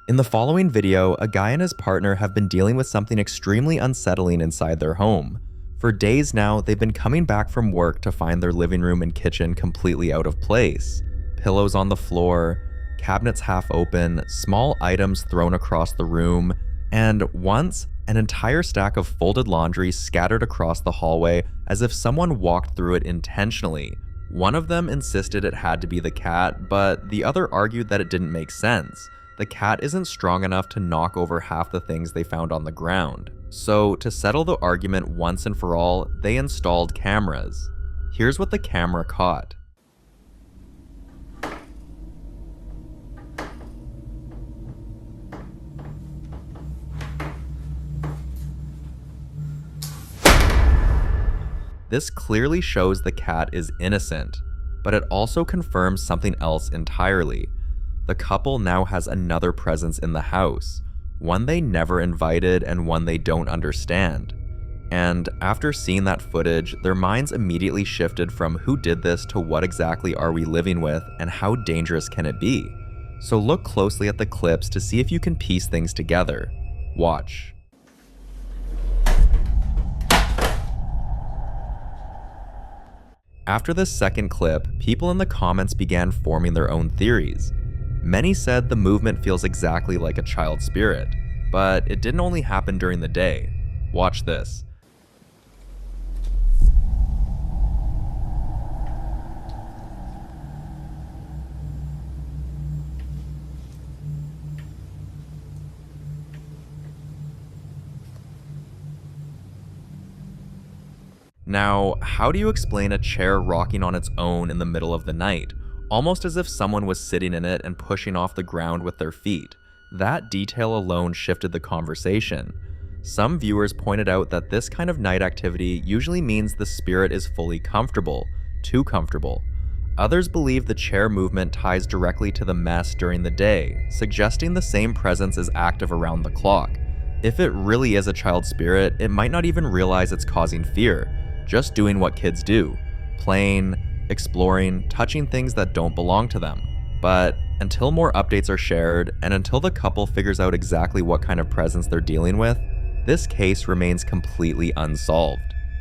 A: In the following video, a guy and his partner have been dealing with something extremely unsettling inside their home. For days now, they've been coming back from work to find their living room and kitchen completely out of place. Pillows on the floor, cabinets half open, small items thrown across the room, and once, an entire stack of folded laundry scattered across the hallway as if someone walked through it intentionally, One of them insisted it had to be the cat, but the other argued that it didn't make sense. The cat isn't strong enough to knock over half the things they found on the ground. So to settle the argument once and for all, they installed cameras. Here's what the camera caught. This clearly shows the cat is innocent, but it also confirms something else entirely. The couple now has another presence in the house, one they never invited and one they don't understand. And after seeing that footage, their minds immediately shifted from who did this to what exactly are we living with and how dangerous can it be? So look closely at the clips to see if you can piece things together. Watch. After this second clip, people in the comments began forming their own theories. Many said the movement feels exactly like a child spirit, but it didn't only happen during the day. Watch this. Now, how do you explain a chair rocking on its own in the middle of the night, almost as if someone was sitting in it and pushing off the ground with their feet? That detail alone shifted the conversation. Some viewers pointed out that this kind of night activity usually means the spirit is fully comfortable, too comfortable. Others believe the chair movement ties directly to the mess during the day, suggesting the same presence is active around the clock. If it really is a child spirit, it might not even realize it's causing fear, just doing what kids do, playing, exploring, touching things that don't belong to them. But until more updates are shared, and until the couple figures out exactly what kind of presence they're dealing with, this case remains completely unsolved.